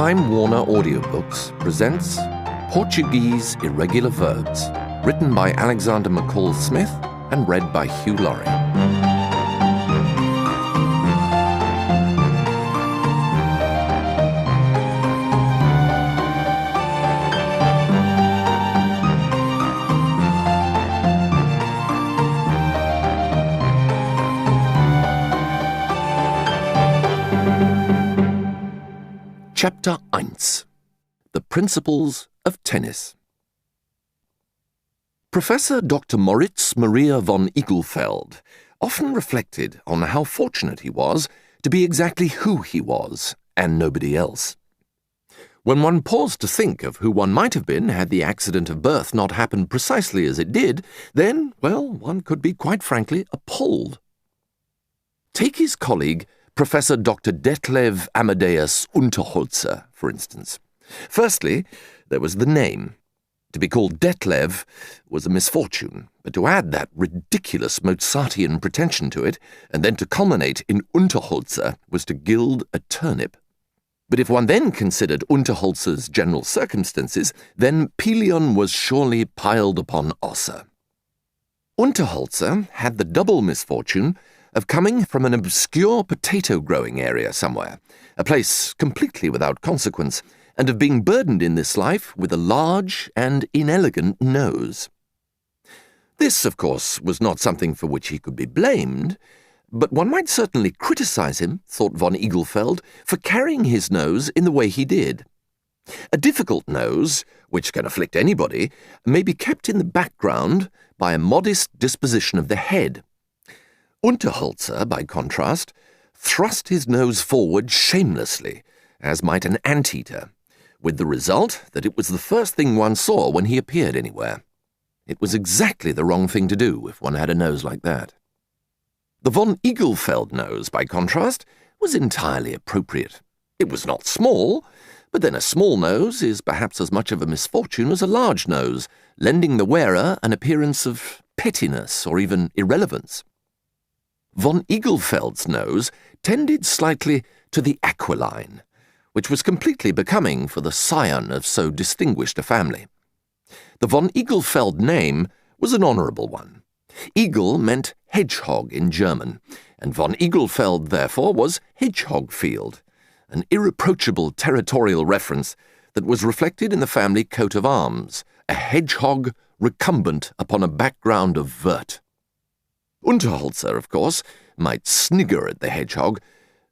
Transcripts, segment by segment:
Time Warner Audiobooks presents Portuguese Irregular Verbs, written by Alexander McCall Smith and read by Hugh Laurie. Chapter 1. The Principles of Tennis. Professor Dr. Moritz Maria von Igelfeld often reflected on how fortunate he was to be exactly who he was and nobody else. When one paused to think of who one might have been had the accident of birth not happened precisely as it did, then, well, one could be quite frankly appalled. Take his colleague Professor Dr. Detlev Amadeus Unterholzer, for instance. Firstly, there was the name. To be called Detlev was a misfortune, but to add that ridiculous Mozartian pretension to it, and then to culminate in Unterholzer, was to gild a turnip. But if one then considered Unterholzer's general circumstances, then Pelion was surely piled upon Ossa. Unterholzer had the double misfortune of coming from an obscure potato-growing area somewhere, a place completely without consequence, and of being burdened in this life with a large and inelegant nose. This, of course, was not something for which he could be blamed, but one might certainly criticize him, thought von Igelfeld, for carrying his nose in the way he did. A difficult nose, which can afflict anybody, may be kept in the background by a modest disposition of the head. Unterholzer, by contrast, thrust his nose forward shamelessly, as might an anteater, with the result that it was the first thing one saw when he appeared anywhere. It was exactly the wrong thing to do if one had a nose like that. The von Igelfeld nose, by contrast, was entirely appropriate. It was not small, but then a small nose is perhaps as much of a misfortune as a large nose, lending the wearer an appearance of pettiness or even irrelevance. Von Igelfeld's nose tended slightly to the aquiline, which was completely becoming for the scion of so distinguished a family. The von Igelfeld name was an honourable one. Igel meant hedgehog in German, and von Igelfeld therefore was Hedgehogfield, an irreproachable territorial reference that was reflected in the family coat of arms, a hedgehog recumbent upon a background of vert. Unterholzer, of course, might snigger at the hedgehog,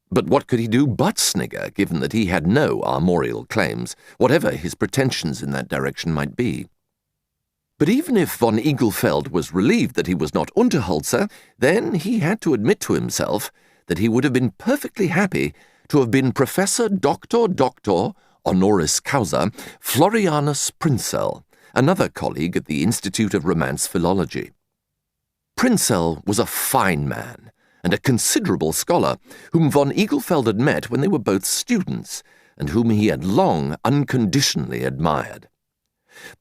but what could he do but snigger, given that he had no armorial claims, whatever his pretensions in that direction might be? But even if von Igelfeld was relieved that he was not Unterholzer, then he had to admit to himself that he would have been perfectly happy to have been Professor Doctor honoris causa Florianus Prinzell, another colleague at the Institute of Romance Philology. Prinzell was a fine man and a considerable scholar whom von Igelfeld had met when they were both students and whom he had long unconditionally admired.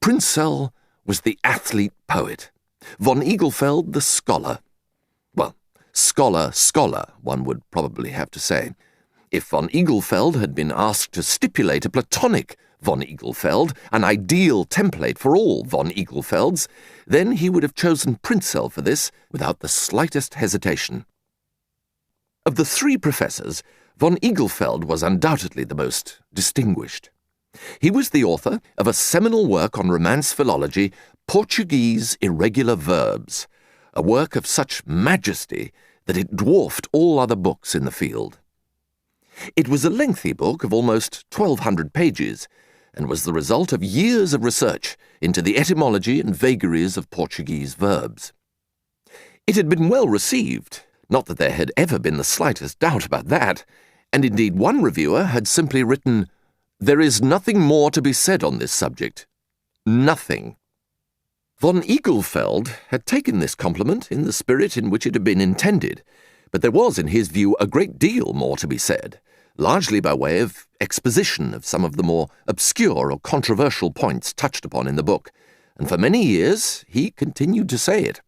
Prinzell was the athlete-poet, von Igelfeld the scholar. Well, scholar, one would probably have to say. If von Igelfeld had been asked to stipulate a platonic von Igelfeld, an ideal template for all von Igelfelds, then he would have chosen Prinzell for this without the slightest hesitation. Of the three professors, von Igelfeld was undoubtedly the most distinguished. He was the author of a seminal work on Romance philology, Portuguese Irregular Verbs, a work of such majesty that it dwarfed all other books in the field. It was a lengthy book of almost 1,200 pages, and was the result of years of research into the etymology and vagaries of Portuguese verbs. It had been well received, not that there had ever been the slightest doubt about that, and indeed one reviewer had simply written, "There is nothing more to be said on this subject. Nothing." Von Igelfeld had taken this compliment in the spirit in which it had been intended, but there was, in his view, a great deal more to be said, largely by way of exposition of some of the more obscure or controversial points touched upon in the book, and for many years he continued to say it.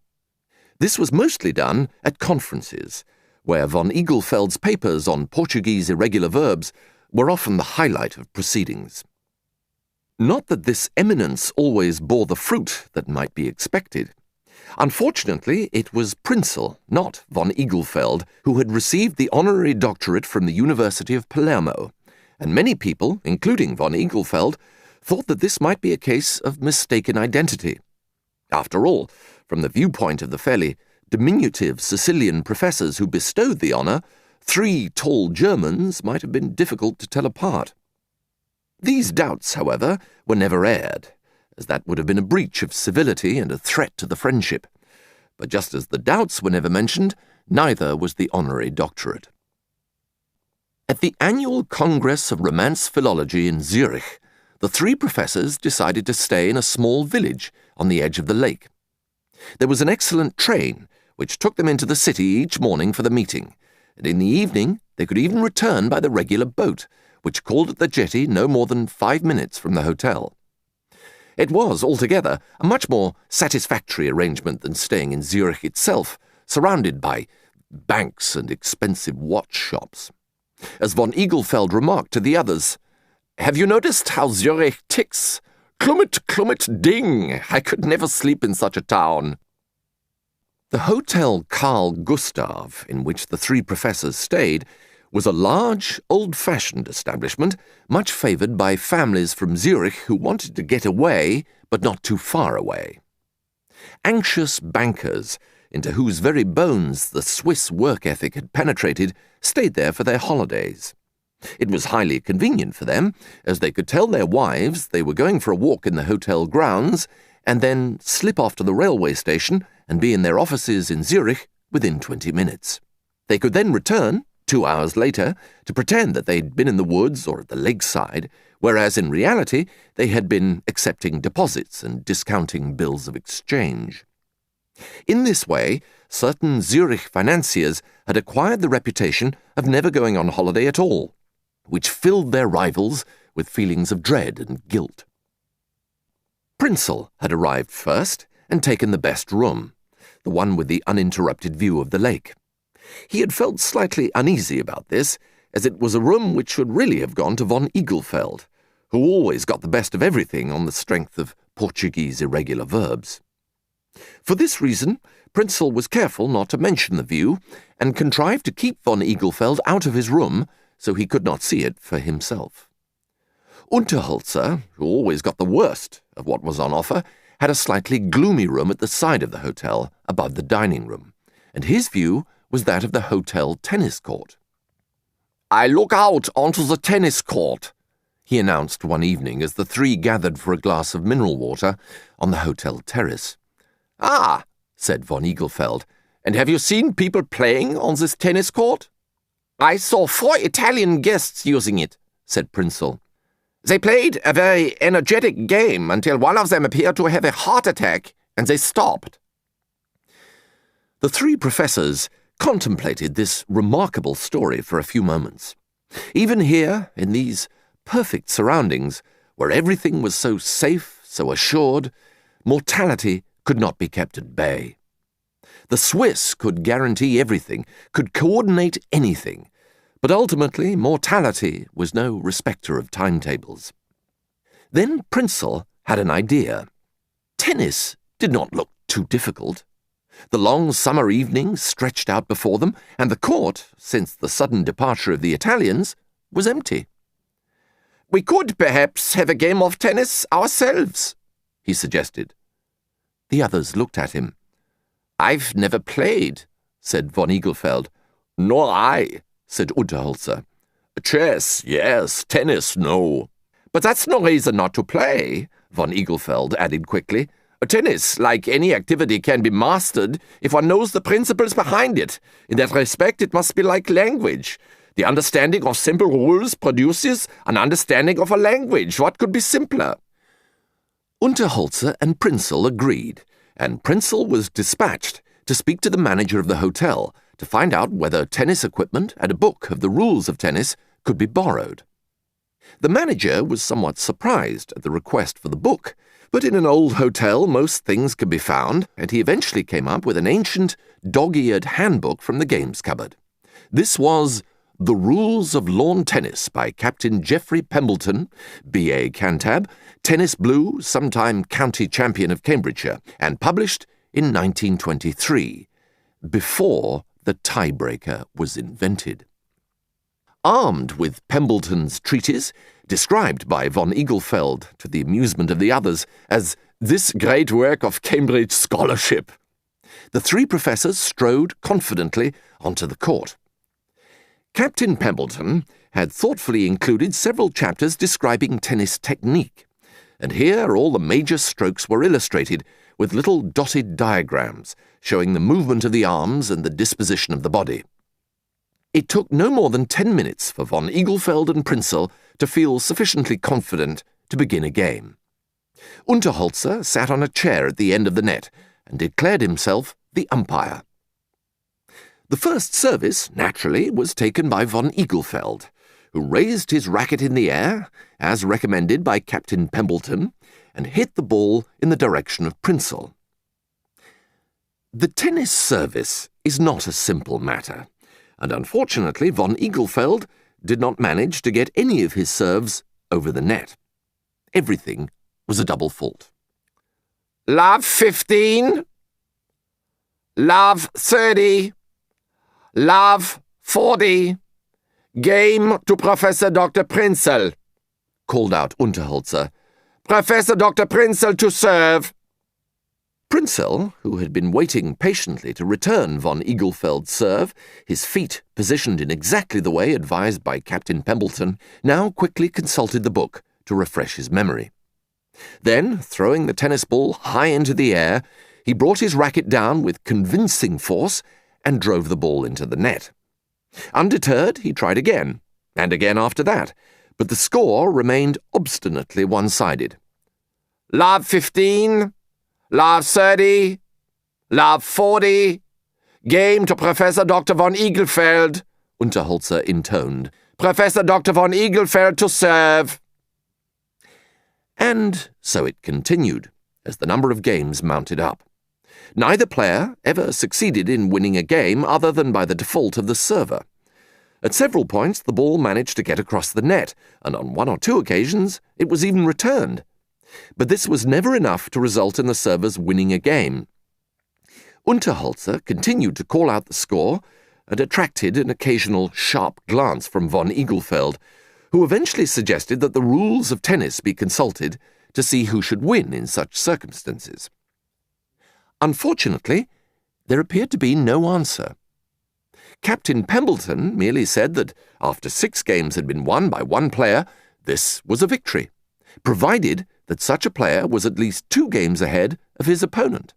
This was mostly done at conferences, where von Igelfeld's papers on Portuguese irregular verbs were often the highlight of proceedings. Not that this eminence always bore the fruit that might be expected. Unfortunately, it was Prinzell, not von Igelfeld, who had received the honorary doctorate from the University of Palermo, and many people, including von Igelfeld, thought that this might be a case of mistaken identity. After all, from the viewpoint of the fairly diminutive Sicilian professors who bestowed the honor, 3 tall Germans might have been difficult to tell apart. These doubts, however, were never aired, as that would have been a breach of civility and a threat to the friendship. But just as the doubts were never mentioned, neither was the honorary doctorate. At the annual Congress of Romance Philology in Zurich, the 3 professors decided to stay in a small village on the edge of the lake. There was an excellent train which took them into the city each morning for the meeting, and in the evening they could even return by the regular boat, which called at the jetty no more than 5 minutes from the hotel. It was, altogether, a much more satisfactory arrangement than staying in Zurich itself, surrounded by banks and expensive watch shops. As von Igelfeld remarked to the others, "Have you noticed how Zurich ticks? Klummet, klummet, ding! I could never sleep in such a town." The Hotel Carl Gustav, in which the 3 professors stayed, was a large, old-fashioned establishment, much favoured by families from Zurich who wanted to get away, but not too far away. Anxious bankers, into whose very bones the Swiss work ethic had penetrated, stayed there for their holidays. It was highly convenient for them, as they could tell their wives they were going for a walk in the hotel grounds, and then slip off to the railway station and be in their offices in Zurich within 20 minutes. They could then return 2 hours later to pretend that they'd been in the woods or at the lakeside, whereas in reality they had been accepting deposits and discounting bills of exchange. In this way, certain Zurich financiers had acquired the reputation of never going on holiday at all, which filled their rivals with feelings of dread and guilt. Prinzell had arrived first and taken the best room, the one with the uninterrupted view of the lake. He had felt slightly uneasy about this, as it was a room which should really have gone to von Igelfeld, who always got the best of everything on the strength of Portuguese irregular verbs. For this reason, Prinzell was careful not to mention the view, and contrived to keep von Igelfeld out of his room so he could not see it for himself. Unterholzer, who always got the worst of what was on offer, had a slightly gloomy room at the side of the hotel, above the dining room, and his view was that of the hotel tennis court. "I look out onto the tennis court," he announced one evening as the 3 gathered for a glass of mineral water on the hotel terrace. "Ah," said von Igelfeld, "and have you seen people playing on this tennis court?" "I saw 4 Italian guests using it," said Prinzell. "They played a very energetic game until one of them appeared to have a heart attack, and they stopped." The 3 professors contemplated this remarkable story for a few moments. Even here, in these perfect surroundings, where everything was so safe, so assured, mortality could not be kept at bay. The Swiss could guarantee everything, could coordinate anything, but ultimately mortality was no respecter of timetables. Then Prinzell had an idea. Tennis did not look too difficult. The long summer evening stretched out before them, and the court, since the sudden departure of the Italians, was empty. "We could perhaps have a game of tennis ourselves," he suggested. The others looked at him. "I've never played," said von Igelfeld. "Nor I," said Unterholzer. "Chess, yes. Tennis, no." "But that's no reason not to play," von Igelfeld added quickly. "Tennis, like any activity, can be mastered if one knows the principles behind it. In that respect, it must be like language. The understanding of simple rules produces an understanding of a language. What could be simpler?" Unterholzer and Prinzell agreed, and Prinzell was dispatched to speak to the manager of the hotel to find out whether tennis equipment and a book of the rules of tennis could be borrowed. The manager was somewhat surprised at the request for the book, but in an old hotel most things could be found, and he eventually came up with an ancient, dog-eared handbook from the games cupboard. This was The Rules of Lawn Tennis by Captain Geoffrey Pembleton, B.A. Cantab, Tennis Blue, sometime county champion of Cambridgeshire, and published in 1923, before the tiebreaker was invented. Armed with Pembleton's treatise, described by von Eaglefeld, to the amusement of the others, as this great work of Cambridge scholarship, the three professors strode confidently onto the court. Captain Pembleton had thoughtfully included several chapters describing tennis technique, and here all the major strokes were illustrated with little dotted diagrams showing the movement of the arms and the disposition of the body. It took no more than 10 minutes for von Eaglefeld and Prinzell to feel sufficiently confident to begin a game. Unterholzer sat on a chair at the end of the net and declared himself the umpire. The first service, naturally, was taken by von Eaglefeld, who raised his racket in the air, as recommended by Captain Pembleton, and hit the ball in the direction of Prinzell. The tennis service is not a simple matter, and unfortunately von Eaglefeld did not manage to get any of his serves over the net. Everything was a double fault. Love 15, love 30, love 40, game to Professor Dr. Prinzell, called out Unterholzer. Professor Dr. Prinzell to serve. Prinzell, who had been waiting patiently to return von Eaglefeld's serve, his feet positioned in exactly the way advised by Captain Pembleton, now quickly consulted the book to refresh his memory. Then, throwing the tennis ball high into the air, he brought his racket down with convincing force and drove the ball into the net. Undeterred, he tried again, and again after that, but the score remained obstinately one-sided. Love 15, love 30, love 40, game to Professor Dr. von Eaglefeld, Unterholzer intoned. Professor Dr. von Eaglefeld to serve. And so it continued, as the number of games mounted up. Neither player ever succeeded in winning a game other than by the default of the server. At several points the ball managed to get across the net, and on one or two occasions it was even returned. But this was never enough to result in the servers winning a game. Unterholzer continued to call out the score and attracted an occasional sharp glance from von Eaglefeld, who eventually suggested that the rules of tennis be consulted to see who should win in such circumstances. Unfortunately, there appeared to be no answer. Captain Pembleton merely said that after 6 games had been won by one player, this was a victory, provided that such a player was at least 2 games ahead of his opponent.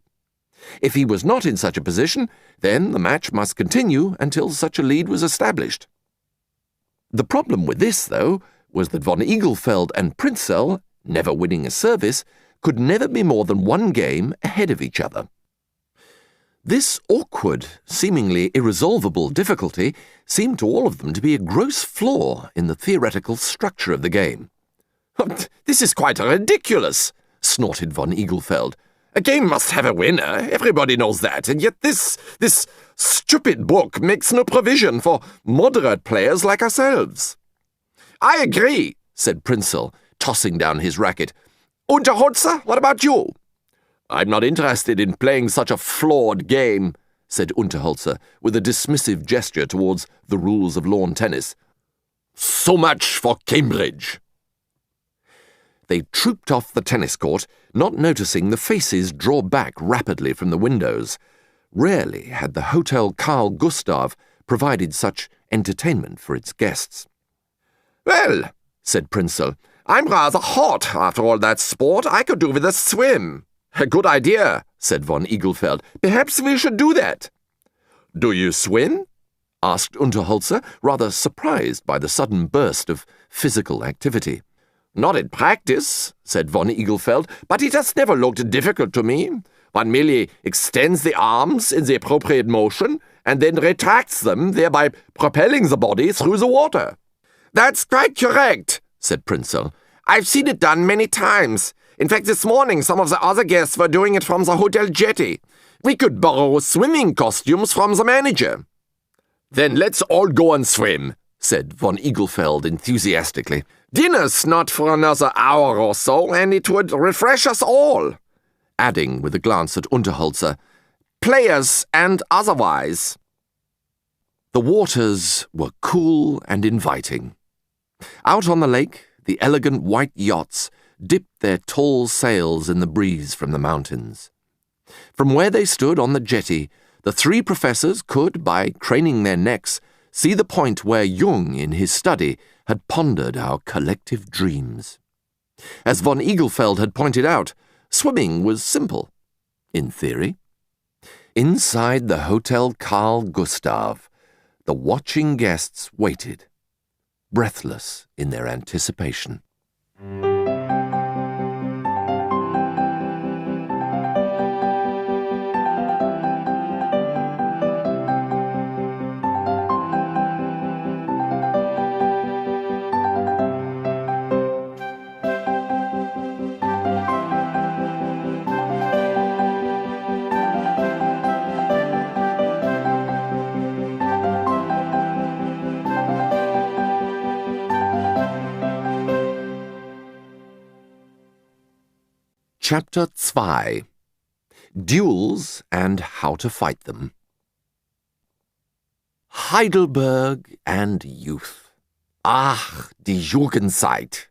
If he was not in such a position, then the match must continue until such a lead was established. The problem with this, though, was that von Eaglefeld and Prinzell, never winning a service, could never be more than 1 game ahead of each other. This awkward, seemingly irresolvable difficulty seemed to all of them to be a gross flaw in the theoretical structure of the game. This is quite ridiculous, snorted von Eaglefeld. A game must have a winner, everybody knows that, and yet this stupid book makes no provision for moderate players like ourselves. I agree, said Prinzell, tossing down his racket. Unterholzer, what about you? I'm not interested in playing such a flawed game, said Unterholzer, with a dismissive gesture towards the rules of lawn tennis. So much for Cambridge. They trooped off the tennis court, not noticing the faces draw back rapidly from the windows. Rarely had the Hotel Carl Gustav provided such entertainment for its guests. Well, said Prinzell, I'm rather hot after all that sport. I could do with a swim. A good idea, said von Eaglefeld. Perhaps we should do that. Do you swim? Asked Unterholzer, rather surprised by the sudden burst of physical activity. Not in practice, said von Eaglefeld, but it has never looked difficult to me. One merely extends the arms in the appropriate motion and then retracts them, thereby propelling the body through the water. That's quite correct, said Prinzell. I've seen it done many times. In fact, this morning some of the other guests were doing it from the hotel jetty. We could borrow swimming costumes from the manager. Then let's all go and swim, said von Igelfeld enthusiastically. "Dinner's not for another hour or so, and it would refresh us all," adding with a glance at Unterholzer, "players and otherwise." The waters were cool and inviting. Out on the lake, the elegant white yachts dipped their tall sails in the breeze from the mountains. From where they stood on the jetty, the three professors could, by craning their necks, see the point where Jung, in his study, had pondered our collective dreams. As von Igelfeld had pointed out, swimming was simple, in theory. Inside the Hotel Carl Gustav, the watching guests waited, breathless in their anticipation. Chapter 2: Duels and How to Fight Them. Heidelberg and youth. Ach, die Jugendzeit.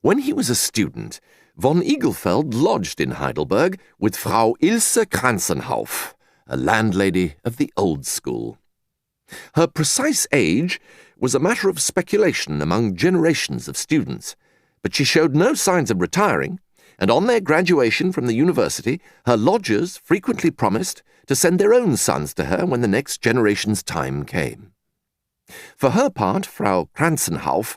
When he was a student, von Igelfeld lodged in Heidelberg with Frau Ilse Kranzenhauf, a landlady of the old school. Her precise age was a matter of speculation among generations of students, but she showed no signs of retiring, and on their graduation from the university, her lodgers frequently promised to send their own sons to her when the next generation's time came. For her part, Frau Kranzenhauf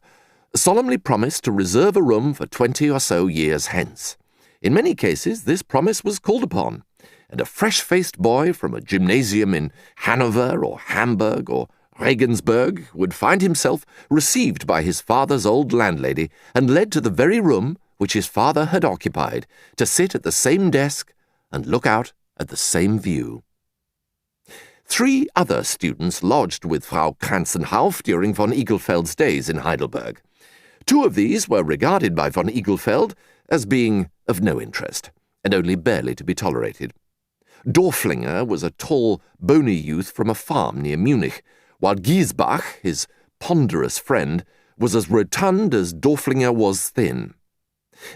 solemnly promised to reserve a room for 20 or so years hence. In many cases, this promise was called upon, and a fresh-faced boy from a gymnasium in Hanover or Hamburg or Regensburg would find himself received by his father's old landlady and led to the very room which his father had occupied, to sit at the same desk and look out at the same view. 3 other students lodged with Frau Kranzenhauf during von Igelfeld's days in Heidelberg. 2 of these were regarded by von Igelfeld as being of no interest, and only barely to be tolerated. Dorflinger was a tall, bony youth from a farm near Munich, while Giesbach, his ponderous friend, was as rotund as Dorflinger was thin.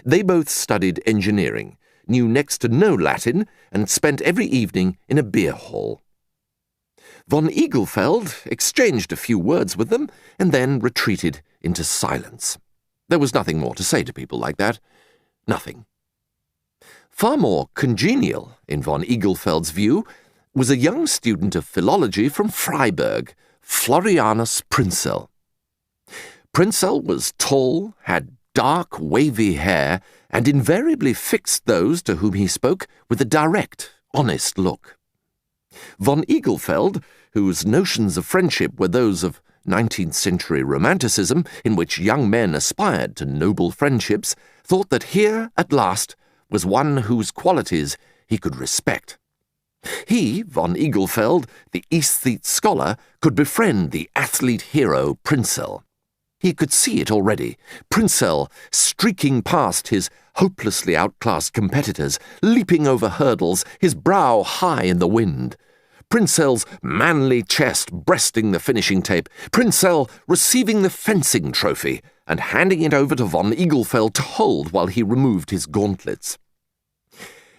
They both studied engineering, knew next to no Latin, and spent every evening in a beer hall. Von Igelfeld exchanged a few words with them and then retreated into silence. There was nothing more to say to people like that. Nothing. Far more congenial, in von Igelfeld's view, was a young student of philology from Freiburg, Florianus Prinzell. Prinzell was tall, had dark, wavy hair, and invariably fixed those to whom he spoke with a direct, honest look. Von Igelfeld, whose notions of friendship were those of 19th-century romanticism, in which young men aspired to noble friendships, thought that here, at last, was one whose qualities he could respect. He, von Igelfeld, the aesthete scholar, could befriend the athlete hero Prinzell. He could see it already, Prinzell streaking past his hopelessly outclassed competitors, leaping over hurdles, his brow high in the wind. Prinzell's manly chest breasting the finishing tape, Prinzell receiving the fencing trophy and handing it over to von Igelfeld to hold while he removed his gauntlets.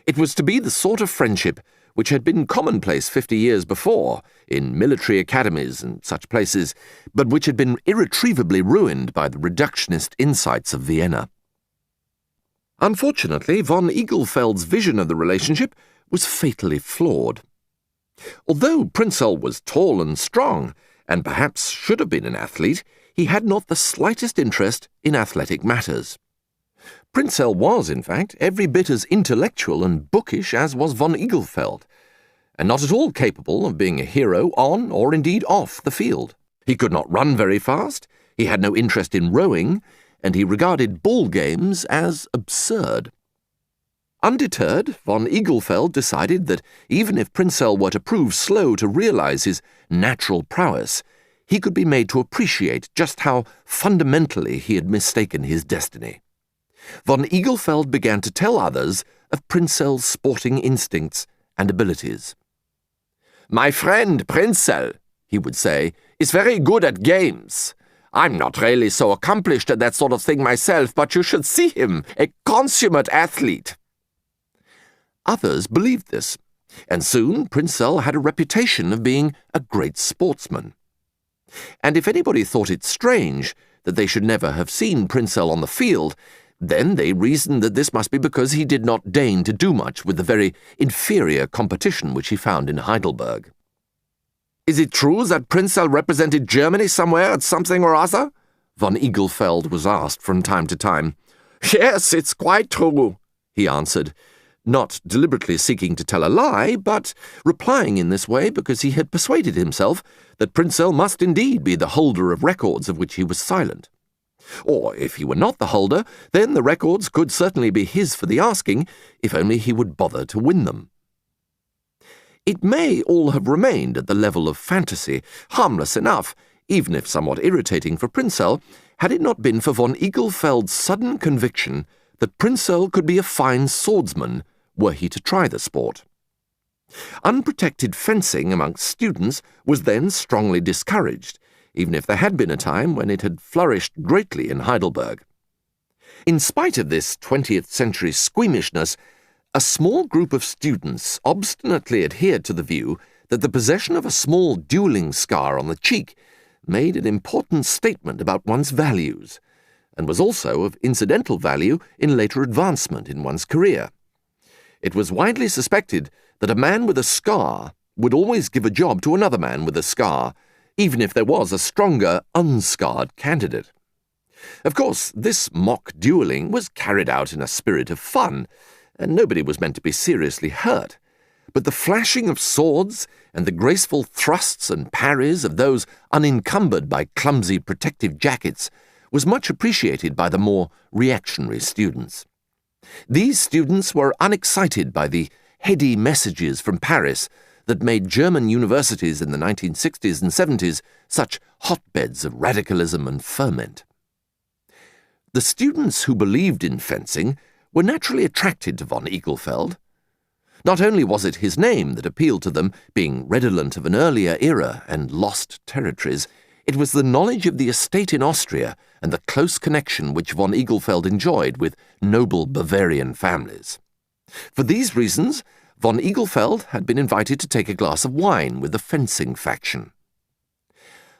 It was to be the sort of friendship which had been commonplace 50 years before in military academies and such places, but which had been irretrievably ruined by the reductionist insights of Vienna. Unfortunately, von Igelfeld's vision of the relationship was fatally flawed. Although Prinzell was tall and strong, and perhaps should have been an athlete, he had not the slightest interest in athletic matters. Prinzell was, in fact, every bit as intellectual and bookish as was von Igelfeld, and not at all capable of being a hero on or indeed off the field. He could not run very fast, he had no interest in rowing, and he regarded ball games as absurd. Undeterred, von Igelfeld decided that even if Prinzell were to prove slow to realize his natural prowess, he could be made to appreciate just how fundamentally he had mistaken his destiny. Von Eaglefeld began to tell others of Prinzell's sporting instincts and abilities. "My friend Prinzell," he would say, "is very good at games. I'm not really so accomplished at that sort of thing myself, but you should see him, a consummate athlete." Others believed this, and soon Prinzell had a reputation of being a great sportsman. And if anybody thought it strange that they should never have seen Prinzell on the field, then they reasoned that this must be because he did not deign to do much with the very inferior competition which he found in Heidelberg. "Is it true that Prinzell represented Germany somewhere at something or other?" Von Eaglefeld was asked from time to time. "Yes, it's quite true," he answered, not deliberately seeking to tell a lie, but replying in this way because he had persuaded himself that Prinzell must indeed be the holder of records of which he was silent. Or, if he were not the holder, then the records could certainly be his for the asking, if only he would bother to win them. It may all have remained at the level of fantasy, harmless enough, even if somewhat irritating for Prinzell, had it not been for von Eaglefeld's sudden conviction that Prinzell could be a fine swordsman were he to try the sport. Unprotected fencing amongst students was then strongly discouraged, even if there had been a time when it had flourished greatly in Heidelberg. In spite of this 20th century squeamishness, a small group of students obstinately adhered to the view that the possession of a small dueling scar on the cheek made an important statement about one's values, and was also of incidental value in later advancement in one's career. It was widely suspected that a man with a scar would always give a job to another man with a scar, even if there was a stronger, unscarred candidate. Of course, this mock dueling was carried out in a spirit of fun, and nobody was meant to be seriously hurt. But the flashing of swords and the graceful thrusts and parries of those unencumbered by clumsy protective jackets was much appreciated by the more reactionary students. These students were unexcited by the heady messages from Paris that made German universities in the 1960s and 70s such hotbeds of radicalism and ferment. The students who believed in fencing were naturally attracted to von Eaglefeld. Not only was it his name that appealed to them, being redolent of an earlier era and lost territories, it was the knowledge of the estate in Austria and the close connection which von Eaglefeld enjoyed with noble Bavarian families. For these reasons, von Eaglefeld had been invited to take a glass of wine with the fencing faction.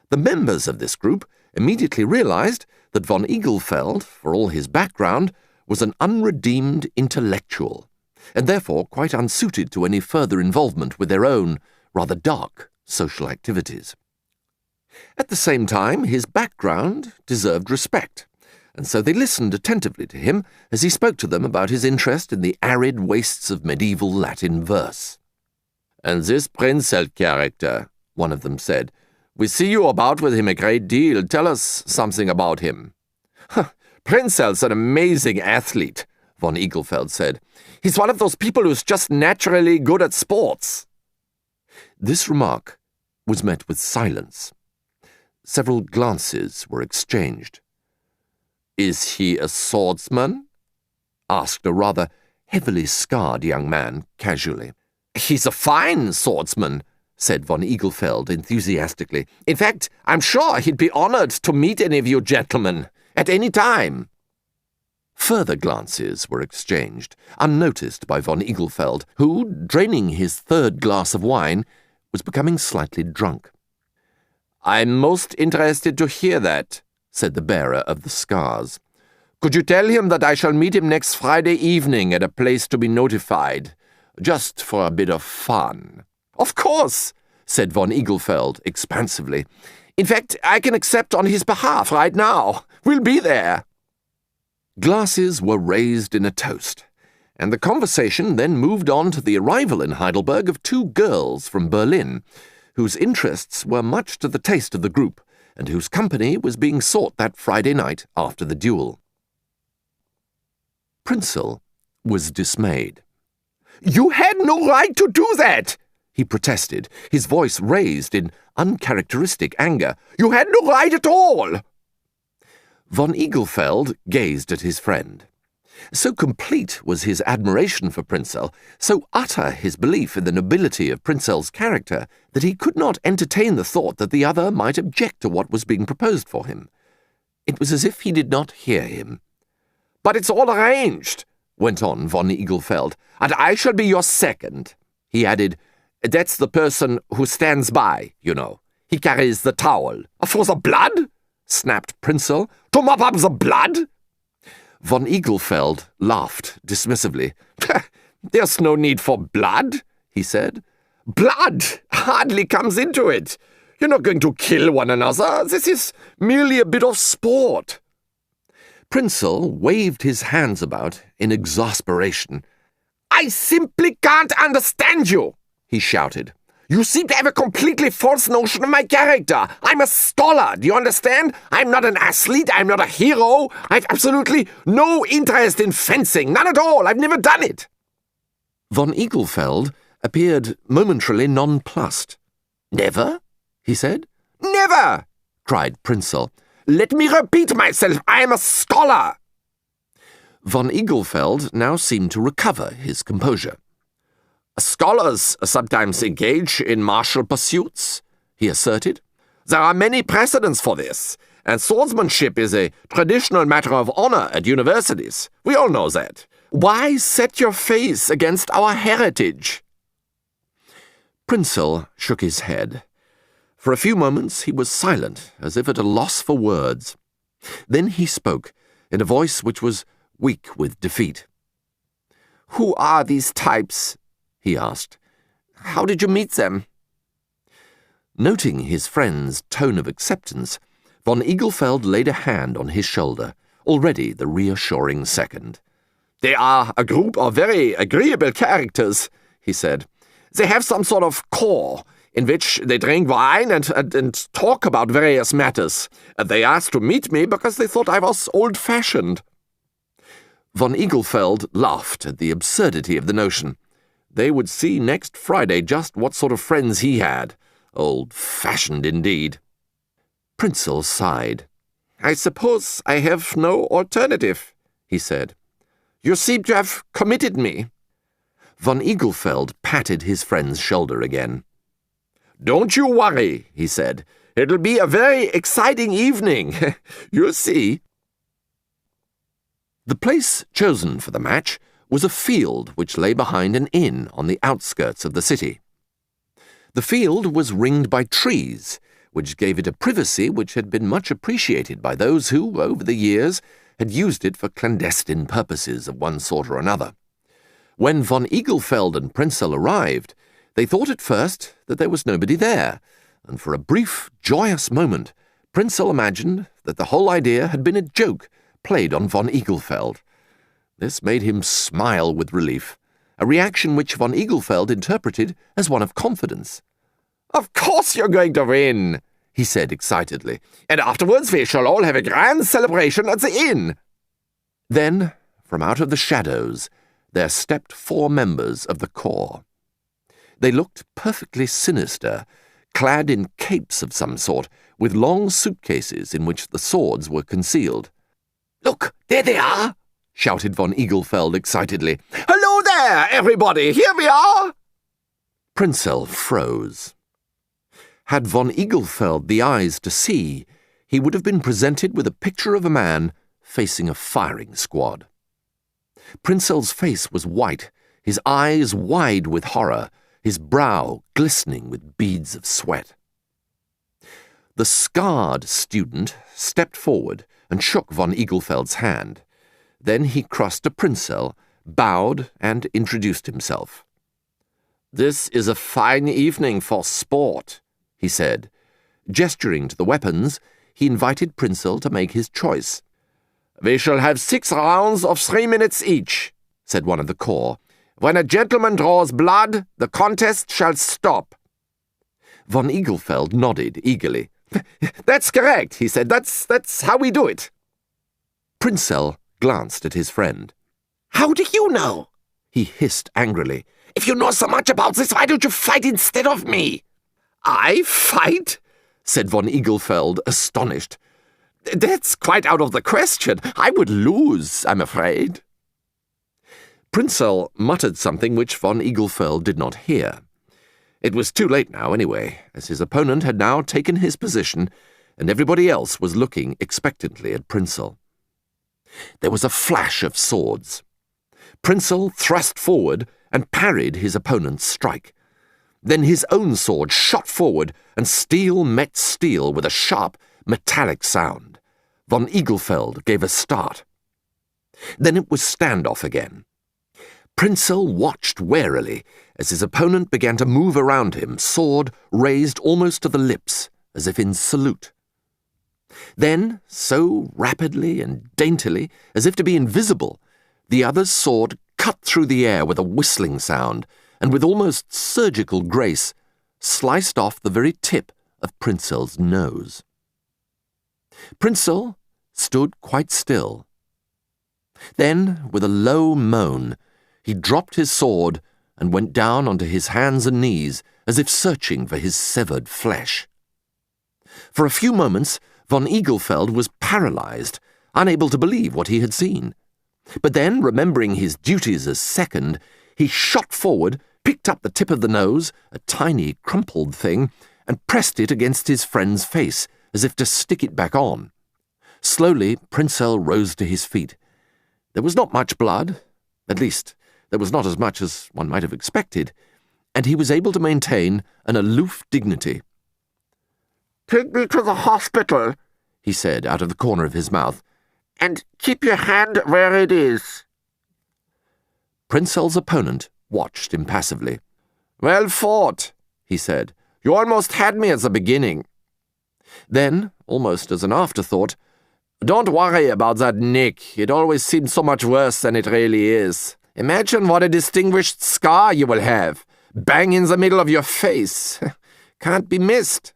The members of this group immediately realized that von Eaglefeld, for all his background, was an unredeemed intellectual, and therefore quite unsuited to any further involvement with their own, rather dark, social activities. At the same time, his background deserved respect, and so they listened attentively to him as he spoke to them about his interest in the arid wastes of medieval Latin verse. "And this Prinzell character," one of them said, "we see you about with him a great deal. Tell us something about him." "Prinzell's an amazing athlete," von Eaglefeld said. "He's one of those people who's just naturally good at sports." This remark was met with silence. Several glances were exchanged. "Is he a swordsman?" asked a rather heavily scarred young man casually. "He's a fine swordsman," said von Eaglefeld enthusiastically. "In fact, I'm sure he'd be honored to meet any of you gentlemen, at any time." Further glances were exchanged, unnoticed by von Eaglefeld, who, draining his third glass of wine, was becoming slightly drunk. "I'm most interested to hear that," said the bearer of the scars. "Could you tell him that I shall meet him next Friday evening at a place to be notified, just for a bit of fun?" "Of course," said von Eaglefeld expansively. "In fact, I can accept on his behalf right now. We'll be there." Glasses were raised in a toast, and the conversation then moved on to the arrival in Heidelberg of two girls from Berlin, whose interests were much to the taste of the group, and whose company was being sought that Friday night after the duel. Prinzell was dismayed. "You had no right to do that," he protested, his voice raised in uncharacteristic anger. "You had no right at all!" Von Eaglefeld gazed at his friend. So complete was his admiration for Prinzell, so utter his belief in the nobility of Prinzell's character, that he could not entertain the thought that the other might object to what was being proposed for him. It was as if he did not hear him. "But it's all arranged," went on von Eaglefeld, "and I shall be your second." He added, "That's the person who stands by, you know. He carries the towel." "For the blood?" snapped Prinzell. "To mop up the blood?" Von Eaglefeld laughed dismissively. "There's no need for blood," he said. "Blood hardly comes into it. You're not going to kill one another. This is merely a bit of sport." Prinzell waved his hands about in exasperation. "I simply can't understand you," he shouted. "You seem to have a completely false notion of my character. I'm a scholar, do you understand? I'm not an athlete, I'm not a hero. I've absolutely no interest in fencing, none at all. I've never done it." Von Eaglefeld appeared momentarily nonplussed. "Never?" he said. "Never!" cried Prinzell. "Let me repeat myself, I am a scholar." Von Eaglefeld now seemed to recover his composure. "Scholars sometimes engage in martial pursuits," he asserted. "There are many precedents for this, and swordsmanship is a traditional matter of honor at universities. We all know that. Why set your face against our heritage?" Prinzell shook his head. For a few moments he was silent, as if at a loss for words. Then he spoke, in a voice which was weak with defeat. "Who are these types?" he asked. "How did you meet them?" Noting his friend's tone of acceptance, von Eaglefeld laid a hand on his shoulder, already the reassuring second. "They are a group of very agreeable characters," he said. "They have some sort of corps, in which they drink wine and talk about various matters. They asked to meet me because they thought I was old-fashioned." Von Eaglefeld laughed at the absurdity of the notion. They would see next Friday just what sort of friends he had. Old-fashioned indeed. Prinzell sighed. "I suppose I have no alternative," he said. "You seem to have committed me." Von Eaglefeld patted his friend's shoulder again. "Don't you worry," he said. "It'll be a very exciting evening. You'll see." The place chosen for the match was a field which lay behind an inn on the outskirts of the city. The field was ringed by trees, which gave it a privacy which had been much appreciated by those who, over the years, had used it for clandestine purposes of one sort or another. When von Eaglefeld and Prinzell arrived, they thought at first that there was nobody there, and for a brief, joyous moment, Prinzell imagined that the whole idea had been a joke played on von Eaglefeld. This made him smile with relief, a reaction which von Eaglefeld interpreted as one of confidence. "Of course you're going to win," he said excitedly, "and afterwards we shall all have a grand celebration at the inn." Then, from out of the shadows, there stepped 4 members of the corps. They looked perfectly sinister, clad in capes of some sort, with long suitcases in which the swords were concealed. "Look, there they are!" shouted von Eaglefeld excitedly. "Hello there, everybody! Here we are!" Prinzell froze. Had von Eaglefeld the eyes to see, he would have been presented with a picture of a man facing a firing squad. Prinzell's face was white, his eyes wide with horror, his brow glistening with beads of sweat. The scarred student stepped forward and shook von Eaglefeld's hand. Then he crossed to Prinzell, bowed, and introduced himself. "This is a fine evening for sport," he said. Gesturing to the weapons, he invited Prinzell to make his choice. "We shall have 6 rounds of 3 minutes each," said one of the corps. "When a gentleman draws blood, the contest shall stop." Von Eaglefeld nodded eagerly. "That's correct," he said. That's how we do it." Prinzell glanced at his friend. "How do you know?" he hissed angrily. If you know so much about this, why don't you fight instead of me?" "I fight?" said von Igelfeld, astonished. "That's quite out of the question. I would lose, I'm afraid." Prinzell muttered something which von Igelfeld did not hear. It was too late now, anyway, as his opponent had now taken his position, and everybody else was looking expectantly at Prinzell. There was a flash of swords. Prinzell thrust forward and parried his opponent's strike. Then his own sword shot forward, and steel met steel with a sharp, metallic sound. Von Igelfeld gave a start. Then it was standoff again. Prinzell watched warily as his opponent began to move around him, sword raised almost to the lips, as if in salute. Then, so rapidly and daintily, as if to be invisible, the other's sword cut through the air with a whistling sound, and with almost surgical grace, sliced off the very tip of Prinzell's nose. Prinzell stood quite still. Then, with a low moan, he dropped his sword and went down onto his hands and knees, as if searching for his severed flesh. For a few moments, von Igelfeld was paralyzed, unable to believe what he had seen. But then, remembering his duties as second, he shot forward, picked up the tip of the nose, a tiny, crumpled thing, and pressed it against his friend's face, as if to stick it back on. Slowly, Prinzell rose to his feet. There was not much blood, at least there was not as much as one might have expected, and he was able to maintain an aloof dignity. "Take me to the hospital," he said out of the corner of his mouth, "and keep your hand where it is." Prinzell's opponent watched impassively. "Well fought," he said. "You almost had me at the beginning." Then, almost as an afterthought, "Don't worry about that nick. It always seems so much worse than it really is. Imagine what a distinguished scar you will have. Bang in the middle of your face. Can't be missed."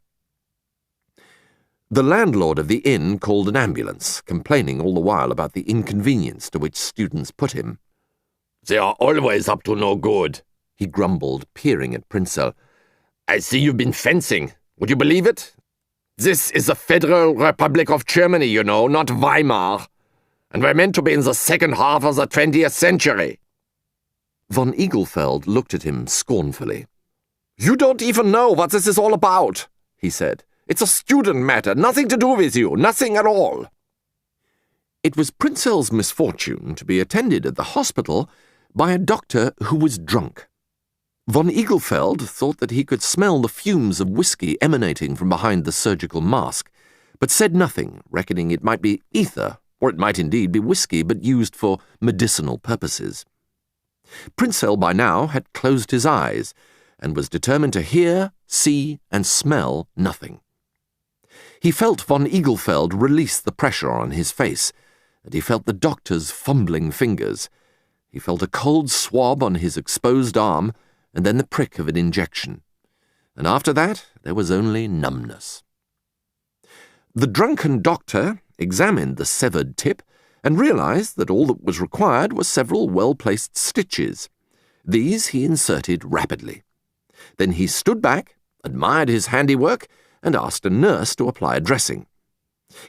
The landlord of the inn called an ambulance, complaining all the while about the inconvenience to which students put him. "They are always up to no good," he grumbled, peering at Prinzell. "I see you've been fencing. Would you believe it? This is the Federal Republic of Germany, you know, not Weimar. And we're meant to be in the second half of the 20th century. Von Igelfeld looked at him scornfully. "You don't even know what this is all about," he said. "It's a student matter, nothing to do with you, nothing at all." It was Prinzell's misfortune to be attended at the hospital by a doctor who was drunk. Von Igelfeld thought that he could smell the fumes of whiskey emanating from behind the surgical mask, but said nothing, reckoning it might be ether, or it might indeed be whiskey, but used for medicinal purposes. Prinzell by now had closed his eyes, and was determined to hear, see, and smell nothing. He felt von Igelfeld release the pressure on his face, and he felt the doctor's fumbling fingers. He felt a cold swab on his exposed arm, and then the prick of an injection. And after that, there was only numbness. The drunken doctor examined the severed tip and realized that all that was required were several well-placed stitches. These he inserted rapidly. Then he stood back, admired his handiwork, and asked a nurse to apply a dressing.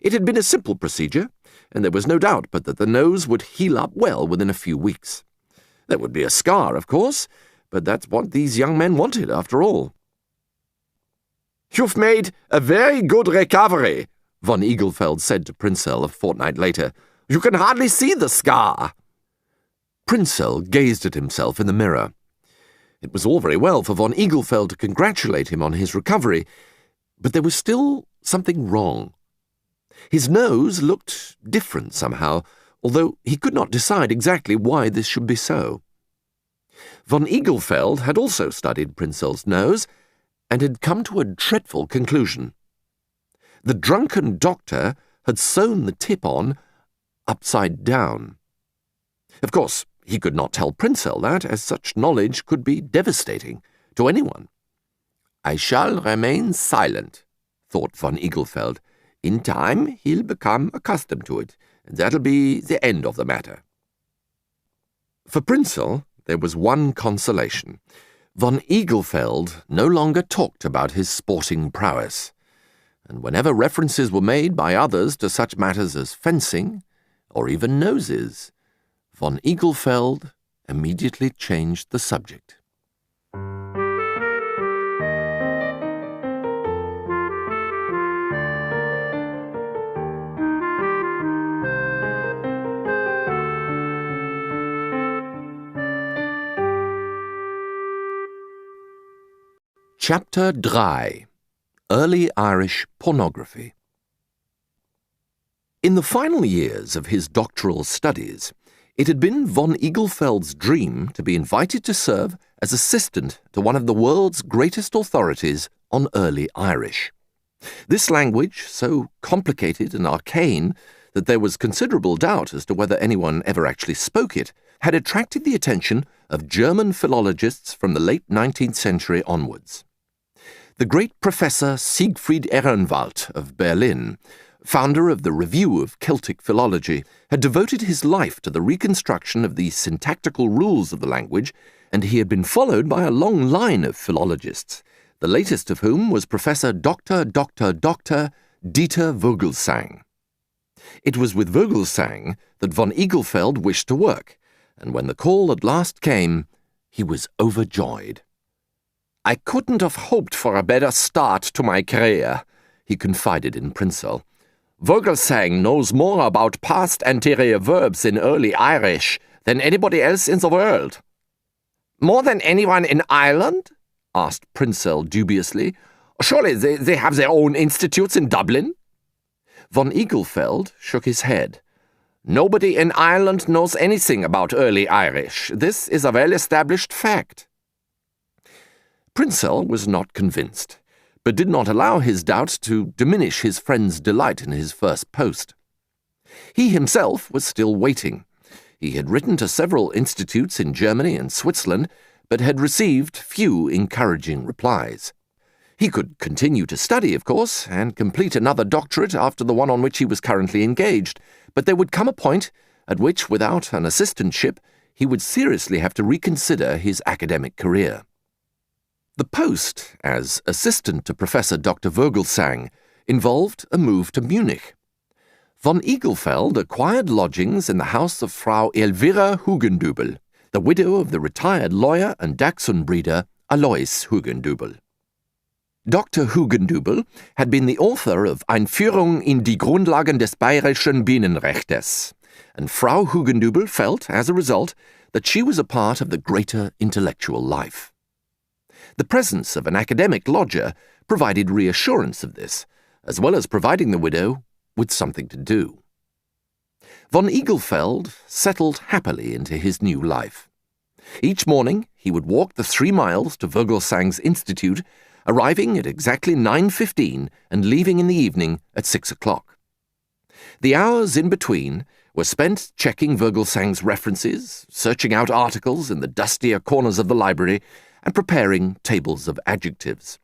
It had been a simple procedure, and there was no doubt but that the nose would heal up well within a few weeks. There would be a scar, of course, but that's what these young men wanted, after all. "You've made a very good recovery," von Igelfeld said to Prinzell a fortnight later. "You can hardly see the scar." Prinzell gazed at himself in the mirror. It was all very well for von Igelfeld to congratulate him on his recovery, but there was still something wrong. His nose looked different somehow, although he could not decide exactly why this should be so. Von Igelfeld had also studied Prinzell's nose, and had come to a dreadful conclusion. The drunken doctor had sewn the tip on upside down. Of course, he could not tell Prinzell that, as such knowledge could be devastating to anyone. "I shall remain silent," thought von Igelfeld. "In time he'll become accustomed to it, and that'll be the end of the matter." For Prinzell, there was one consolation. Von Eaglefeld no longer talked about his sporting prowess, and whenever references were made by others to such matters as fencing, or even noses, von Eaglefeld immediately changed the subject. Chapter 3: Early Irish Pornography. In the final years of his doctoral studies, it had been von Eaglefeld's dream to be invited to serve as assistant to one of the world's greatest authorities on early Irish. This language, so complicated and arcane that there was considerable doubt as to whether anyone ever actually spoke it, had attracted the attention of German philologists from the late 19th century onwards. The great Professor Siegfried Ehrenwald of Berlin, founder of the Review of Celtic Philology, had devoted his life to the reconstruction of the syntactical rules of the language, and he had been followed by a long line of philologists, the latest of whom was Professor Dr. Dieter Vogelsang. It was with Vogelsang that von Eaglefeld wished to work, and when the call at last came, he was overjoyed. "I couldn't have hoped for a better start to my career," he confided in Prinzell. "Vogelsang knows more about past anterior verbs in early Irish than anybody else in the world." "More than anyone in Ireland?" asked Prinzell dubiously. "Surely they have their own institutes in Dublin?" Von Eaglefeld shook his head. "Nobody in Ireland knows anything about early Irish. This is a well-established fact." Prinzell was not convinced, but did not allow his doubt to diminish his friend's delight in his first post. He himself was still waiting. He had written to several institutes in Germany and Switzerland, but had received few encouraging replies. He could continue to study, of course, and complete another doctorate after the one on which he was currently engaged, but there would come a point at which, without an assistantship, he would seriously have to reconsider his academic career. The post, as assistant to Professor Dr. Vogelsang, involved a move to Munich. Von Eaglefeld acquired lodgings in the house of Frau Elvira Hugendubel, the widow of the retired lawyer and Dachshund breeder Alois Hugendubel. Dr. Hugendubel had been the author of Einführung in die Grundlagen des bayerischen Binnenrechtes, and Frau Hugendubel felt, as a result, that she was a part of the greater intellectual life. The presence of an academic lodger provided reassurance of this, as well as providing the widow with something to do. Von Eaglefeld settled happily into his new life. Each morning he would walk the 3 miles to Vogelsang's Institute, arriving at exactly 9:15 and leaving in the evening at 6 o'clock. The hours in between were spent checking Vogelsang's references, searching out articles in the dustier corners of the library, and preparing tables of adjectives.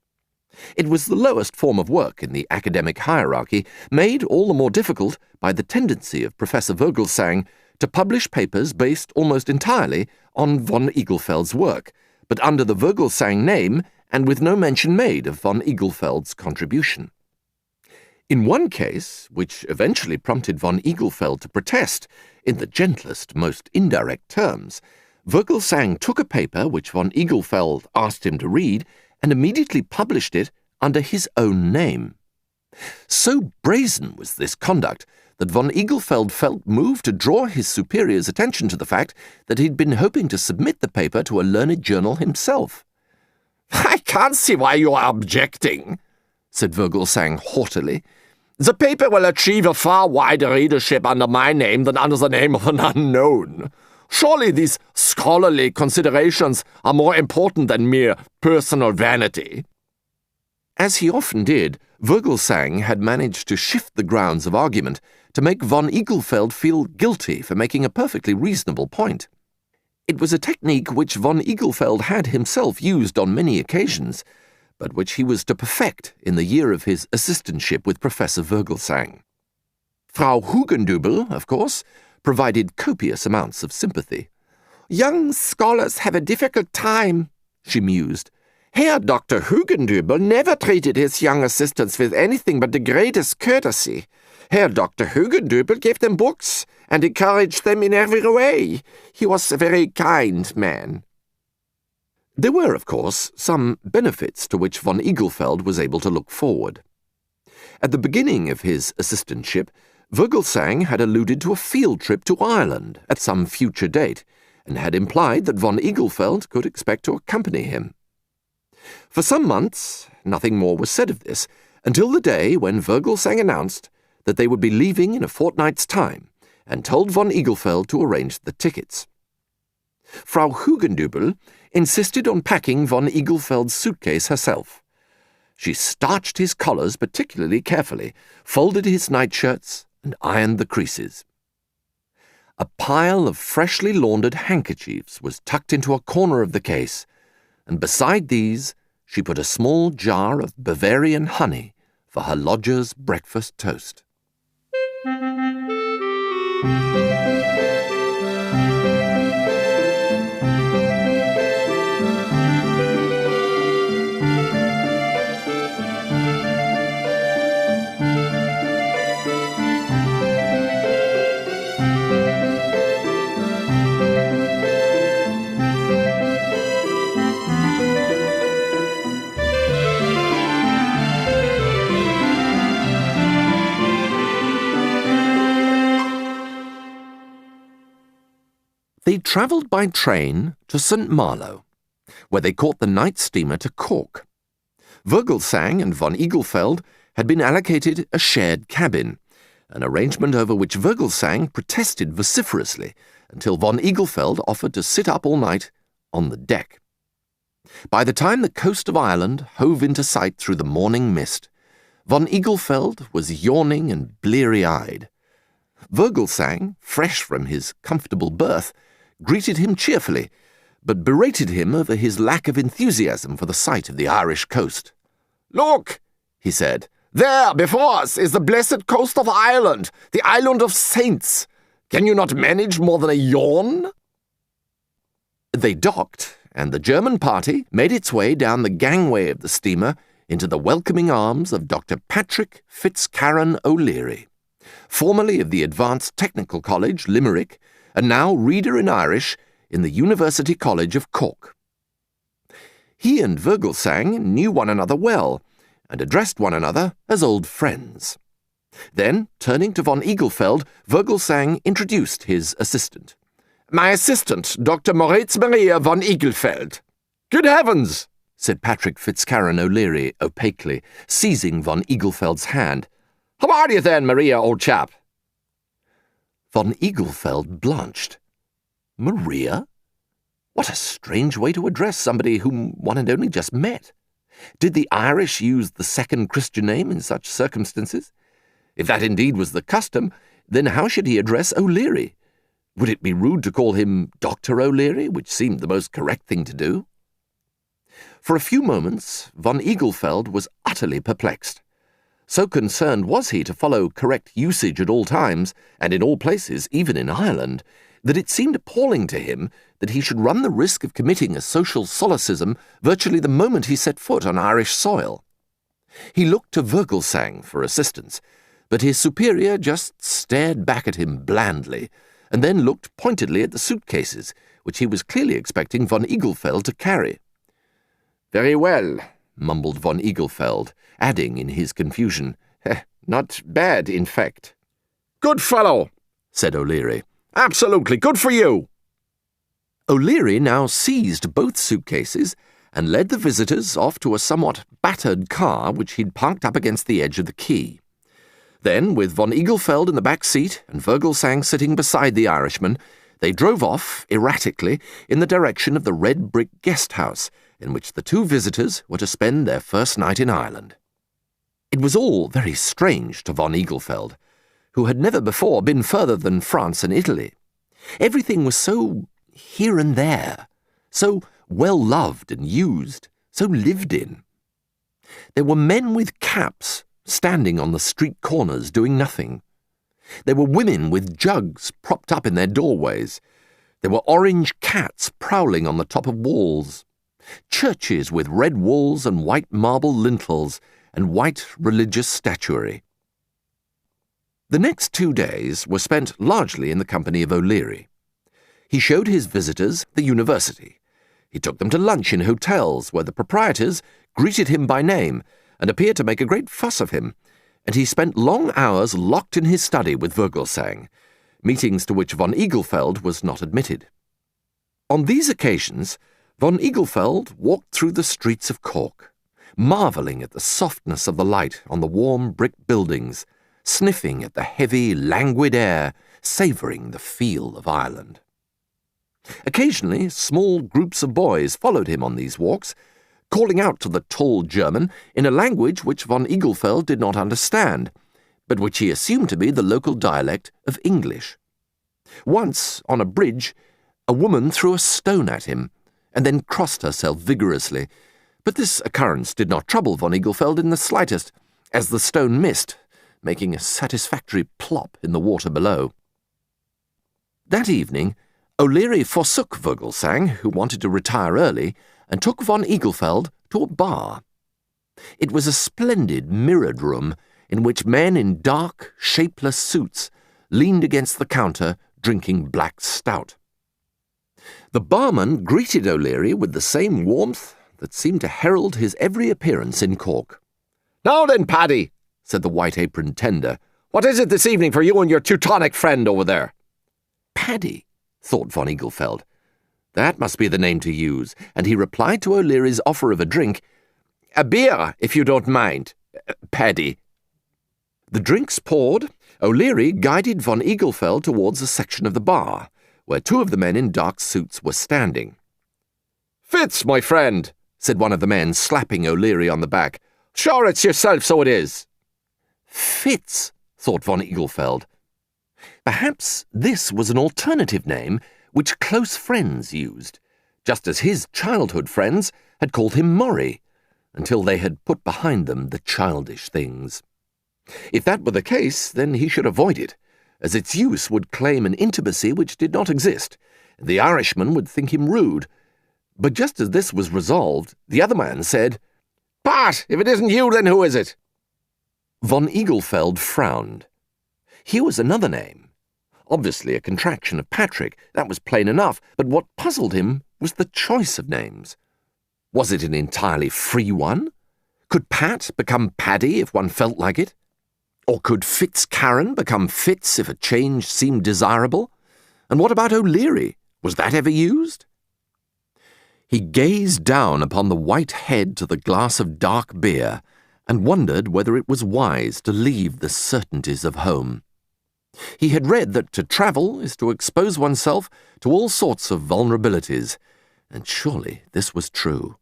It was the lowest form of work in the academic hierarchy, made all the more difficult by the tendency of Professor Vogelsang to publish papers based almost entirely on von Eaglefeld's work, but under the Vogelsang name and with no mention made of von Eaglefeld's contribution. In one case, which eventually prompted von Eaglefeld to protest in the gentlest, most indirect terms, Vogelsang took a paper which von Eaglefeld asked him to read and immediately published it under his own name. So brazen was this conduct that von Eaglefeld felt moved to draw his superior's attention to the fact that he'd been hoping to submit the paper to a learned journal himself. "I can't see why you are objecting," said Vogelsang haughtily. "The paper will achieve a far wider readership under my name than under the name of an unknown. Surely these scholarly considerations are more important than mere personal vanity." As he often did, Vogelsang had managed to shift the grounds of argument to make von Eaglefeld feel guilty for making a perfectly reasonable point. It was a technique which von Eaglefeld had himself used on many occasions, but which he was to perfect in the year of his assistantship with Professor Vogelsang. Frau Hugendubel, of course, provided copious amounts of sympathy. Young scholars have a difficult time, she mused. Herr Dr. Hugendubel never treated his young assistants with anything but the greatest courtesy. Herr Dr. Hugendubel gave them books and encouraged them in every way. He was a very kind man. There were, of course, some benefits to which von Igelfeld was able to look forward. At the beginning of his assistantship, Vogelsang had alluded to a field trip to Ireland at some future date, and had implied that von Igelfeld could expect to accompany him. For some months, nothing more was said of this, until the day when Vogelsang announced that they would be leaving in a fortnight's time, and told von Igelfeld to arrange the tickets. Frau Hugendubel insisted on packing von Igelfeld's suitcase herself. She starched his collars particularly carefully, folded his nightshirts, and ironed the creases. A pile of freshly laundered handkerchiefs was tucked into a corner of the case, and beside these she put a small jar of Bavarian honey for her lodger's breakfast toast. They travelled by train to St. Malo, where they caught the night steamer to Cork. Vogelsang and von Igelfeld had been allocated a shared cabin, an arrangement over which Vogelsang protested vociferously until von Igelfeld offered to sit up all night on the deck. By the time the coast of Ireland hove into sight through the morning mist, von Igelfeld was yawning and bleary-eyed. Vogelsang, fresh from his comfortable berth, greeted him cheerfully, but berated him over his lack of enthusiasm for the sight of the Irish coast. "Look," he said, "there before us is the blessed coast of Ireland, the island of saints. Can you not manage more than a yawn?" They docked, and the German party made its way down the gangway of the steamer into the welcoming arms of Dr. Patrick Fitzcarron O'Leary, formerly of the Advanced Technical College, Limerick, and now reader in Irish in the University College of Cork. He and Vogelsang knew one another well, and addressed one another as old friends. Then, turning to von Igelfeld, Vogelsang introduced his assistant. "My assistant, Dr. Moritz Maria von Igelfeld." "Good heavens!" said Patrick Fitzcarron O'Leary opaquely, seizing von Igelfeld's hand. "How are you then, Maria, old chap?" Von Igelfeld blanched. Maria? What a strange way to address somebody whom one had only just met. Did the Irish use the second Christian name in such circumstances? If that indeed was the custom, then how should he address O'Leary? Would it be rude to call him Dr. O'Leary, which seemed the most correct thing to do? For a few moments, von Igelfeld was utterly perplexed. So concerned was he to follow correct usage at all times, and in all places, even in Ireland, that it seemed appalling to him that he should run the risk of committing a social solecism virtually the moment he set foot on Irish soil. He looked to Vogelsang for assistance, but his superior just stared back at him blandly, and then looked pointedly at the suitcases, which he was clearly expecting von Igelfeld to carry. "Very well," mumbled von Igelfeld, adding in his confusion, "Not bad, in fact." "Good fellow," said O'Leary. "Absolutely, good for you." O'Leary now seized both suitcases and led the visitors off to a somewhat battered car which he'd parked up against the edge of the quay. Then, with von Igelfeld in the back seat and Vogelsang sitting beside the Irishman, they drove off, erratically, in the direction of the red brick guest house in which the two visitors were to spend their first night in Ireland. It was all very strange to von Igelfeld, who had never before been further than France and Italy. Everything was so here and there, so well-loved and used, so lived in. There were men with caps standing on the street corners doing nothing. There were women with jugs propped up in their doorways. There were orange cats prowling on the top of walls, churches with red walls and white marble lintels, and white religious statuary. The next 2 days were spent largely in the company of O'Leary. He showed his visitors the university. He took them to lunch in hotels where the proprietors greeted him by name and appeared to make a great fuss of him, and he spent long hours locked in his study with Vogelsang, meetings to which von Eaglefeld was not admitted. On these occasions, von Eaglefeld walked through the streets of Cork, marvelling at the softness of the light on the warm brick buildings, sniffing at the heavy, languid air, savouring the feel of Ireland. Occasionally, small groups of boys followed him on these walks, calling out to the tall German in a language which von Eaglefeld did not understand, but which he assumed to be the local dialect of English. Once, on a bridge, a woman threw a stone at him, and then crossed herself vigorously, but this occurrence did not trouble von Eaglefeld in the slightest, as the stone missed, making a satisfactory plop in the water below. That evening, O'Leary forsook Vogelsang, who wanted to retire early, and took von Eaglefeld to a bar. It was a splendid mirrored room in which men in dark, shapeless suits leaned against the counter drinking black stout. The barman greeted O'Leary with the same warmth that seemed to herald his every appearance in Cork. "Now then, Paddy," said the white-aproned tender, "what is it this evening for you and your Teutonic friend over there?" Paddy, thought von Eaglefeld. That must be the name to use, and he replied to O'Leary's offer of a drink, "A beer, if you don't mind, Paddy." The drinks poured, O'Leary guided von Eaglefeld towards a section of the bar, where 2 of the men in dark suits were standing. "Fitz, my friend," said one of the men, slapping O'Leary on the back. "Sure it's yourself, so it is." Fitz, thought von Eaglefeld. Perhaps this was an alternative name which close friends used, just as his childhood friends had called him Murray, until they had put behind them the childish things. If that were the case, then he should avoid it, as its use would claim an intimacy which did not exist, and the Irishman would think him rude. But just as this was resolved, the other man said, "Pat, if it isn't you, then who is it?" Von Eaglefeld frowned. Here was another name, obviously a contraction of Patrick, that was plain enough, but what puzzled him was the choice of names. Was it an entirely free one? Could Pat become Paddy if one felt like it? Or could Fitzcarron become Fitz if a change seemed desirable? And what about O'Leary? Was that ever used? He gazed down upon the white head to the glass of dark beer and wondered whether it was wise to leave the certainties of home. He had read that to travel is to expose oneself to all sorts of vulnerabilities, and surely this was true.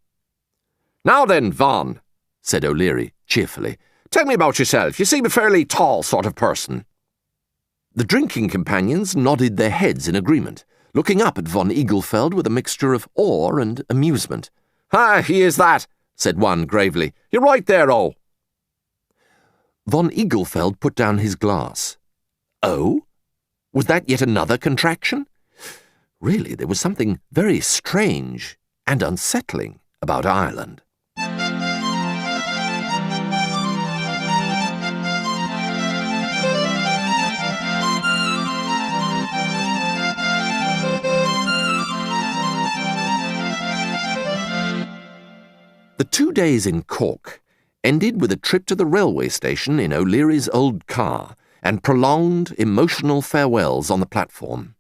"Now then, Von," said O'Leary cheerfully, "tell me about yourself. You seem a fairly tall sort of person." The drinking companions nodded their heads in agreement, looking up at von Eaglefeld with a mixture of awe and amusement. "Ah, he is that," said one gravely. "You're right there, oh." Von Eaglefeld put down his glass. Oh? Was that yet another contraction? Really, there was something very strange and unsettling about Ireland. The 2 days in Cork ended with a trip to the railway station in O'Leary's old car and prolonged, emotional farewells on the platform.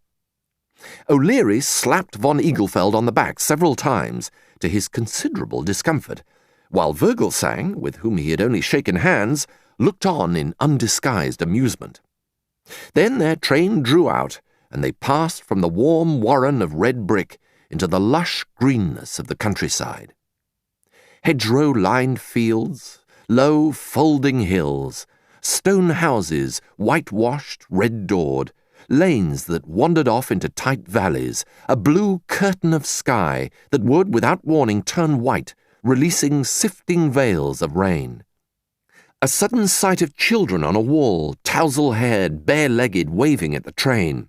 O'Leary slapped von Eaglefeld on the back several times, to his considerable discomfort, while Vogelsang, with whom he had only shaken hands, looked on in undisguised amusement. Then their train drew out, and they passed from the warm warren of red brick into the lush greenness of the countryside. Hedgerow-lined fields, low folding hills, stone houses, whitewashed, red-doored, lanes that wandered off into tight valleys, a blue curtain of sky that would, without warning, turn white, releasing sifting veils of rain. A sudden sight of children on a wall, tousle-haired, bare-legged, waving at the train.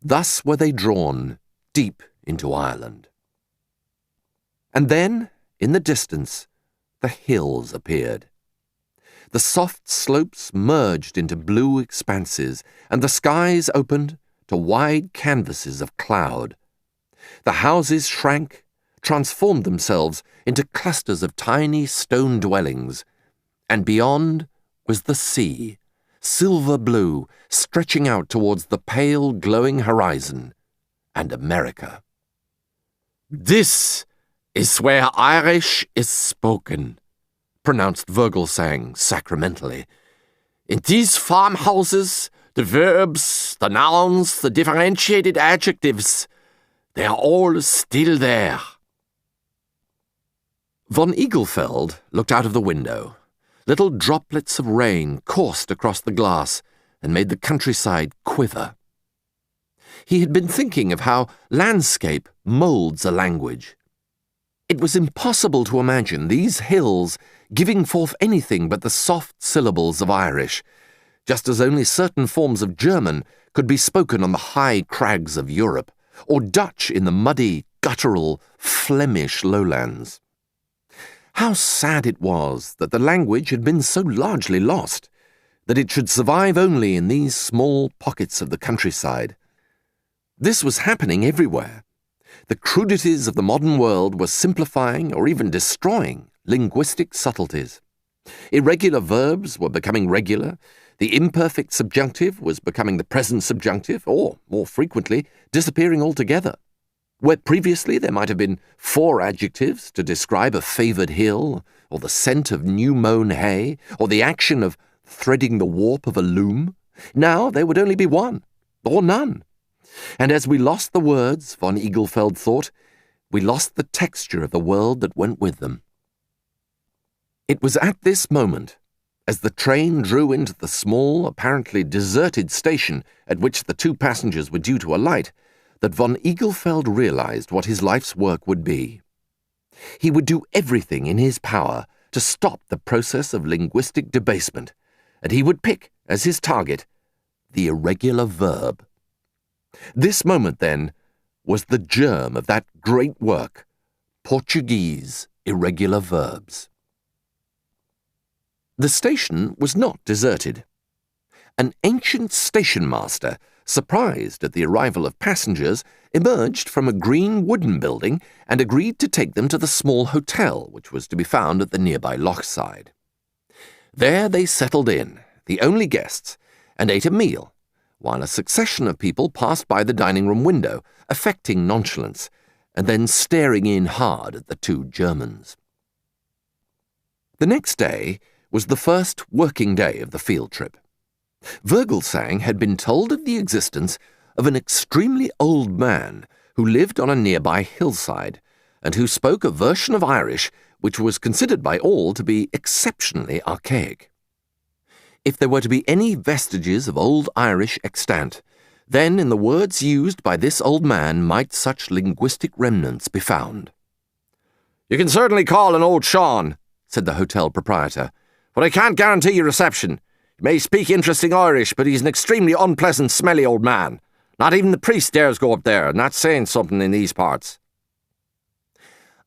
Thus were they drawn deep into Ireland. And then, in the distance, the hills appeared. The soft slopes merged into blue expanses, and the skies opened to wide canvases of cloud. The houses shrank, transformed themselves into clusters of tiny stone dwellings, and beyond was the sea, silver blue, stretching out towards the pale, glowing horizon, and America. "This is where Irish is spoken," pronounced Vogelsang sacramentally. "In these farmhouses, the verbs, the nouns, the differentiated adjectives, they are all still there." Von Eaglefeld looked out of the window. Little droplets of rain coursed across the glass and made the countryside quiver. He had been thinking of how landscape moulds a language. It was impossible to imagine these hills giving forth anything but the soft syllables of Irish, just as only certain forms of German could be spoken on the high crags of Europe, or Dutch in the muddy, guttural, Flemish lowlands. How sad it was that the language had been so largely lost, that it should survive only in these small pockets of the countryside. This was happening everywhere. The crudities of the modern world were simplifying or even destroying linguistic subtleties. Irregular verbs were becoming regular, the imperfect subjunctive was becoming the present subjunctive, or, more frequently, disappearing altogether. Where previously there might have been 4 adjectives to describe a favoured hill, or the scent of new-mown hay, or the action of threading the warp of a loom, now there would only be 1, or none. And as we lost the words, von Eaglefeld thought, we lost the texture of the world that went with them. It was at this moment, as the train drew into the small, apparently deserted station at which the 2 passengers were due to alight, that von Eaglefeld realized what his life's work would be. He would do everything in his power to stop the process of linguistic debasement, and he would pick, as his target, the irregular verb. This moment, then, was the germ of that great work, Portuguese irregular verbs. The station was not deserted. An ancient station master, surprised at the arrival of passengers, emerged from a green wooden building and agreed to take them to the small hotel which was to be found at the nearby lochside. There they settled in, the only guests, and ate a meal, while a succession of people passed by the dining-room window, affecting nonchalance, and then staring in hard at the 2 Germans. The next day was the first working day of the field trip. Vogelsang had been told of the existence of an extremely old man who lived on a nearby hillside, and who spoke a version of Irish which was considered by all to be exceptionally archaic. If there were to be any vestiges of old Irish extant, then in the words used by this old man might such linguistic remnants be found. "You can certainly call on old Sean," said the hotel proprietor, "but I can't guarantee your reception. He may speak interesting Irish, but he's an extremely unpleasant, smelly old man. Not even the priest dares go up there, and that's saying something in these parts."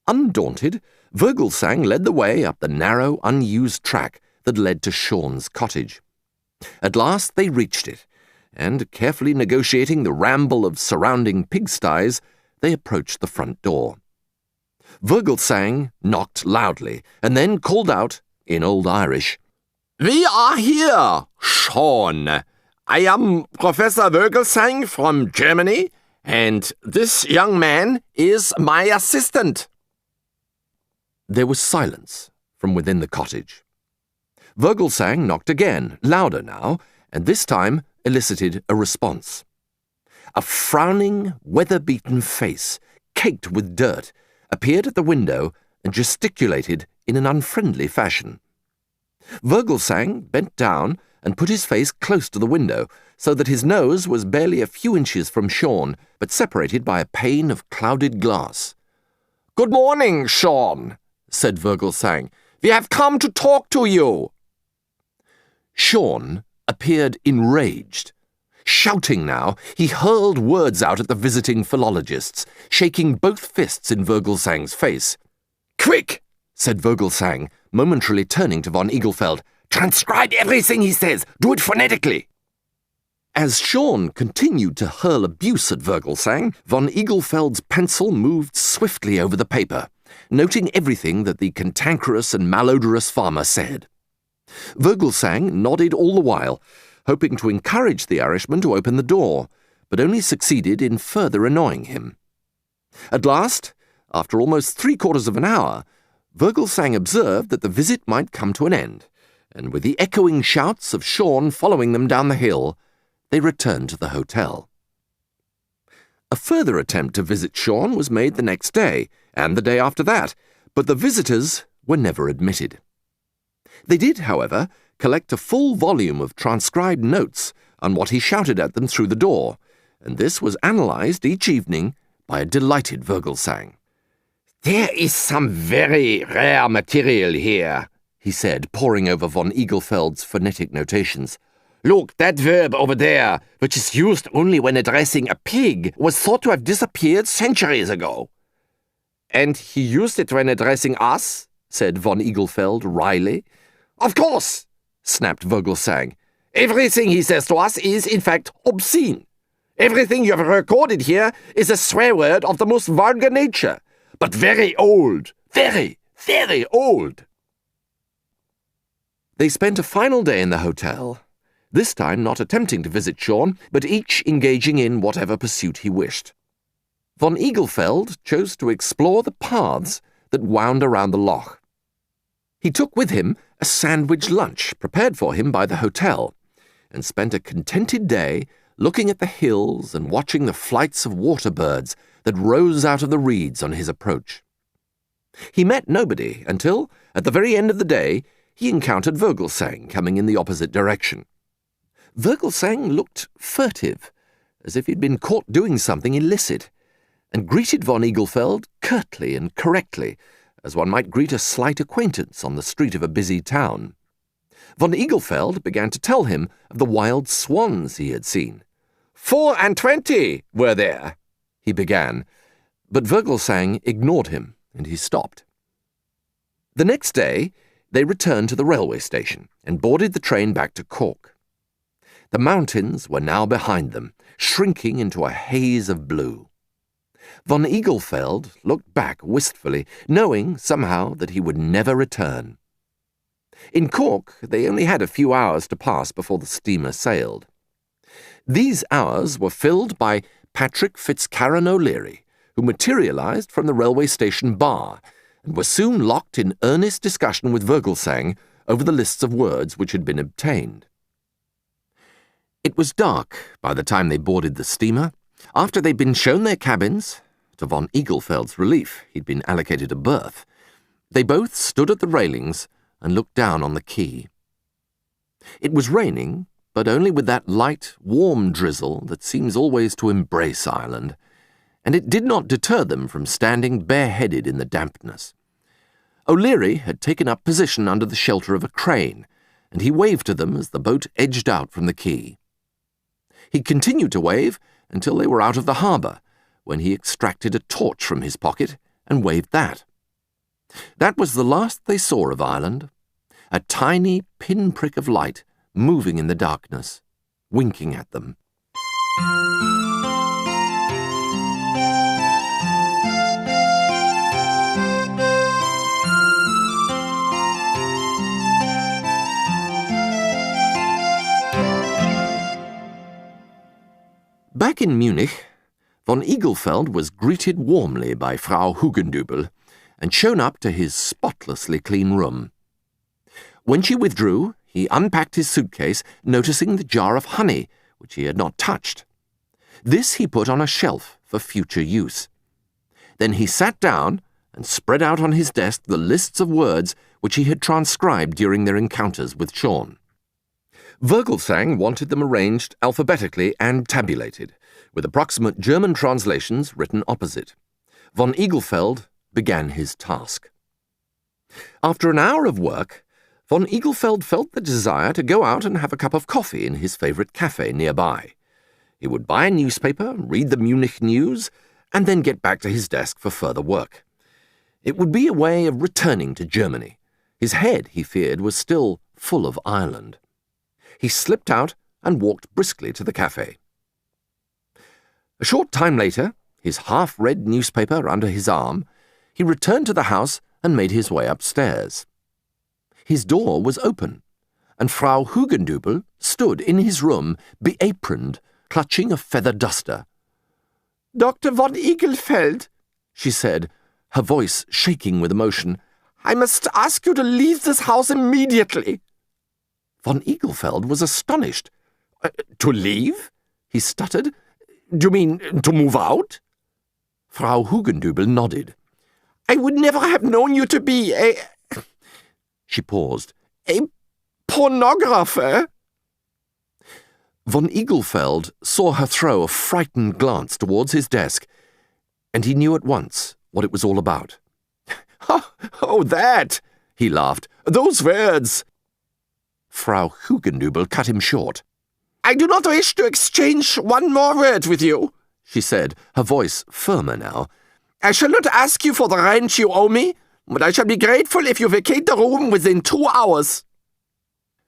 Undaunted, Vogelsang led the way up the narrow, unused track that led to Sean's cottage. At last they reached it, and, carefully negotiating the ramble of surrounding pigsties, they approached the front door. Vogelsang knocked loudly, and then called out, in Old Irish, "We are here, Sean. I am Professor Vogelsang from Germany, and this young man is my assistant." There was silence from within the cottage. Vogelsang knocked again, louder now, and this time elicited a response. A frowning, weather-beaten face, caked with dirt, appeared at the window and gesticulated in an unfriendly fashion. Vogelsang bent down and put his face close to the window, so that his nose was barely a few inches from Sean, but separated by a pane of clouded glass. "Good morning, Sean," said Vogelsang. "We have come to talk to you." Sean appeared enraged. Shouting now, he hurled words out at the visiting philologists, shaking both fists in Vogelsang's face. Quick, said Vogelsang, momentarily turning to von Igelfeld. Transcribe everything he says. Do it phonetically. As Sean continued to hurl abuse at Vogelsang, von Igelfeld's pencil moved swiftly over the paper, noting everything that the cantankerous and malodorous farmer said. Vogelsang nodded all the while, hoping to encourage the Irishman to open the door, but only succeeded in further annoying him. At last, after almost 3/4 of an hour, Vogelsang observed that the visit might come to an end, and with the echoing shouts of Sean following them down the hill, they returned to the hotel. A further attempt to visit Sean was made the next day, and the day after that, but the visitors were never admitted. They did, however, collect a full volume of transcribed notes on what he shouted at them through the door, and this was analysed each evening by a delighted Vogelsang. There is some very rare material here, he said, poring over von Igelfeld's phonetic notations. Look, that verb over there, which is used only when addressing a pig, was thought to have disappeared centuries ago. And he used it when addressing us? Said von Igelfeld wryly. Of course, snapped Vogelsang. Everything he says to us is, in fact, obscene. Everything you have recorded here is a swear word of the most vulgar nature, but very old, very, very old. They spent a final day in the hotel, this time not attempting to visit Sean, but each engaging in whatever pursuit he wished. Von Igelfeld chose to explore the paths that wound around the loch. He took with him a sandwich lunch prepared for him by the hotel, and spent a contented day looking at the hills and watching the flights of water birds that rose out of the reeds on his approach. He met nobody until, at the very end of the day, he encountered Vogelsang coming in the opposite direction. Vogelsang looked furtive, as if he'd been caught doing something illicit, and greeted von Igelfeld curtly and correctly, as one might greet a slight acquaintance on the street of a busy town. Von Igelfeld began to tell him of the wild swans he had seen. 24 were there, he began, but Vogelsang ignored him, and he stopped. The next day, they returned to the railway station and boarded the train back to Cork. The mountains were now behind them, shrinking into a haze of blue. Von Igelfeld looked back wistfully, knowing somehow that he would never return. In Cork, they only had a few hours to pass before the steamer sailed. These hours were filled by Patrick Fitzcarron O'Leary, who materialized from the railway station bar, and was soon locked in earnest discussion with Vogelsang over the lists of words which had been obtained. It was dark by the time they boarded the steamer. After they'd been shown their cabins, to von Igelfeld's relief, he'd been allocated a berth, they both stood at the railings and looked down on the quay. It was raining, but only with that light, warm drizzle that seems always to embrace Ireland, and it did not deter them from standing bareheaded in the dampness. O'Leary had taken up position under the shelter of a crane, and he waved to them as the boat edged out from the quay. He continued to wave until they were out of the harbour, when he extracted a torch from his pocket and waved that. That was the last they saw of Ireland, a tiny pinprick of light moving in the darkness, winking at them. Back in Munich, von Igelfeld was greeted warmly by Frau Hugendubel and shown up to his spotlessly clean room. When she withdrew, he unpacked his suitcase, noticing the jar of honey, which he had not touched. This he put on a shelf for future use. Then he sat down and spread out on his desk the lists of words which he had transcribed during their encounters with Sean. Vogelsang wanted them arranged alphabetically and tabulated, with approximate German translations written opposite. Von Igelfeld began his task. After an hour of work, von Igelfeld felt the desire to go out and have a cup of coffee in his favourite cafe nearby, He would buy a newspaper, read the Munich news, and then get back to his desk for further work. It would be a way of returning to Germany. His head, he feared, was still full of Ireland. He slipped out and walked briskly to the cafe. A short time later, his half-read newspaper under his arm, he returned to the house and made his way upstairs. His door was open, and Frau Hugendubel stood in his room, beaproned, clutching a feather duster. "Dr. von Igelfeld," she said, her voice shaking with emotion, "I must ask you to leave this house immediately." Von Igelfeld was astonished. To leave?" he stuttered. "Do you mean to move out?" Frau Hugendubel nodded. "I would never have known you to be a—" She paused. "A pornographer." Von Igelfeld saw her throw a frightened glance towards his desk, and he knew at once what it was all about. Oh, that!" he laughed. "Those words!" Frau Hugendubel cut him short. "I do not wish to exchange one more word with you," she said, her voice firmer now. "I shall not ask you for the rent you owe me, but I shall be grateful if you vacate the room within 2 hours.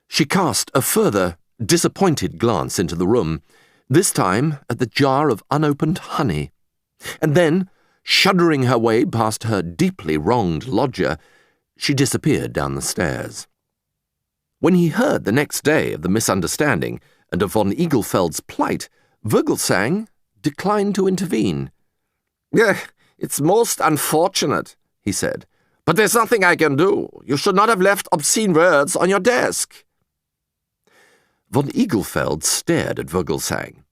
She cast a further, disappointed glance into the room, this time at the jar of unopened honey, and then, shuddering her way past her deeply wronged lodger, she disappeared down the stairs. When he heard the next day of the misunderstanding and of von Igelfeld's plight, Vogelsang declined to intervene. "It's most unfortunate," he said, "but there's nothing I can do. You should not have left obscene words on your desk." Von Igelfeld stared at Vogelsang.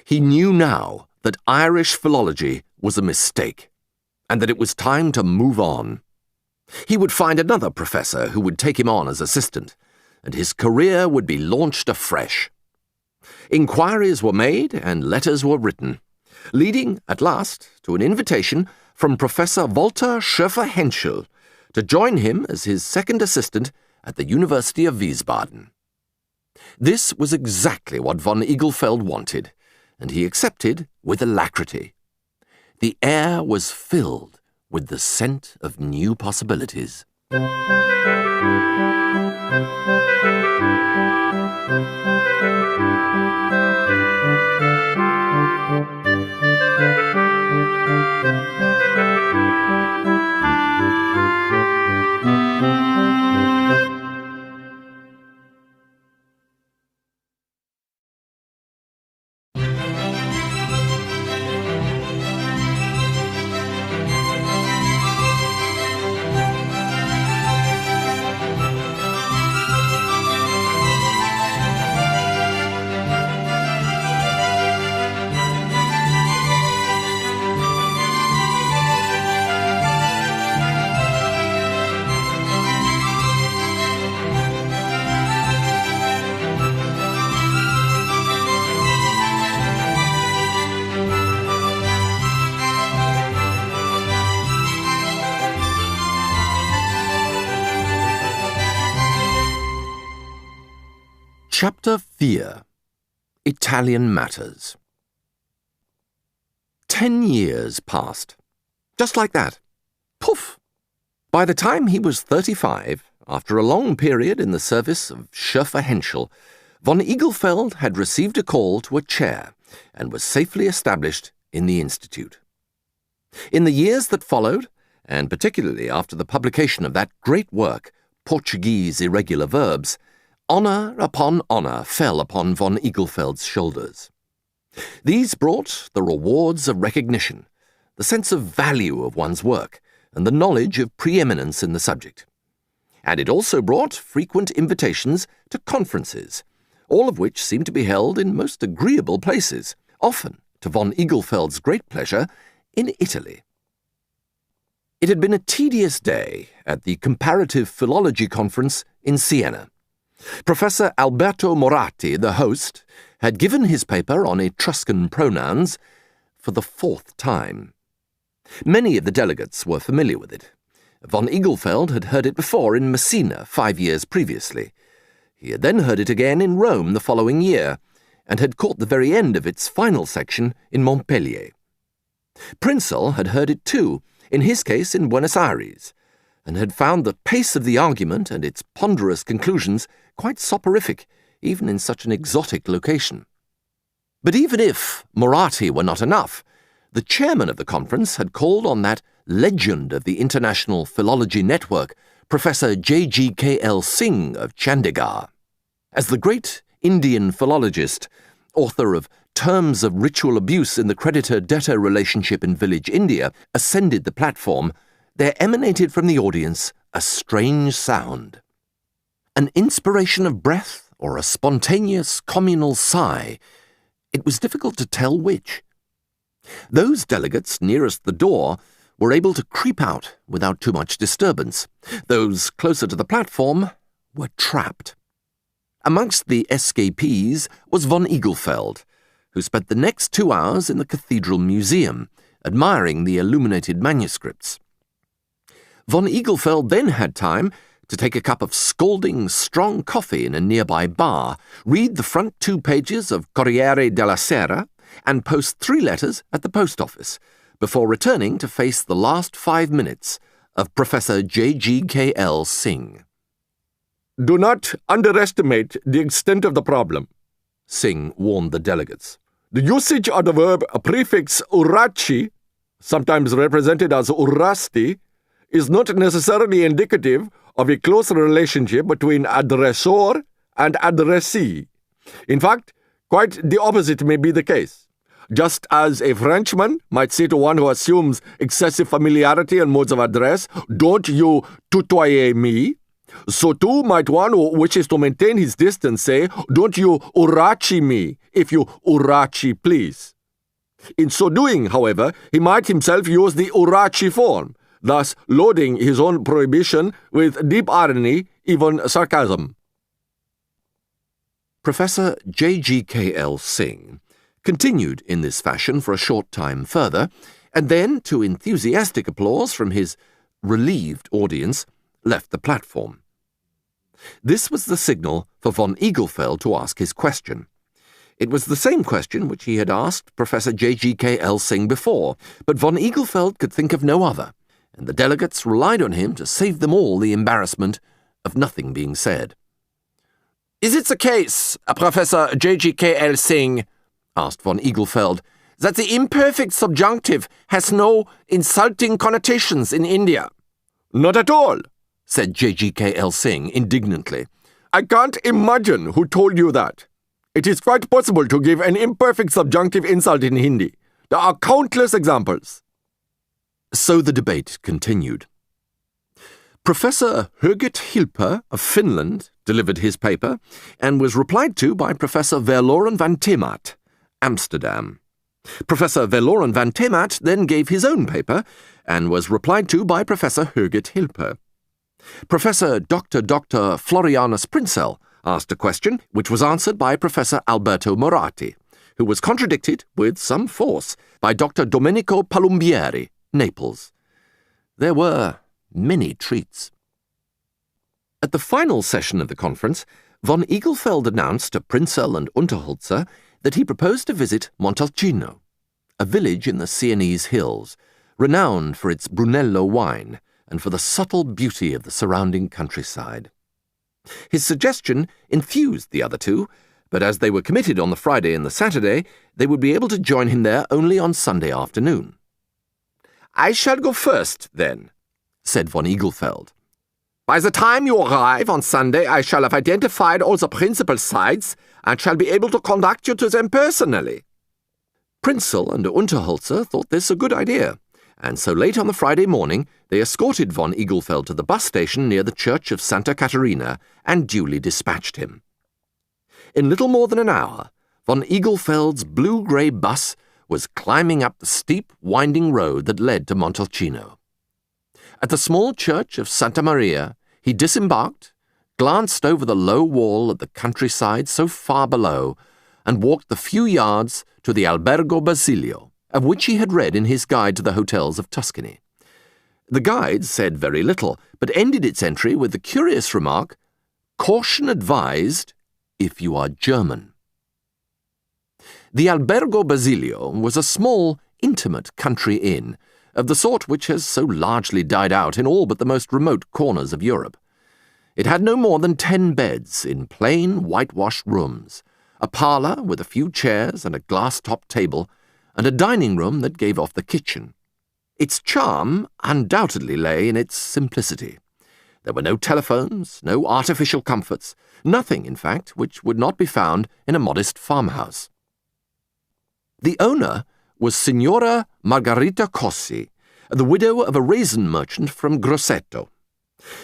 He knew now that Irish philology was a mistake, and that it was time to move on. He would find another professor who would take him on as assistant, and his career would be launched afresh. Inquiries were made and letters were written, leading, at last, to an invitation from Professor Walter Schöffer-Henschel to join him as his second assistant at the University of Wiesbaden. This was exactly what von Igelfeld wanted, and he accepted with alacrity. The air was filled with the scent of new possibilities. Chapter 4. Italian Matters. 10 years passed. Just like that. Poof! By the time he was 35, after a long period in the service of Schöffer-Henschel, von Igelfeld had received a call to a chair and was safely established in the Institute. In the years that followed, and particularly after the publication of that great work, Portuguese Irregular Verbs, honour upon honour fell upon von Igelfeld's shoulders. These brought the rewards of recognition, the sense of value of one's work, and the knowledge of preeminence in the subject. And it also brought frequent invitations to conferences, all of which seemed to be held in most agreeable places, often, to von Igelfeld's great pleasure, in Italy. It had been a tedious day at the Comparative Philology Conference in Siena. Professor Alberto Moratti, the host, had given his paper on Etruscan pronouns for the 4th time. Many of the delegates were familiar with it. Von Igelfeld had heard it before in Messina 5 years previously. He had then heard it again in Rome the following year, and had caught the very end of its final section in Montpellier. Prinzel had heard it too, in his case in Buenos Aires, and had found the pace of the argument and its ponderous conclusions quite soporific, even in such an exotic location. But even if Moratti were not enough, the chairman of the conference had called on that legend of the International Philology Network, Professor J.G.K.L. Singh of Chandigarh. As the great Indian philologist, author of Terms of Ritual Abuse in the Creditor-Debtor Relationship in Village India, ascended the platform, there emanated from the audience a strange sound. An inspiration of breath or a spontaneous communal sigh. It was difficult to tell which. Those delegates nearest the door were able to creep out without too much disturbance. Those closer to the platform were trapped. Amongst the escapees was von Igelfeld, who spent the next 2 hours in the Cathedral Museum, admiring the illuminated manuscripts. Von Igelfeld then had time to take a cup of scalding, strong coffee in a nearby bar, read the front 2 pages of Corriere della Sera, and post 3 letters at the post office, before returning to face the last 5 minutes of Professor J.G.K.L. Singh. Do not underestimate the extent of the problem, Singh warned the delegates. The usage of the verb prefix urachi, sometimes represented as urasti, is not necessarily indicative of a close relationship between addressor and addressee. In fact, quite the opposite may be the case. Just as a Frenchman might say to one who assumes excessive familiarity and modes of address, "Don't you tutoyer me?" So too might one who wishes to maintain his distance say, "Don't you urachi me, if you urachi please." In so doing, however, he might himself use the urachi form, thus loading his own prohibition with deep irony, even sarcasm. Professor J.G.K.L. Singh continued in this fashion for a short time further, and then, to enthusiastic applause from his relieved audience, left the platform. This was the signal for von Igelfeld to ask his question. It was the same question which he had asked Professor J.G.K.L. Singh before, but von Igelfeld could think of no other, and the delegates relied on him to save them all the embarrassment of nothing being said. Is it the case, Professor J.G.K.L. Singh, asked von Igelfeld, that the imperfect subjunctive has no insulting connotations in India? Not at all, said J.G.K.L. Singh indignantly. I can't imagine who told you that. It is quite possible to give an imperfect subjunctive insult in Hindi. There are countless examples. So the debate continued. Professor Högert Hilper of Finland delivered his paper and was replied to by Professor Verloren van Temat, Amsterdam. Professor Verloren van Temat then gave his own paper and was replied to by Professor Högert Hilper. Professor Dr. Florianus Prinzel asked a question which was answered by Professor Alberto Moratti, who was contradicted with some force by Dr. Domenico Palumbieri, Naples. There were many treats. At the final session of the conference, von Igelfeld announced to Prinzel and Unterholzer that he proposed to visit Montalcino, a village in the Sienese hills, renowned for its Brunello wine and for the subtle beauty of the surrounding countryside. His suggestion enthused the other two, but as they were committed on the Friday and the Saturday, they would be able to join him there only on Sunday afternoon. I shall go first, then, said von Igelfeld. By the time you arrive on Sunday, I shall have identified all the principal sites and shall be able to conduct you to them personally. Prinzel and Unterholzer thought this a good idea, and so late on the Friday morning they escorted von Igelfeld to the bus station near the church of Santa Caterina and duly dispatched him. In little more than an hour, von Igelfeld's blue-grey bus was climbing up the steep, winding road that led to Montalcino. At the small church of Santa Maria, he disembarked, glanced over the low wall of the countryside so far below, and walked the few yards to the Albergo Basilio, of which he had read in his guide to the hotels of Tuscany. The guide said very little, but ended its entry with the curious remark, "Caution advised if you are German." The Albergo Basilio was a small, intimate country inn, of the sort which has so largely died out in all but the most remote corners of Europe. It had no more than 10 beds in plain, whitewashed rooms, a parlour with a few chairs and a glass-topped table, and a dining room that gave off the kitchen. Its charm undoubtedly lay in its simplicity. There were no telephones, no artificial comforts, nothing, in fact, which would not be found in a modest farmhouse. The owner was Signora Margherita Cossi, the widow of a raisin merchant from Grosseto.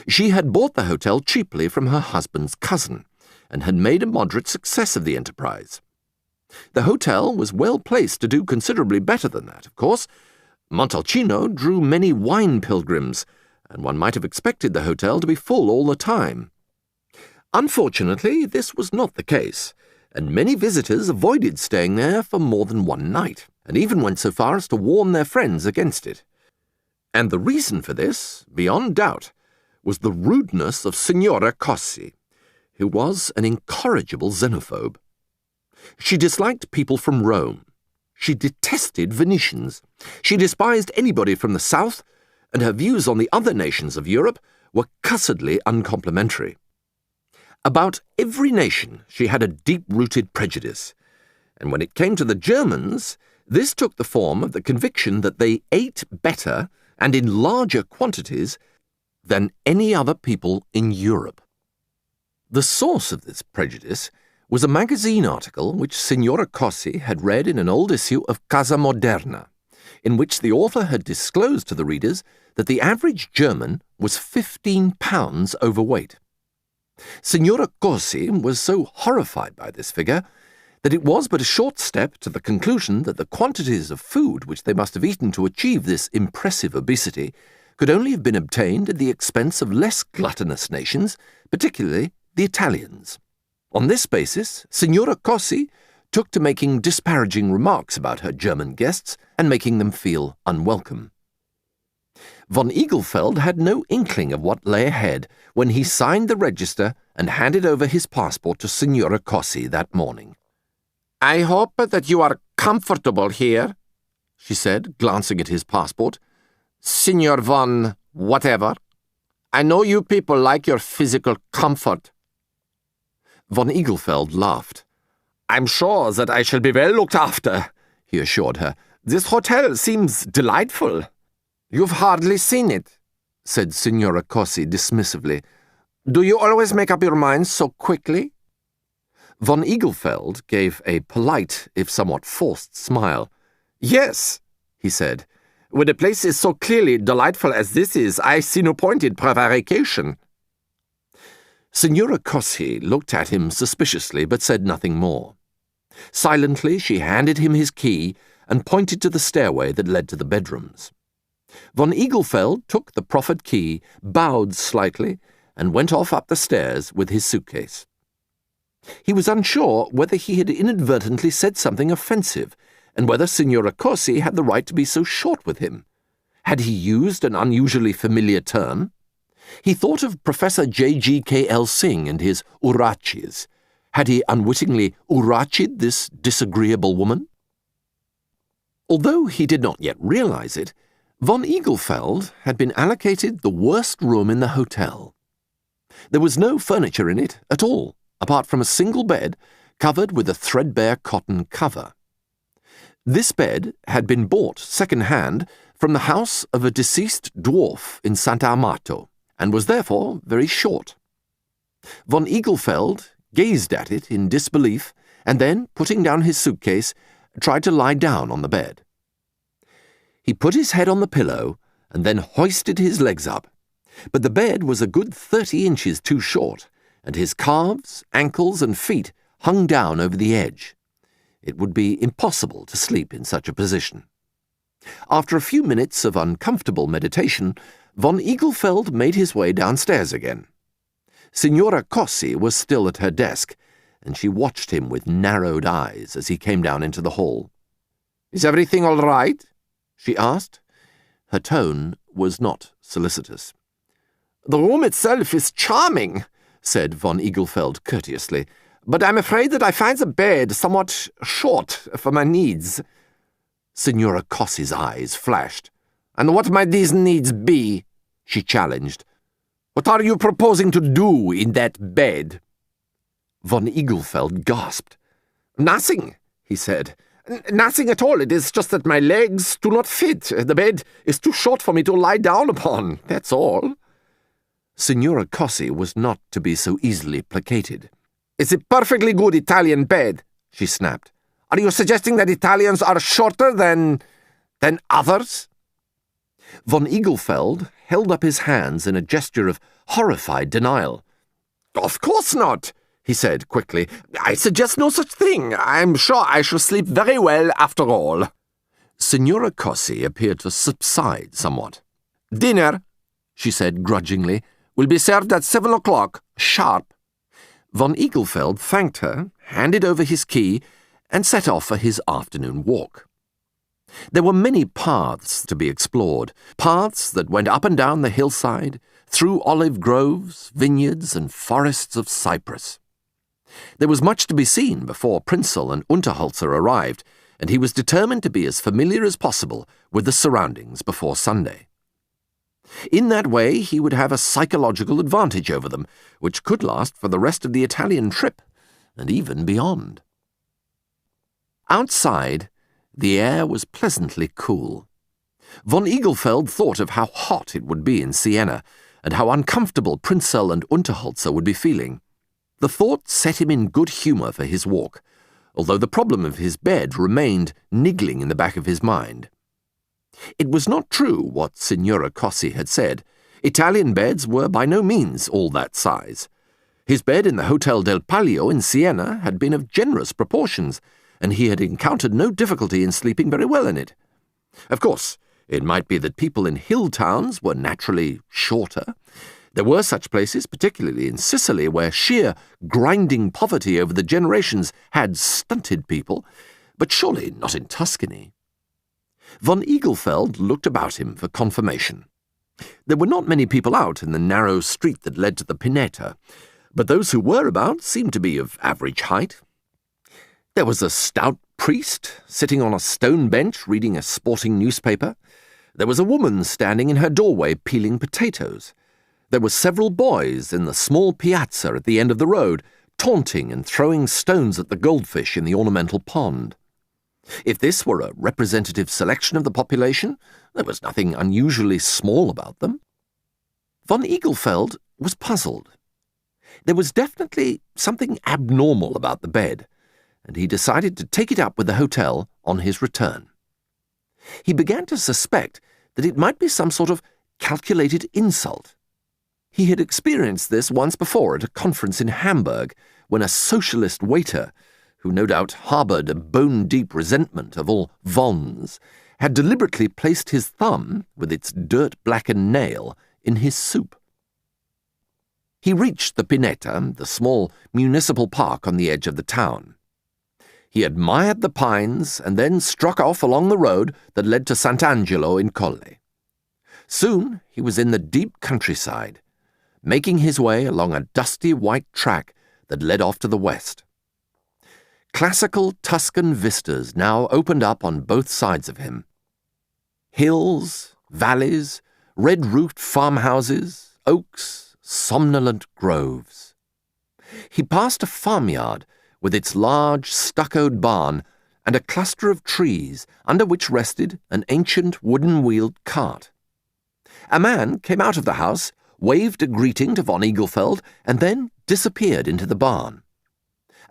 She had bought the hotel cheaply from her husband's cousin, and had made a moderate success of the enterprise. The hotel was well placed to do considerably better than that, of course. Montalcino drew many wine pilgrims, and one might have expected the hotel to be full all the time. Unfortunately, this was not the case, and many visitors avoided staying there for more than one night, and even went so far as to warn their friends against it. And the reason for this, beyond doubt, was the rudeness of Signora Cossi, who was an incorrigible xenophobe. She disliked people from Rome. She detested Venetians. She despised anybody from the south, and her views on the other nations of Europe were cussedly uncomplimentary. About every nation she had a deep-rooted prejudice, and when it came to the Germans, this took the form of the conviction that they ate better and in larger quantities than any other people in Europe. The source of this prejudice was a magazine article which Signora Cossi had read in an old issue of Casa Moderna, in which the author had disclosed to the readers that the average German was 15 pounds overweight. Signora Cossi was so horrified by this figure that it was but a short step to the conclusion that the quantities of food which they must have eaten to achieve this impressive obesity could only have been obtained at the expense of less gluttonous nations, particularly the Italians. On this basis, Signora Cossi took to making disparaging remarks about her German guests and making them feel unwelcome. Von Eaglefeld had no inkling of what lay ahead when he signed the register and handed over his passport to Signora Cossi that morning. "I hope that you are comfortable here," she said, glancing at his passport. "Signor von whatever. I know you people like your physical comfort." Von Eaglefeld laughed. "I'm sure that I shall be well looked after," he assured her. "This hotel seems delightful." "You've hardly seen it," said Signora Cossi dismissively. "Do you always make up your mind so quickly?" Von Eaglefeld gave a polite, if somewhat forced, smile. "Yes," he said. "When a place is so clearly delightful as this is, I see no point in prevarication." Signora Cossi looked at him suspiciously, but said nothing more. Silently she handed him his key and pointed to the stairway that led to the bedrooms. Von Eaglefeld took the proffered key, bowed slightly, and went off up the stairs with his suitcase. He was unsure whether he had inadvertently said something offensive, and whether Signora Cossi had the right to be so short with him. Had he used an unusually familiar term? He thought of Professor J.G.K.L. Singh and his urachis. Had he unwittingly urachied this disagreeable woman? Although he did not yet realize it, Von Eaglefeld had been allocated the worst room in the hotel. There was no furniture in it at all, apart from a single bed covered with a threadbare cotton cover. This bed had been bought second-hand from the house of a deceased dwarf in Sant'Amato, and was therefore very short. Von Eaglefeld gazed at it in disbelief, and then, putting down his suitcase, tried to lie down on the bed. He put his head on the pillow, and then hoisted his legs up, but the bed was a good 30 inches too short, and his calves, ankles, and feet hung down over the edge. It would be impossible to sleep in such a position. After a few minutes of uncomfortable meditation, Von Eaglefeld made his way downstairs again. Signora Cossi was still at her desk, and she watched him with narrowed eyes as he came down into the hall. "Is everything all right?" she asked. Her tone was not solicitous. "The room itself is charming," said Von Eaglefeld courteously, but I'm afraid that I find the bed somewhat short for my needs. Signora Cossi's eyes flashed. And what might these needs be? She challenged. What are you proposing to do in that bed? Von Igelfeld gasped. Nothing, he said. Nothing at all. It is just that my legs do not fit. The bed is too short for me to lie down upon. That's all. Signora Cossi was not to be so easily placated. It's a perfectly good Italian bed, she snapped. Are you suggesting that Italians are shorter than others? Von Igelfeld held up his hands in a gesture of horrified denial. Of course not, he said quickly. I suggest no such thing. I'm sure I shall sleep very well after all. Signora Cossi appeared to subside somewhat. Dinner, she said grudgingly, will be served at 7 o'clock, sharp. Von Igelfeld thanked her, handed over his key, and set off for his afternoon walk. There were many paths to be explored, paths that went up and down the hillside, through olive groves, vineyards, and forests of cypress. There was much to be seen before Prinzel and Unterholzer arrived, and he was determined to be as familiar as possible with the surroundings before Sunday. In that way he would have a psychological advantage over them, which could last for the rest of the Italian trip, and even beyond. Outside, the air was pleasantly cool. Von Igelfeld thought of how hot it would be in Siena, and how uncomfortable Prinzel and Unterholzer would be feeling. The thought set him in good humour for his walk, although the problem of his bed remained niggling in the back of his mind. It was not true what Signora Cossi had said. Italian beds were by no means all that size. His bed in the Hotel del Palio in Siena had been of generous proportions, and he had encountered no difficulty in sleeping very well in it. Of course, it might be that people in hill towns were naturally shorter. There were such places, particularly in Sicily, where sheer grinding poverty over the generations had stunted people, but surely not in Tuscany. Von Igelfeld looked about him for confirmation. There were not many people out in the narrow street that led to the Pineta, but those who were about seemed to be of average height. There was a stout priest sitting on a stone bench reading a sporting newspaper. There was a woman standing in her doorway peeling potatoes. There were several boys in the small piazza at the end of the road, taunting and throwing stones at the goldfish in the ornamental pond. If this were a representative selection of the population, there was nothing unusually small about them. Von Igelfeld was puzzled. There was definitely something abnormal about the bed, and he decided to take it up with the hotel on his return. He began to suspect that it might be some sort of calculated insult. He had experienced this once before at a conference in Hamburg, when a socialist waiter, who no doubt harboured a bone-deep resentment of all Vons, had deliberately placed his thumb, with its dirt-blackened nail, in his soup. He reached the Pineta, the small municipal park on the edge of the town. He admired the pines and then struck off along the road that led to Sant'Angelo in Colle. Soon he was in the deep countryside, making his way along a dusty white track that led off to the west. Classical Tuscan vistas now opened up on both sides of him. Hills, valleys, red-roofed farmhouses, oaks, somnolent groves. He passed a farmyard with its large stuccoed barn and a cluster of trees under which rested an ancient wooden-wheeled cart. A man came out of the house, waved a greeting to von Igelfeld, and then disappeared into the barn.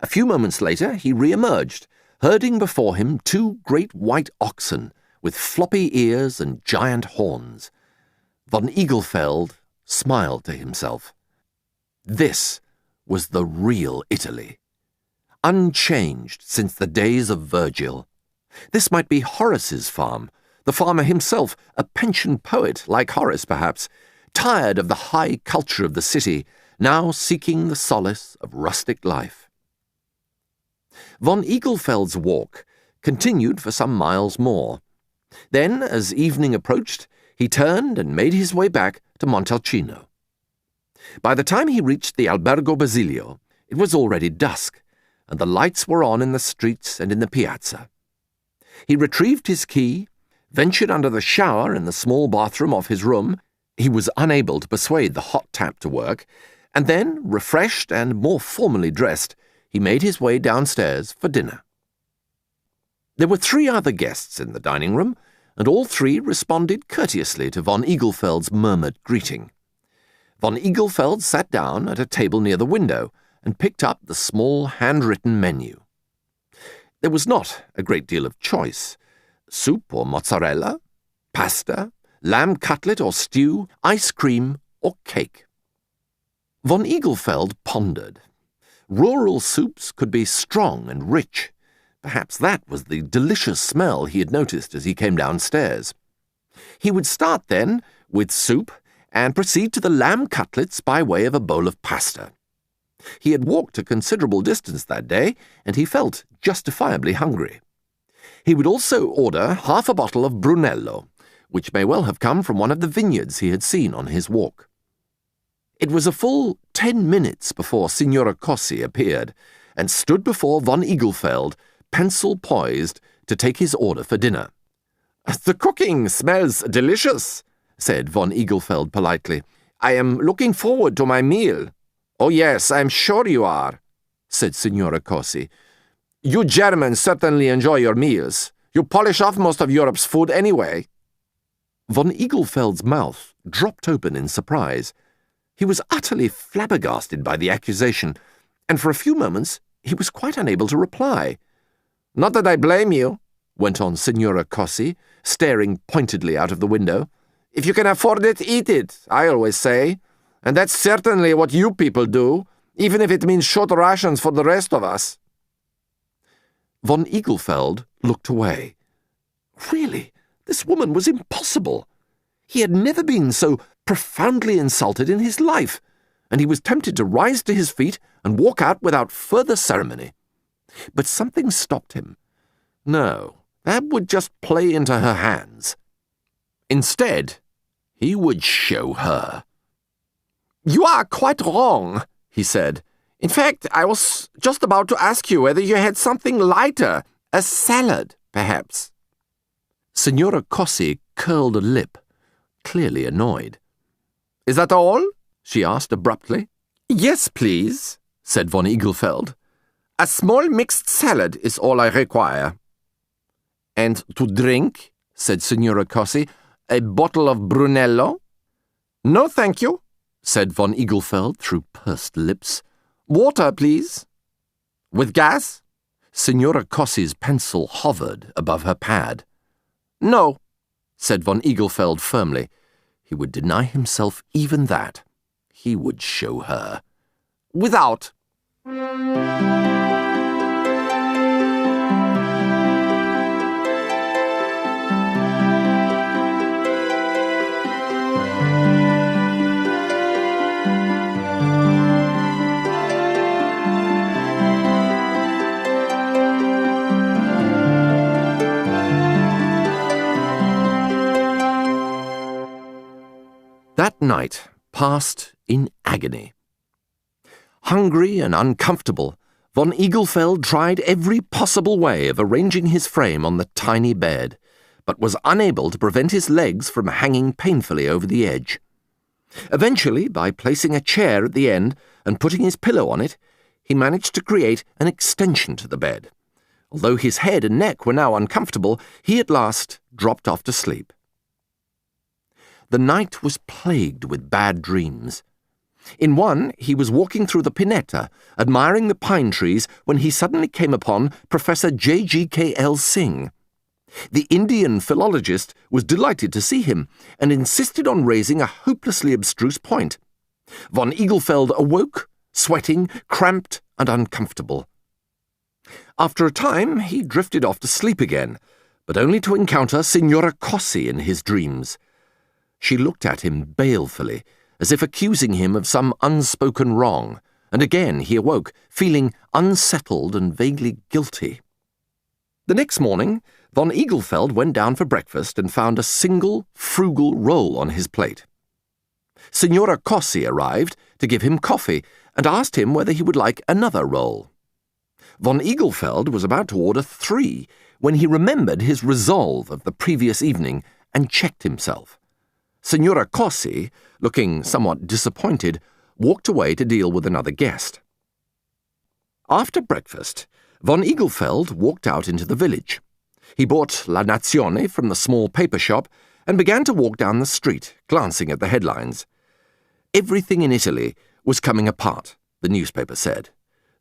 A few moments later he re-emerged, herding before him two great white oxen with floppy ears and giant horns. Von Igelfeld smiled to himself. This was the real Italy, unchanged since the days of Virgil. This might be Horace's farm, the farmer himself, a pensioned poet like Horace perhaps, tired of the high culture of the city, now seeking the solace of rustic life. Von Igelfeld's walk continued for some miles more. Then, as evening approached, he turned and made his way back to Montalcino. By the time he reached the Albergo Basilio, it was already dusk, and the lights were on in the streets and in the piazza. He retrieved his key, ventured under the shower in the small bathroom of his room. He was unable to persuade the hot tap to work, and then, refreshed and more formally dressed, he made his way downstairs for dinner. There were 3 other guests in the dining room, and all 3 responded courteously to von Eaglefeld's murmured greeting. Von Eaglefeld sat down at a table near the window and picked up the small handwritten menu. There was not a great deal of choice. Soup or mozzarella, pasta, lamb cutlet or stew, ice cream or cake. Von Eaglefeld pondered. Rural soups could be strong and rich. Perhaps that was the delicious smell he had noticed as he came downstairs. He would start, then, with soup and proceed to the lamb cutlets by way of a bowl of pasta. He had walked a considerable distance that day, and he felt justifiably hungry. He would also order half a bottle of Brunello, which may well have come from one of the vineyards he had seen on his walk. It was a full 10 minutes before Signora Cossi appeared, and stood before von Eaglefeld, pencil poised, to take his order for dinner. "The cooking smells delicious," said von Eaglefeld politely. "I am looking forward to my meal." "Oh yes, I'm sure you are," said Signora Cossi. "You Germans certainly enjoy your meals. You polish off most of Europe's food anyway." Von Eaglefeld's mouth dropped open in surprise. He was utterly flabbergasted by the accusation, and for a few moments he was quite unable to reply. "Not that I blame you," went on Signora Cossi, staring pointedly out of the window. "If you can afford it, eat it, I always say. And that's certainly what you people do, even if it means short rations for the rest of us." Von Eaglefeld looked away. Really, this woman was impossible. He had never been so profoundly insulted in his life, and he was tempted to rise to his feet and walk out without further ceremony. But something stopped him. No, that would just play into her hands. Instead, he would show her. "You are quite wrong," he said. "In fact, I was just about to ask you whether you had something lighter, a salad, perhaps." Signora Cossi curled a lip, clearly annoyed. "Is that all?" she asked abruptly. "Yes, please," said von Eaglefeld. "A small mixed salad is all I require." "And to drink," said Signora Cossi, "a bottle of Brunello?" "No, thank you," said von Eaglefeld through pursed lips. "Water, please." "With gas?" Signora Cossi's pencil hovered above her pad. "No," said von Eaglefeld firmly. He would deny himself even that. He would show her. "Without." That night passed in agony. Hungry and uncomfortable, von Eaglefeld tried every possible way of arranging his frame on the tiny bed, but was unable to prevent his legs from hanging painfully over the edge. Eventually, by placing a chair at the end and putting his pillow on it, he managed to create an extension to the bed. Although his head and neck were now uncomfortable, he at last dropped off to sleep. The night was plagued with bad dreams. In one, he was walking through the Pineta, admiring the pine trees, when he suddenly came upon Professor J.G.K.L. Singh. The Indian philologist was delighted to see him, and insisted on raising a hopelessly abstruse point. Von Eaglefeld awoke, sweating, cramped, and uncomfortable. After a time, he drifted off to sleep again, but only to encounter Signora Cossi in his dreams. She looked at him balefully, as if accusing him of some unspoken wrong, and again he awoke, feeling unsettled and vaguely guilty. The next morning, von Eaglefeld went down for breakfast and found a single, frugal roll on his plate. Signora Cossi arrived to give him coffee and asked him whether he would like another roll. Von Eaglefeld was about to order 3 when he remembered his resolve of the previous evening and checked himself. Signora Cossi, looking somewhat disappointed, walked away to deal with another guest. After breakfast, von Eaglefeld walked out into the village. He bought La Nazione from the small paper shop and began to walk down the street, glancing at the headlines. Everything in Italy was coming apart, the newspaper said.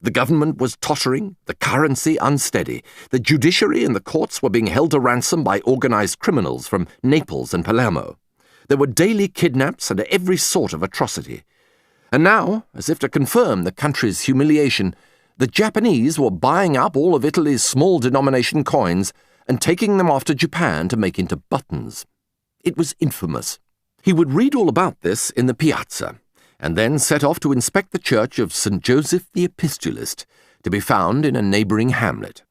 The government was tottering, the currency unsteady, the judiciary and the courts were being held to ransom by organized criminals from Naples and Palermo. There were daily kidnaps and every sort of atrocity. And now, as if to confirm the country's humiliation, the Japanese were buying up all of Italy's small-denomination coins and taking them off to Japan to make into buttons. It was infamous. He would read all about this in the piazza, and then set off to inspect the church of St. Joseph the Epistulist, to be found in a neighbouring hamlet.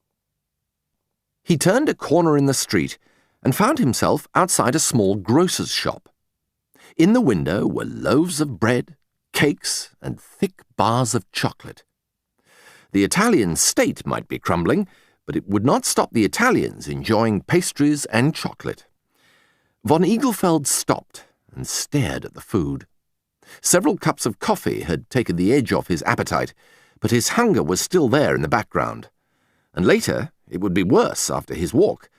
He turned a corner in the street and found himself outside a small grocer's shop. In the window were loaves of bread, cakes, and thick bars of chocolate. The Italian state might be crumbling, but it would not stop the Italians enjoying pastries and chocolate. Von Eaglefeld stopped and stared at the food. Several cups of coffee had taken the edge off his appetite, but his hunger was still there in the background. And later, it would be worse after his walk,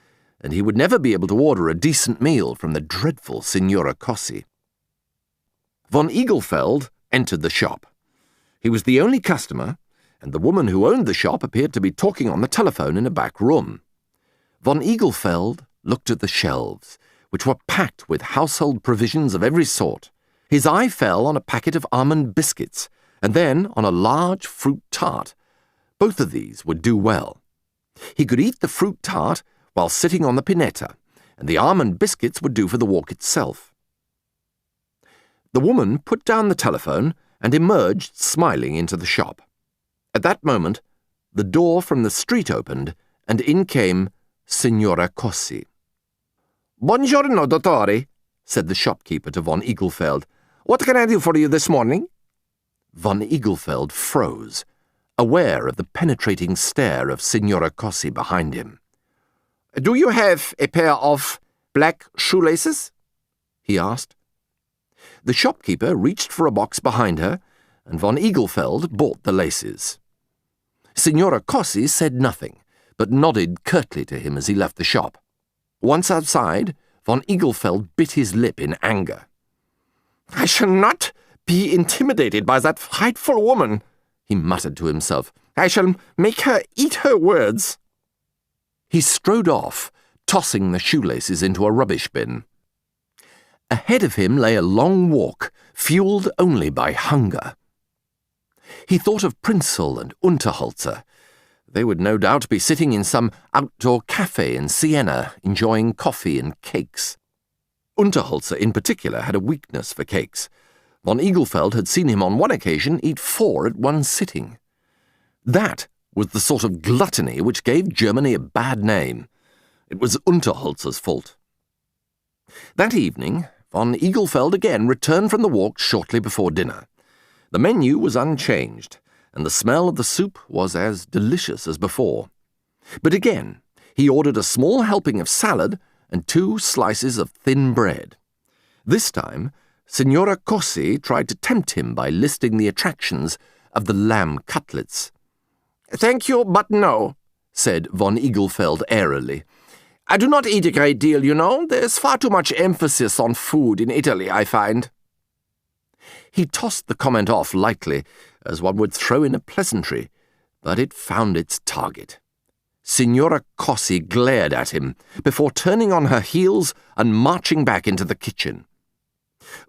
and he would never be able to order a decent meal from the dreadful Signora Cossi. Von Eaglefeld entered the shop. He was the only customer, and the woman who owned the shop appeared to be talking on the telephone in a back room. Von Eaglefeld looked at the shelves, which were packed with household provisions of every sort. His eye fell on a packet of almond biscuits, and then on a large fruit tart. Both of these would do well. He could eat the fruit tart while sitting on the pineta, and the almond biscuits would do for the walk itself. The woman put down the telephone and emerged smiling into the shop. At that moment, the door from the street opened, and in came Signora Cossi. "Buongiorno, dottore," said the shopkeeper to von Eaglefeld. "What can I do for you this morning?" Von Eaglefeld froze, aware of the penetrating stare of Signora Cossi behind him. "Do you have a pair of black shoelaces?" he asked. The shopkeeper reached for a box behind her, and von Eaglefeld bought the laces. Signora Cossi said nothing, but nodded curtly to him as he left the shop. Once outside, von Eaglefeld bit his lip in anger. "I shall not be intimidated by that frightful woman," he muttered to himself. "I shall make her eat her words." He strode off, tossing the shoelaces into a rubbish bin. Ahead of him lay a long walk, fueled only by hunger. He thought of Prinzel and Unterholzer. They would no doubt be sitting in some outdoor cafe in Siena, enjoying coffee and cakes. Unterholzer in particular had a weakness for cakes. Von Eaglefeld had seen him on one occasion eat 4 at one sitting. That was the sort of gluttony which gave Germany a bad name. It was Unterholzer's fault. That evening, von Eaglefeld again returned from the walk shortly before dinner. The menu was unchanged, and the smell of the soup was as delicious as before. But again, he ordered a small helping of salad and 2 slices of thin bread. This time, Signora Cossi tried to tempt him by listing the attractions of the lamb cutlets. "Thank you, but no," said von Eaglefeld airily. "I do not eat a great deal, you know. There's far too much emphasis on food in Italy, I find." He tossed the comment off lightly, as one would throw in a pleasantry, but it found its target. Signora Cossi glared at him, before turning on her heels and marching back into the kitchen.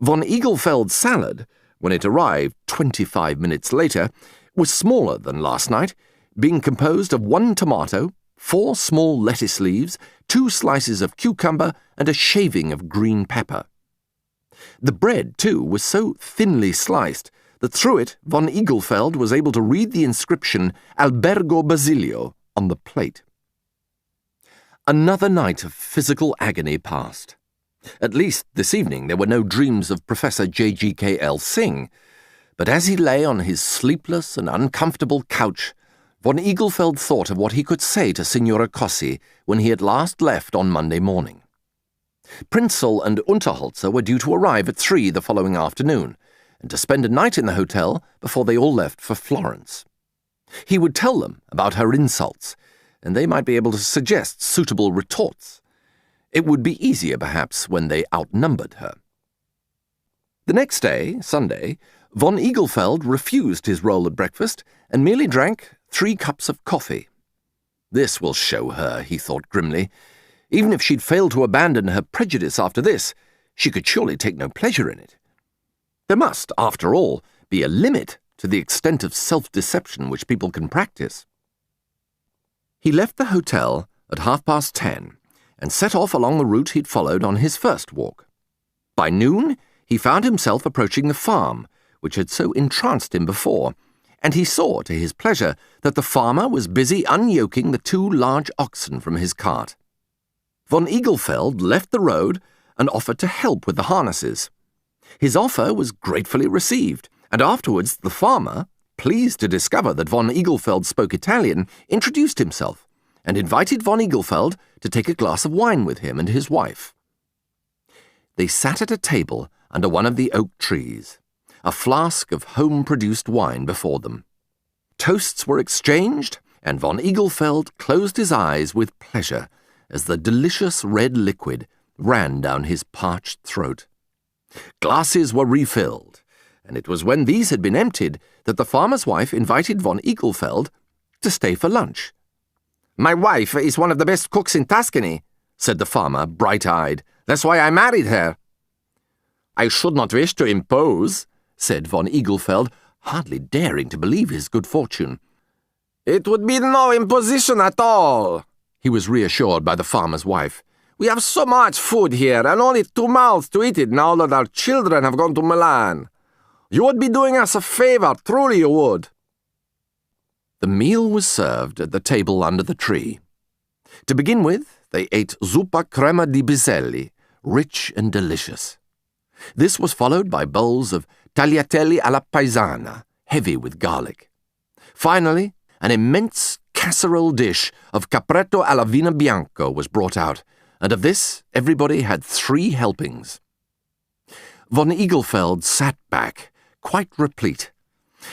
Von Eaglefeld's salad, when it arrived 25 minutes later, was smaller than last night, being composed of 1 tomato, 4 small lettuce leaves, 2 slices of cucumber, and a shaving of green pepper. The bread, too, was so thinly sliced that through it von Eaglefeld was able to read the inscription Albergo Basilio on the plate. Another night of physical agony passed. At least this evening there were no dreams of Professor J.G.K.L. Singh, but as he lay on his sleepless and uncomfortable couch, Von Eaglefeld thought of what he could say to Signora Cossi when he at last left on Monday morning. Prinzel and Unterholzer were due to arrive at 3 the following afternoon, and to spend a night in the hotel before they all left for Florence. He would tell them about her insults, and they might be able to suggest suitable retorts. It would be easier, perhaps, when they outnumbered her. The next day, Sunday, von Eaglefeld refused his role at breakfast and merely drank 3 cups of coffee. This will show her, he thought grimly. Even if she'd failed to abandon her prejudice after this, she could surely take no pleasure in it. There must, after all, be a limit to the extent of self-deception which people can practice. He left the hotel at 10:30 and set off along the route he'd followed on his first walk. By noon, he found himself approaching the farm, which had so entranced him before, and he saw, to his pleasure, that the farmer was busy unyoking the 2 large oxen from his cart. Von Eaglefeld left the road and offered to help with the harnesses. His offer was gratefully received, and afterwards the farmer, pleased to discover that von Eaglefeld spoke Italian, introduced himself and invited von Eaglefeld to take a glass of wine with him and his wife. They sat at a table under one of the oak trees, a flask of home-produced wine before them. Toasts were exchanged, and von Eaglefeld closed his eyes with pleasure as the delicious red liquid ran down his parched throat. Glasses were refilled, and it was when these had been emptied that the farmer's wife invited von Eaglefeld to stay for lunch. "My wife is one of the best cooks in Tuscany," said the farmer, bright-eyed. "That's why I married her." "I should not wish to impose," said von Eaglefeld, hardly daring to believe his good fortune. "It would be no imposition at all," he was reassured by the farmer's wife. "We have so much food here, and only 2 mouths to eat it now that our children have gone to Milan. You would be doing us a favor, truly you would." The meal was served at the table under the tree. To begin with, they ate zuppa crema di biselli, rich and delicious. This was followed by bowls of tagliatelle alla paesana, heavy with garlic. Finally, an immense casserole dish of capretto alla vino bianco was brought out, and of this everybody had 3 helpings. Von Eaglefeld sat back, quite replete.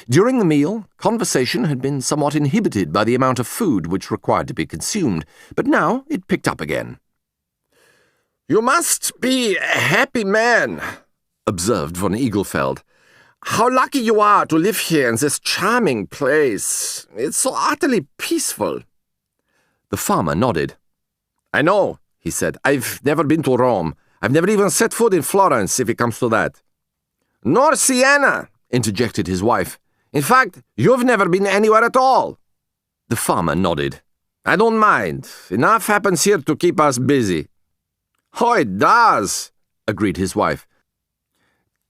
During the meal, conversation had been somewhat inhibited by the amount of food which required to be consumed, but now it picked up again. "You must be a happy man," observed von Eaglefeld. "How lucky you are to live here in this charming place. It's so utterly peaceful." The farmer nodded. "I know," he said. "I've never been to Rome. I've never even set foot in Florence, if it comes to that." "Nor Siena," interjected his wife. "In fact, you've never been anywhere at all." The farmer nodded. "I don't mind. Enough happens here to keep us busy." "Oh, it does," agreed his wife.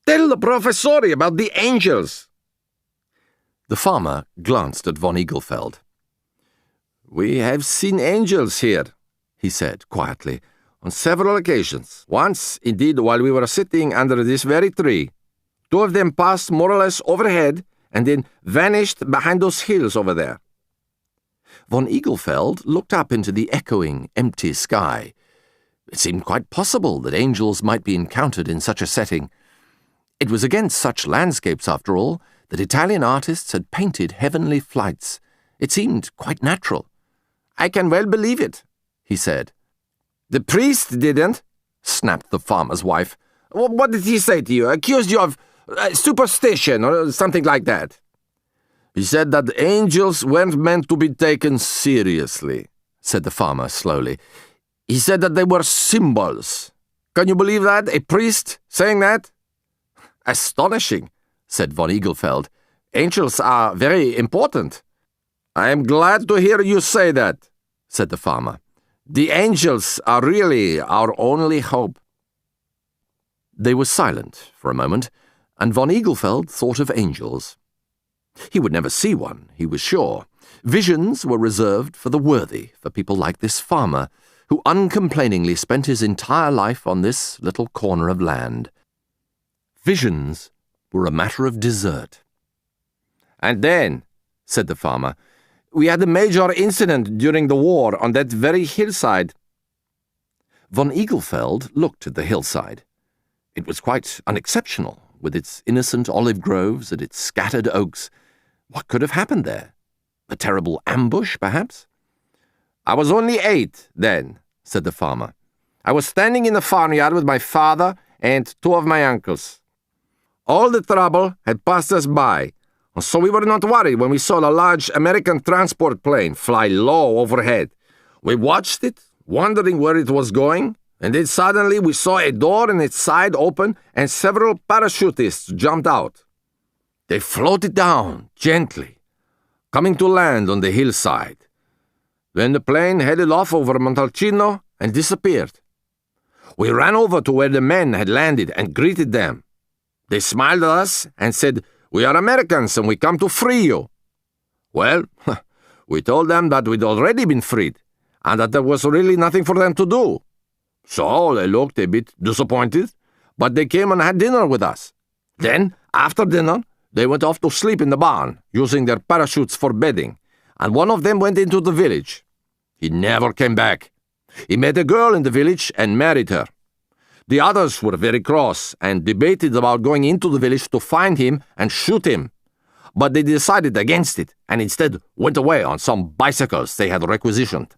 "Tell the professore about the angels." The farmer glanced at von Eaglefeld. "We have seen angels here," he said quietly, "on several occasions. Once, indeed, while we were sitting under this very tree. 2 of them passed more or less overhead and then vanished behind those hills over there." Von Eaglefeld looked up into the echoing, empty sky. It seemed quite possible that angels might be encountered in such a setting. It was against such landscapes, after all, that Italian artists had painted heavenly flights. It seemed quite natural. "I can well believe it," he said. "The priest didn't," snapped the farmer's wife. "What did he say to you? Accused you of superstition or something like that?" "He said that angels weren't meant to be taken seriously," said the farmer slowly. "He said that they were symbols. Can you believe that? A priest saying that?" "Astonishing," said von Eaglefeld. "Angels are very important." "I am glad to hear you say that," said the farmer. "The angels are really our only hope." They were silent for a moment, and von Eaglefeld thought of angels. He would never see one, he was sure. Visions were reserved for the worthy, for people like this farmer, who uncomplainingly spent his entire life on this little corner of land. Visions were a matter of desert. "And then," said the farmer, We had a major incident during the war on that very hillside. Von Eaglefeld looked at the hillside. It was quite unexceptional, with its innocent olive groves and its scattered oaks. What could have happened there? A terrible ambush, perhaps? I was only 8 then, said the farmer. I was standing in the farmyard with my father and 2 of my uncles. All the trouble had passed us by, so we were not worried when we saw a large American transport plane fly low overhead. We watched it, wondering where it was going, and then suddenly we saw a door in its side open and several parachutists jumped out. They floated down, gently, coming to land on the hillside. Then the plane headed off over Montalcino and disappeared. We ran over to where the men had landed and greeted them. They smiled at us and said, "We are Americans and we come to free you." Well, we told them that we'd already been freed and that there was really nothing for them to do. So they looked a bit disappointed, but they came and had dinner with us. Then, after dinner, they went off to sleep in the barn, using their parachutes for bedding, and one of them went into the village. He never came back. He met a girl in the village and married her. The others were very cross and debated about going into the village to find him and shoot him. But they decided against it and instead went away on some bicycles they had requisitioned.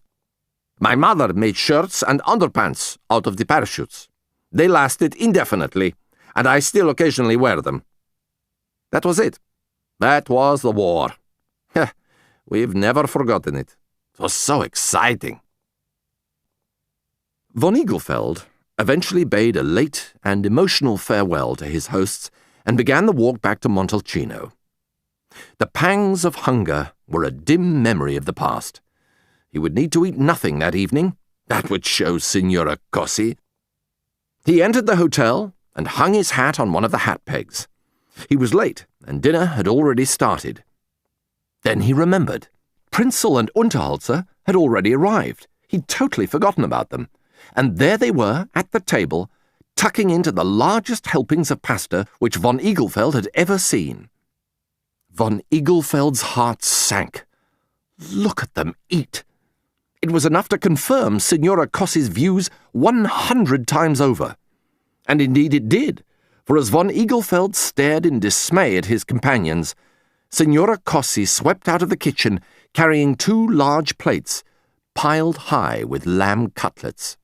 My mother made shirts and underpants out of the parachutes. They lasted indefinitely, and I still occasionally wear them. That was it. That was the war. We've never forgotten it. It was so exciting. Von Eaglefeld eventually bade a late and emotional farewell to his hosts and began the walk back to Montalcino. The pangs of hunger were a dim memory of the past. He would need to eat nothing that evening. That would show Signora Cossi. He entered the hotel and hung his hat on one of the hat pegs. He was late, and dinner had already started. Then he remembered. Prinzel and Unterholzer had already arrived. He'd totally forgotten about them. And there they were, at the table, tucking into the largest helpings of pasta which von Eaglefeld had ever seen. Von Eaglefeld's heart sank. Look at them eat! It was enough to confirm Signora Cossi's views 100 times over. And indeed it did, for as von Eaglefeld stared in dismay at his companions, Signora Cossi swept out of the kitchen carrying 2 large plates, piled high with lamb cutlets.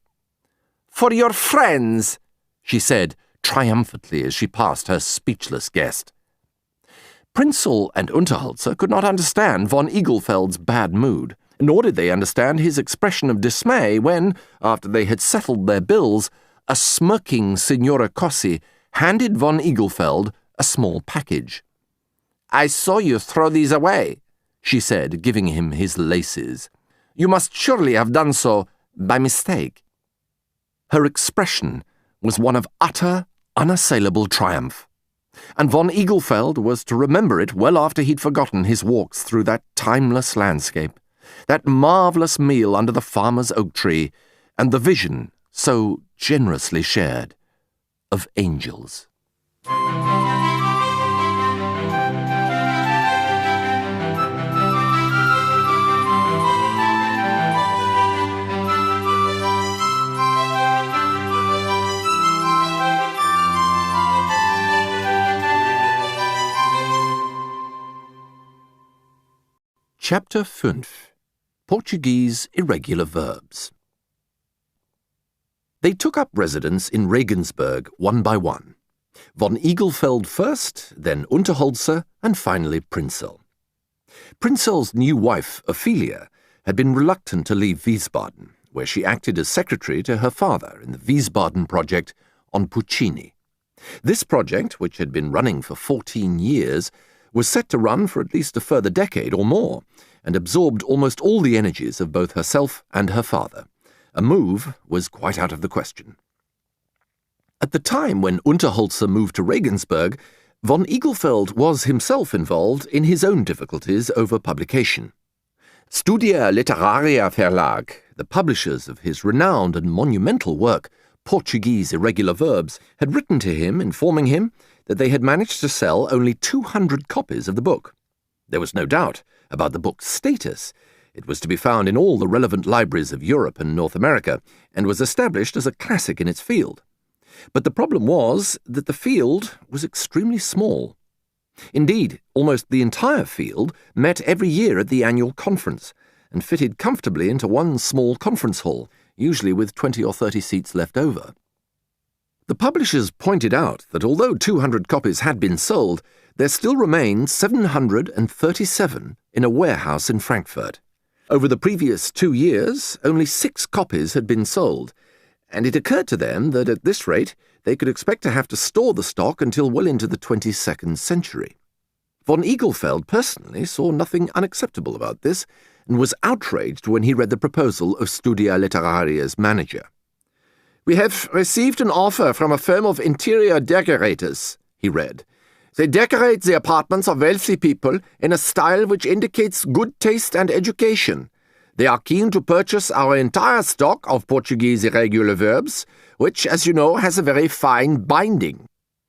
"For your friends," she said triumphantly as she passed her speechless guest. Prinzel and Unterholzer could not understand von Eaglefeld's bad mood, nor did they understand his expression of dismay when, after they had settled their bills, a smirking Signora Cossi handed von Eaglefeld a small package. "I saw you throw these away," she said, giving him his laces. "You must surely have done so by mistake." Her expression was one of utter, unassailable triumph, and von Eaglefeld was to remember it well after he'd forgotten his walks through that timeless landscape, that marvellous meal under the farmer's oak tree, and the vision, so generously shared, of angels. Chapter 5. Portuguese Irregular Verbs. They took up residence in Regensburg one by one. Von Eaglefeld first, then Unterholzer, and finally Prinzel. Prinzel's new wife, Ophelia, had been reluctant to leave Wiesbaden, where she acted as secretary to her father in the Wiesbaden project on Puccini. This project, which had been running for 14 years, was set to run for at least a further decade or more, and absorbed almost all the energies of both herself and her father. A move was quite out of the question. At the time when Unterholzer moved to Regensburg, von Eaglefeld was himself involved in his own difficulties over publication. Studia Literaria Verlag, the publishers of his renowned and monumental work, Portuguese Irregular Verbs, had written to him informing him that they had managed to sell only 200 copies of the book. There was no doubt about the book's status. It was to be found in all the relevant libraries of Europe and North America, and was established as a classic in its field. But the problem was that the field was extremely small. Indeed, almost the entire field met every year at the annual conference, and fitted comfortably into one small conference hall, usually with 20 or 30 seats left over. The publishers pointed out that although 200 copies had been sold, there still remained 737 in a warehouse in Frankfurt. Over the previous 2 years, only 6 copies had been sold, and it occurred to them that at this rate they could expect to have to store the stock until well into the 22nd century. Von Eaglefeld personally saw nothing unacceptable about this, and was outraged when he read the proposal of Studia Literaria's manager. "We have received an offer from a firm of interior decorators," he read. "They decorate the apartments of wealthy people in a style which indicates good taste and education. They are keen to purchase our entire stock of Portuguese irregular verbs, which, as you know, has a very fine binding.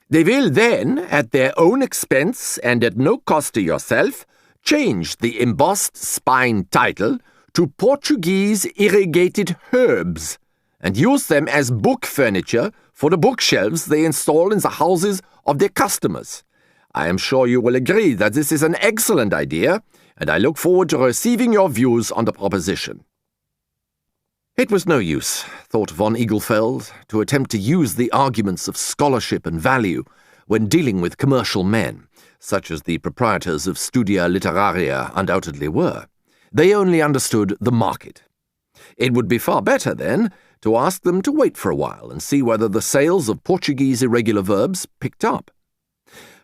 They will then, at their own expense and at no cost to yourself, change the embossed spine title to Portuguese Irrigated Herbs, and use them as book furniture for the bookshelves they install in the houses of their customers. I am sure you will agree that this is an excellent idea, and I look forward to receiving your views on the proposition." It was no use, thought von Eaglefeld, to attempt to use the arguments of scholarship and value when dealing with commercial men, such as the proprietors of Studia Literaria undoubtedly were. They only understood the market. It would be far better, then, to ask them to wait for a while and see whether the sales of Portuguese irregular verbs picked up.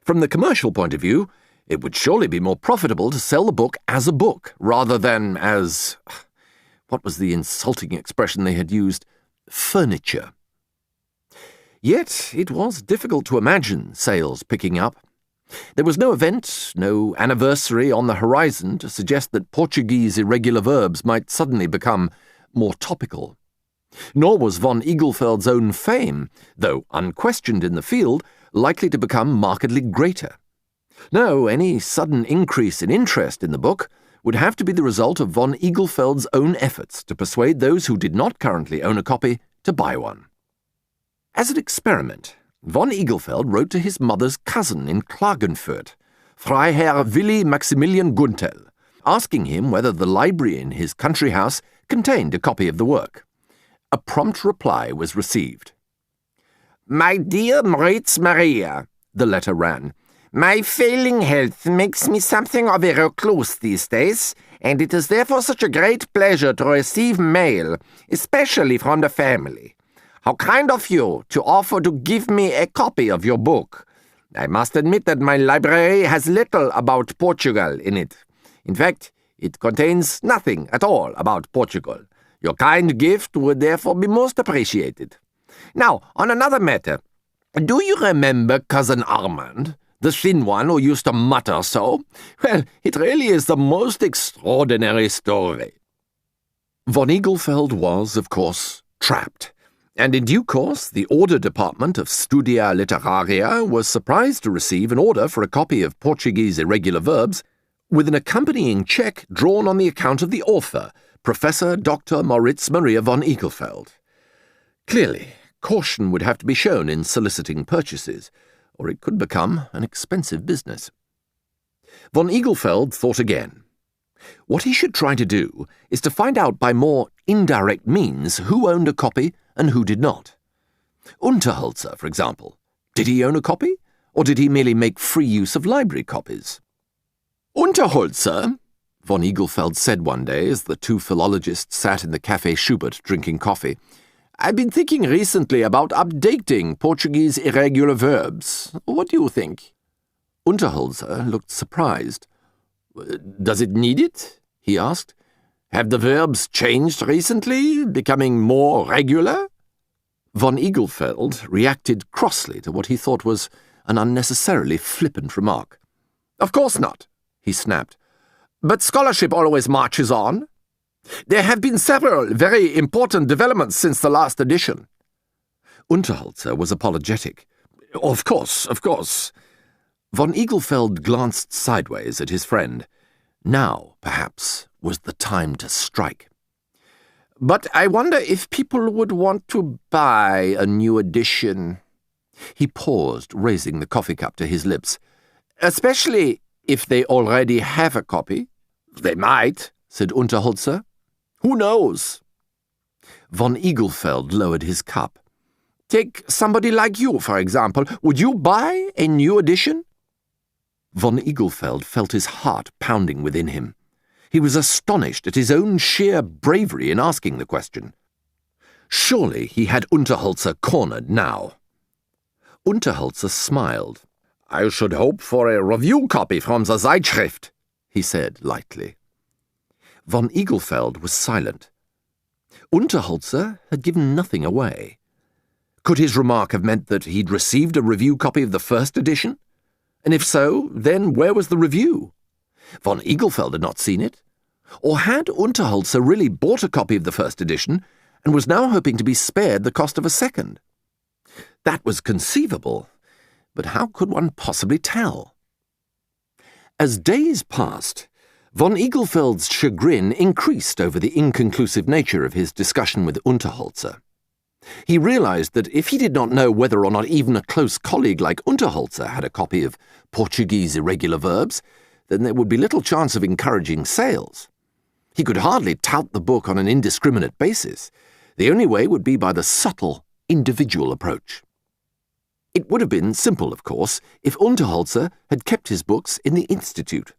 From the commercial point of view, it would surely be more profitable to sell the book as a book, rather than as, what was the insulting expression they had used, furniture. Yet it was difficult to imagine sales picking up. There was no event, no anniversary on the horizon to suggest that Portuguese irregular verbs might suddenly become more topical. Nor was von Eaglefeld's own fame, though unquestioned in the field, likely to become markedly greater. No, any sudden increase in interest in the book would have to be the result of von Eaglefeld's own efforts to persuade those who did not currently own a copy to buy one. As an experiment, von Eaglefeld wrote to his mother's cousin in Klagenfurt, Freiherr Willi Maximilian Guntel, asking him whether the library in his country house contained a copy of the work. A prompt reply was received. "My dear Moritz Maria," the letter ran, "my failing health makes me something of a recluse these days, and it is therefore such a great pleasure to receive mail, especially from the family. How kind of you to offer to give me a copy of your book. I must admit that my library has little about Portugal in it. In fact, it contains nothing at all about Portugal. Your kind gift would therefore be most appreciated. Now, on another matter, do you remember Cousin Armand, the thin one who used to mutter so? Well, it really is the most extraordinary story." Von Eaglefeld was, of course, trapped, and in due course the order department of Studia Literaria was surprised to receive an order for a copy of Portuguese irregular verbs, with an accompanying cheque drawn on the account of the author, Professor Dr. Moritz Maria von Eaglefeld. Clearly, caution would have to be shown in soliciting purchases, or it could become an expensive business. Von Eaglefeld thought again. What he should try to do is to find out by more indirect means who owned a copy and who did not. Unterholzer, for example. Did he own a copy, or did he merely make free use of library copies? "Unterholzer," von Eaglefeld said one day as the two philologists sat in the Café Schubert drinking coffee, "I've been thinking recently about updating Portuguese irregular verbs. What do you think?" Unterholzer looked surprised. "Does it need it?" he asked. "Have the verbs changed recently, becoming more regular?" Von Eaglefeld reacted crossly to what he thought was an unnecessarily flippant remark. "Of course not," he snapped. "But scholarship always marches on. There have been several very important developments since the last edition." Unterholzer was apologetic. Of course. Von Eaglefeld glanced sideways at his friend. Now, perhaps, was the time to strike. "But I wonder if people would want to buy a new edition." He paused, raising the coffee cup to his lips. "Especially if they already have a copy." "They might," said Unterholzer. "Who knows?" Von Eaglefeld lowered his cup. "Take somebody like you, for example. Would you buy a new edition?" Von Eaglefeld felt his heart pounding within him. He was astonished at his own sheer bravery in asking the question. Surely he had Unterholzer cornered now. Unterholzer smiled. "I should hope for a review copy from the Zeitschrift," he said lightly. Von Eaglefeld was silent. Unterholzer had given nothing away. Could his remark have meant that he'd received a review copy of the first edition? And if so, then where was the review? Von Eaglefeld had not seen it. Or had Unterholzer really bought a copy of the first edition and was now hoping to be spared the cost of a second? That was conceivable, but how could one possibly tell? As days passed, von Eaglefeld's chagrin increased over the inconclusive nature of his discussion with Unterholzer. He realized that if he did not know whether or not even a close colleague like Unterholzer had a copy of Portuguese Irregular Verbs, then there would be little chance of encouraging sales. He could hardly tout the book on an indiscriminate basis. The only way would be by the subtle, individual approach. It would have been simple, of course, if Unterholzer had kept his books in the Institute.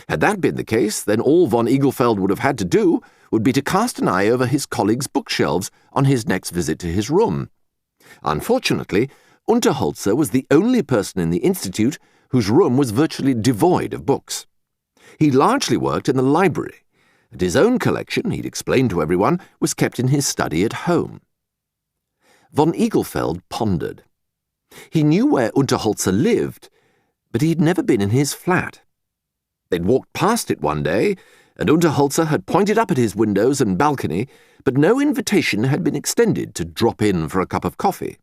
Had that been the case, then all von Eaglefeld would have had to do would be to cast an eye over his colleagues' bookshelves on his next visit to his room. Unfortunately, Unterholzer was the only person in the Institute whose room was virtually devoid of books. He largely worked in the library, and his own collection, he'd explained to everyone, was kept in his study at home. Von Eaglefeld pondered. He knew where Unterholzer lived, but he'd never been in his flat. They'd walked past it one day, and Unterholzer had pointed up at his windows and balcony, but no invitation had been extended to drop in for a cup of coffee.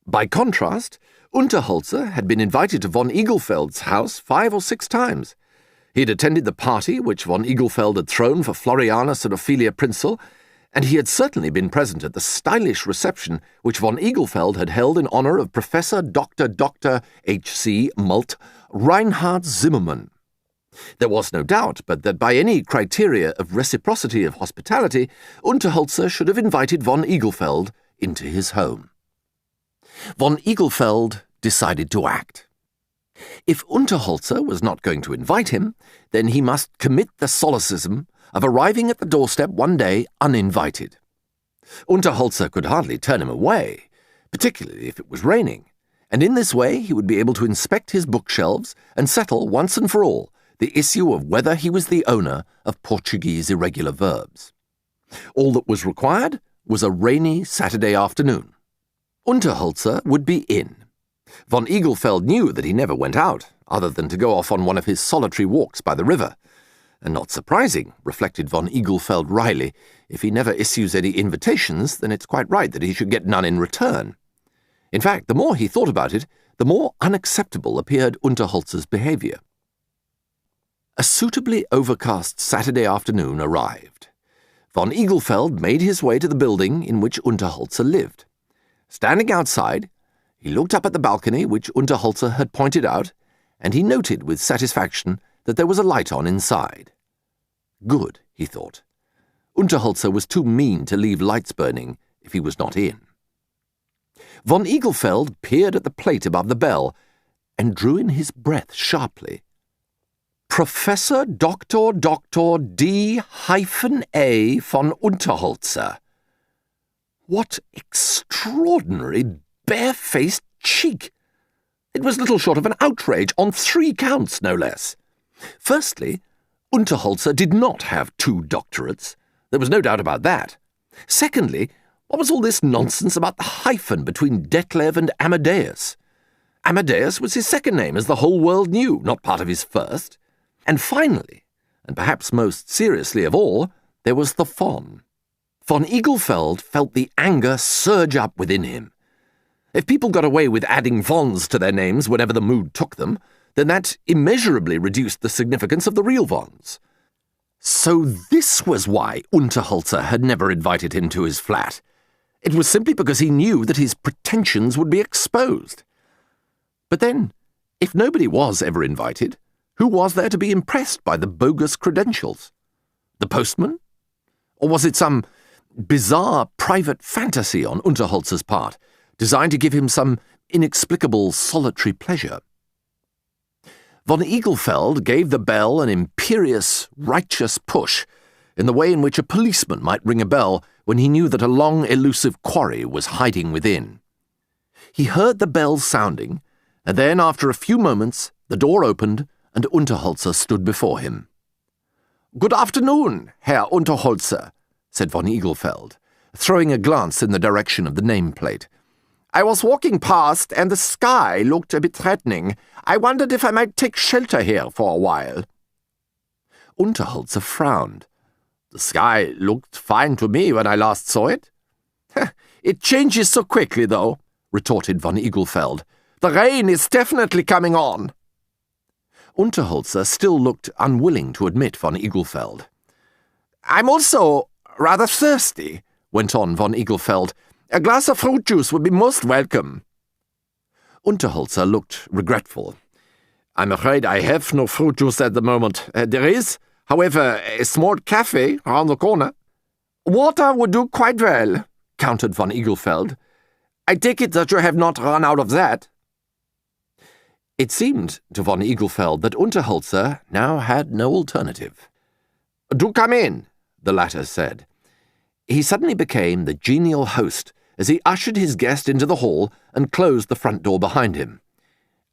By contrast, Unterholzer had been invited to von Eaglefeld's house 5 or 6 times. He had attended the party which von Eaglefeld had thrown for Florianus and Ophelia Prinzel, and he had certainly been present at the stylish reception which von Eaglefeld had held in honor of Professor Dr. H.C. Malt Reinhard Zimmermann. There was no doubt but that by any criteria of reciprocity of hospitality, Unterholzer should have invited von Eaglefeld into his home. Von Eaglefeld decided to act. If Unterholzer was not going to invite him, then he must commit the solecism of arriving at the doorstep one day uninvited. Unterholzer could hardly turn him away, particularly if it was raining, and in this way he would be able to inspect his bookshelves and settle once and for all the issue of whether he was the owner of Portuguese Irregular Verbs. All that was required was a rainy Saturday afternoon. Unterholzer would be in. Von Eaglefeld knew that he never went out, other than to go off on one of his solitary walks by the river. And not surprising, reflected von Eaglefeld wryly, if he never issues any invitations, then it's quite right that he should get none in return. In fact, the more he thought about it, the more unacceptable appeared Unterholzer's behavior. A suitably overcast Saturday afternoon arrived. Von Eaglefeld made his way to the building in which Unterholzer lived. Standing outside, he looked up at the balcony which Unterholzer had pointed out, and he noted with satisfaction that there was a light on inside. Good, he thought. Unterholzer was too mean to leave lights burning if he was not in. Von Eaglefeld peered at the plate above the bell and drew in his breath sharply. Professor Dr. D-A von Unterholzer. What extraordinary barefaced cheek! It was little short of an outrage on 3 counts, no less. Firstly, Unterholzer did not have 2 doctorates. There was no doubt about that. Secondly, what was all this nonsense about the hyphen between Detlev and Amadeus? Amadeus was his second name, as the whole world knew, not part of his first. And finally, and perhaps most seriously of all, there was the von. Von Eaglefeld felt the anger surge up within him. If people got away with adding vons to their names whenever the mood took them, then that immeasurably reduced the significance of the real Vons. So this was why Unterholzer had never invited him to his flat. It was simply because he knew that his pretensions would be exposed. But then, if nobody was ever invited, who was there to be impressed by the bogus credentials? The postman? Or was it some bizarre private fantasy on Unterholzer's part, designed to give him some inexplicable solitary pleasure? Von Eaglefeld gave the bell an imperious, righteous push, in the way in which a policeman might ring a bell when he knew that a long, elusive quarry was hiding within. He heard the bell sounding, and then, after a few moments, the door opened, and Unterholzer stood before him. "Good afternoon, Herr Unterholzer," said von Eaglefeld, throwing a glance in the direction of the nameplate. "I was walking past, and the sky looked a bit threatening. I wondered if I might take shelter here for a while." Unterholzer frowned. "The sky looked fine to me when I last saw it." "It changes so quickly, though," retorted von Eaglefeld. "The rain is definitely coming on." Unterholzer still looked unwilling to admit von Eaglefeld. "I'm also rather thirsty," went on von Eaglefeld. "A glass of fruit juice would be most welcome." Unterholzer looked regretful. "I'm afraid I have no fruit juice at the moment. There is, however, a small cafe round the corner." "Water would do quite well," countered von Eaglefeld. "I take it that you have not run out of that." It seemed to von Eaglefeld that Unterholzer now had no alternative. "Do come in," the latter said. He suddenly became the genial host as he ushered his guest into the hall and closed the front door behind him.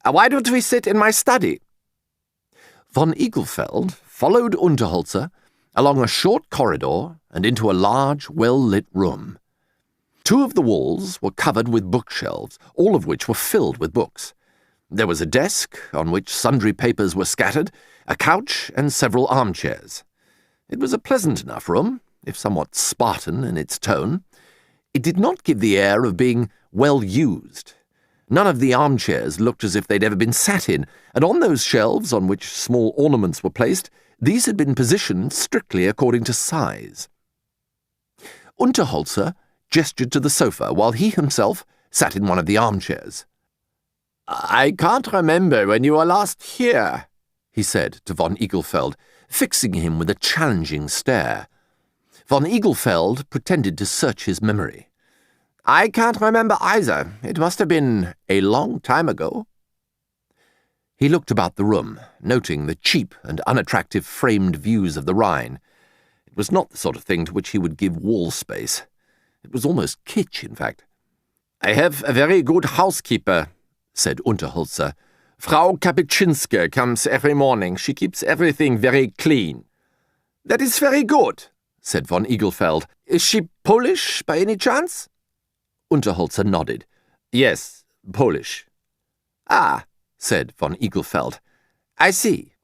"Why don't we sit in my study?" Von Eaglefeld followed Unterholzer along a short corridor and into a large, well-lit room. Two of the walls were covered with bookshelves, all of which were filled with books. There was a desk, on which sundry papers were scattered, a couch, and several armchairs. It was a pleasant enough room, if somewhat Spartan in its tone. It did not give the air of being well used. None of the armchairs looked as if they'd ever been sat in, and on those shelves on which small ornaments were placed, these had been positioned strictly according to size. Unterholzer gestured to the sofa, while he himself sat in one of the armchairs. "I can't remember when you were last here," he said to von Eaglefeld, fixing him with a challenging stare. Von Eaglefeld pretended to search his memory. "I can't remember either. It must have been a long time ago." He looked about the room, noting the cheap and unattractive framed views of the Rhine. It was not the sort of thing to which he would give wall space. It was almost kitsch, in fact. "I have a very good housekeeper," said Unterholzer. "Frau Kapitschinske comes every morning. She keeps everything very clean." "That is very good," said von Eaglefeld. "Is she Polish, by any chance?" Unterholzer nodded. "Yes, Polish." "Ah," said von Eaglefeld. "I see."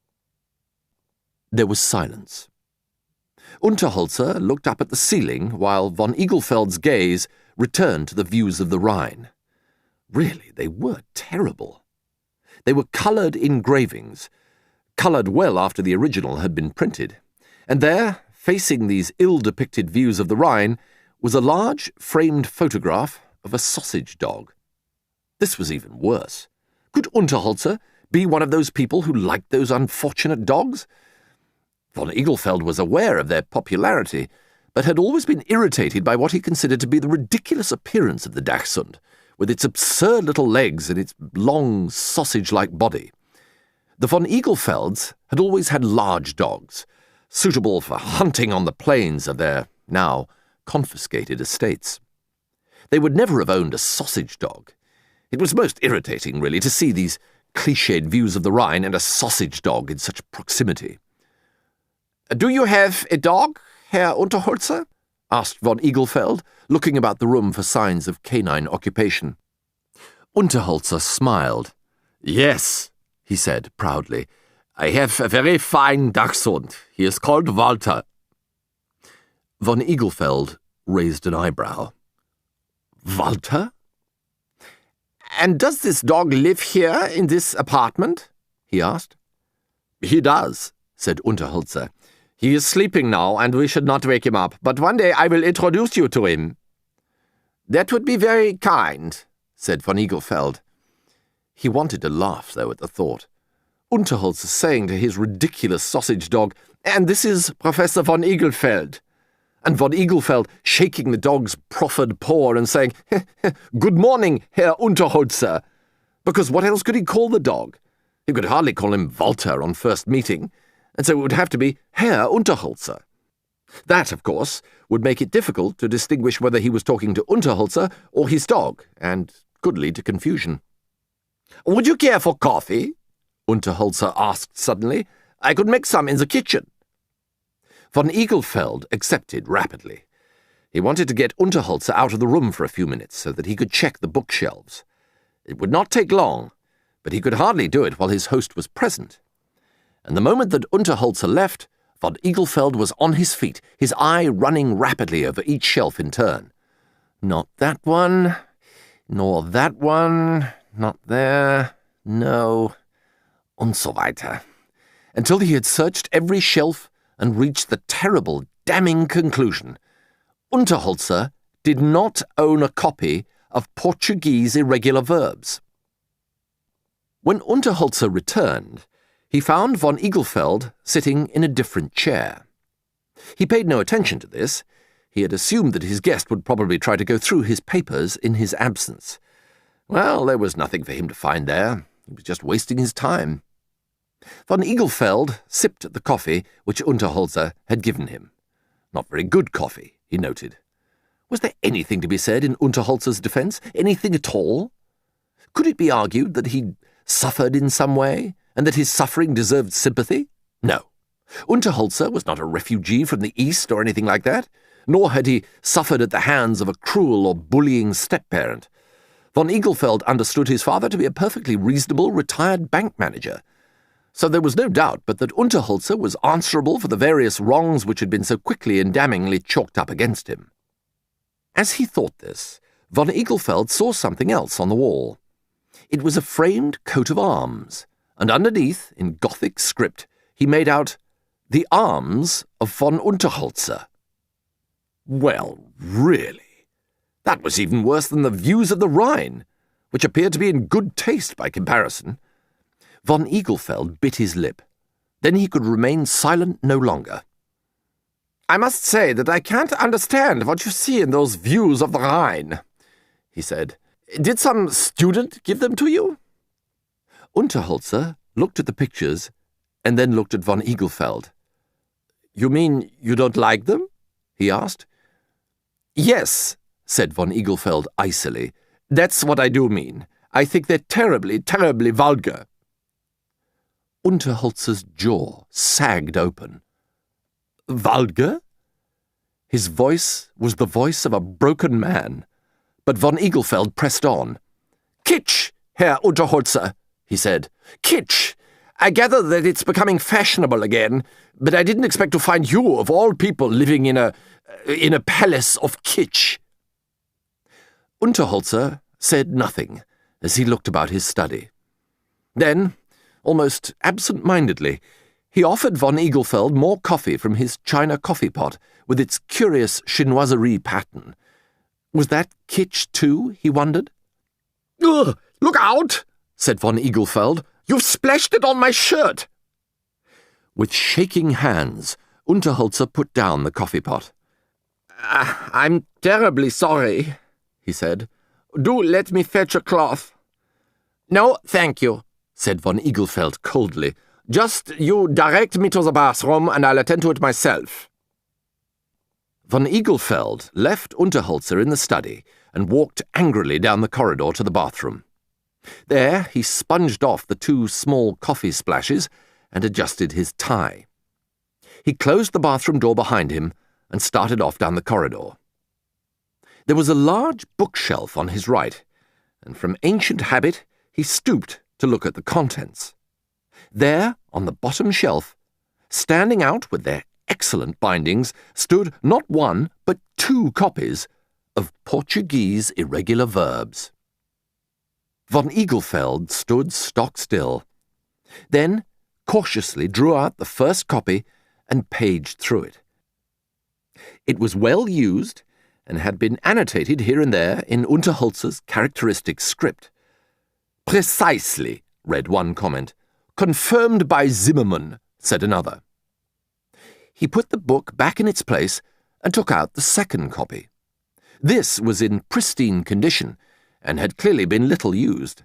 There was silence. Unterholzer looked up at the ceiling while von Eaglefeld's gaze returned to the views of the Rhine. Really, they were terrible. They were coloured engravings, coloured well after the original had been printed, and there, facing these ill-depicted views of the Rhine, was a large framed photograph of a sausage dog. This was even worse. Could Unterholzer be one of those people who liked those unfortunate dogs? Von Eaglefeld was aware of their popularity, but had always been irritated by what he considered to be the ridiculous appearance of the Dachshund, with its absurd little legs and its long, sausage-like body. The von Eaglefelds had always had large dogs, suitable for hunting on the plains of their now confiscated estates. They would never have owned a sausage dog. It was most irritating, really, to see these cliched views of the Rhine and a sausage dog in such proximity. "Do you have a dog, Herr Unterholzer?" asked von Eaglefeld, looking about the room for signs of canine occupation. Unterholzer smiled. "Yes," he said proudly. "I have a very fine dachshund. He is called Walter." Von Eaglefeld raised an eyebrow. "Walter? And does this dog live here in this apartment?" he asked. He does, said Unterholzer. He is sleeping now, and we should not wake him up, but one day I will introduce you to him. That would be very kind, said von Igelfeld. He wanted to laugh, though, at the thought. Unterholzer saying to his ridiculous sausage dog, "And this is Professor von Igelfeld," and von Igelfeld shaking the dog's proffered paw and saying, "Good morning, Herr Unterholzer," because what else could he call the dog? He could hardly call him Walter on first meeting, and so it would have to be Herr Unterholzer. That, of course, would make it difficult to distinguish whether he was talking to Unterholzer or his dog, and could lead to confusion. "Would you care for coffee?" Unterholzer asked suddenly. "I could make some in the kitchen." Von Igelfeld accepted rapidly. He wanted to get Unterholzer out of the room for a few minutes so that he could check the bookshelves. It would not take long, but he could hardly do it while his host was present. And the moment that Unterholzer left, von Igelfeld was on his feet, his eye running rapidly over each shelf in turn. Not that one, nor that one, not there, no, und so weiter, until he had searched every shelf and reached the terrible, damning conclusion. Unterholzer did not own a copy of Portuguese irregular verbs. When Unterholzer returned, he found von Igelfeld sitting in a different chair. He paid no attention to this. He had assumed that his guest would probably try to go through his papers in his absence. Well, there was nothing for him to find there. He was just wasting his time. Von Igelfeld sipped at the coffee which Unterholzer had given him. Not very good coffee, he noted. Was there anything to be said in Unterholzer's defence? Anything at all? Could it be argued that he'd suffered in some way, and that his suffering deserved sympathy? No. Unterholzer was not a refugee from the East or anything like that, nor had he suffered at the hands of a cruel or bullying step-parent. Von Igelfeld understood his father to be a perfectly reasonable retired bank manager, so there was no doubt but that Unterholzer was answerable for the various wrongs which had been so quickly and damningly chalked up against him. As he thought this, von Igelfeld saw something else on the wall. It was a framed coat of arms, and underneath, in Gothic script, he made out, "The Arms of von Unterholzer." Well, really, that was even worse than the Views of the Rhine, which appeared to be in good taste by comparison. Von Igelfeld bit his lip. Then he could remain silent no longer. "I must say that I can't understand what you see in those Views of the Rhine," he said. "Did some student give them to you?" Unterholzer looked at the pictures and then looked at von Igelfeld. "You mean you don't like them?" he asked. "Yes," said von Igelfeld icily. "That's what I do mean. I think they're terribly, terribly vulgar." Unterholzer's jaw sagged open. Vulgar? His voice was the voice of a broken man, but von Igelfeld pressed on. "Kitsch, Herr Unterholzer," he said. "Kitsch! I gather that it's becoming fashionable again, but I didn't expect to find you, of all people, living in a palace of kitsch." Unterholzer said nothing as he looked about his study. Then, almost absent-mindedly, he offered von Igelfeld more coffee from his china coffee pot with its curious chinoiserie pattern. Was that kitsch too, he wondered? "Ugh, look out!" said von Igelfeld. "You've splashed it on my shirt." With shaking hands, Unterholzer put down the coffee pot. "I'm terribly sorry," he said. "Do let me fetch a cloth." "No, thank you," said von Igelfeld coldly. "Just you direct me to the bathroom, and I'll attend to it myself." Von Igelfeld left Unterholzer in the study and walked angrily down the corridor to the bathroom. There he sponged off the 2 small coffee splashes and adjusted his tie. He closed the bathroom door behind him and started off down the corridor. There was a large bookshelf on his right, and from ancient habit he stooped to look at the contents. There, on the bottom shelf, standing out with their excellent bindings, stood not 1 but 2 copies of Portuguese irregular verbs. Von Igelfeld stood stock still. then cautiously drew out the first copy and paged through it. It was well used and had been annotated here and there in Unterholzer's characteristic script. "Precisely," read one comment. "Confirmed by Zimmermann," said another. He put the book back in its place and took out the second copy. This was in pristine condition and had clearly been little used.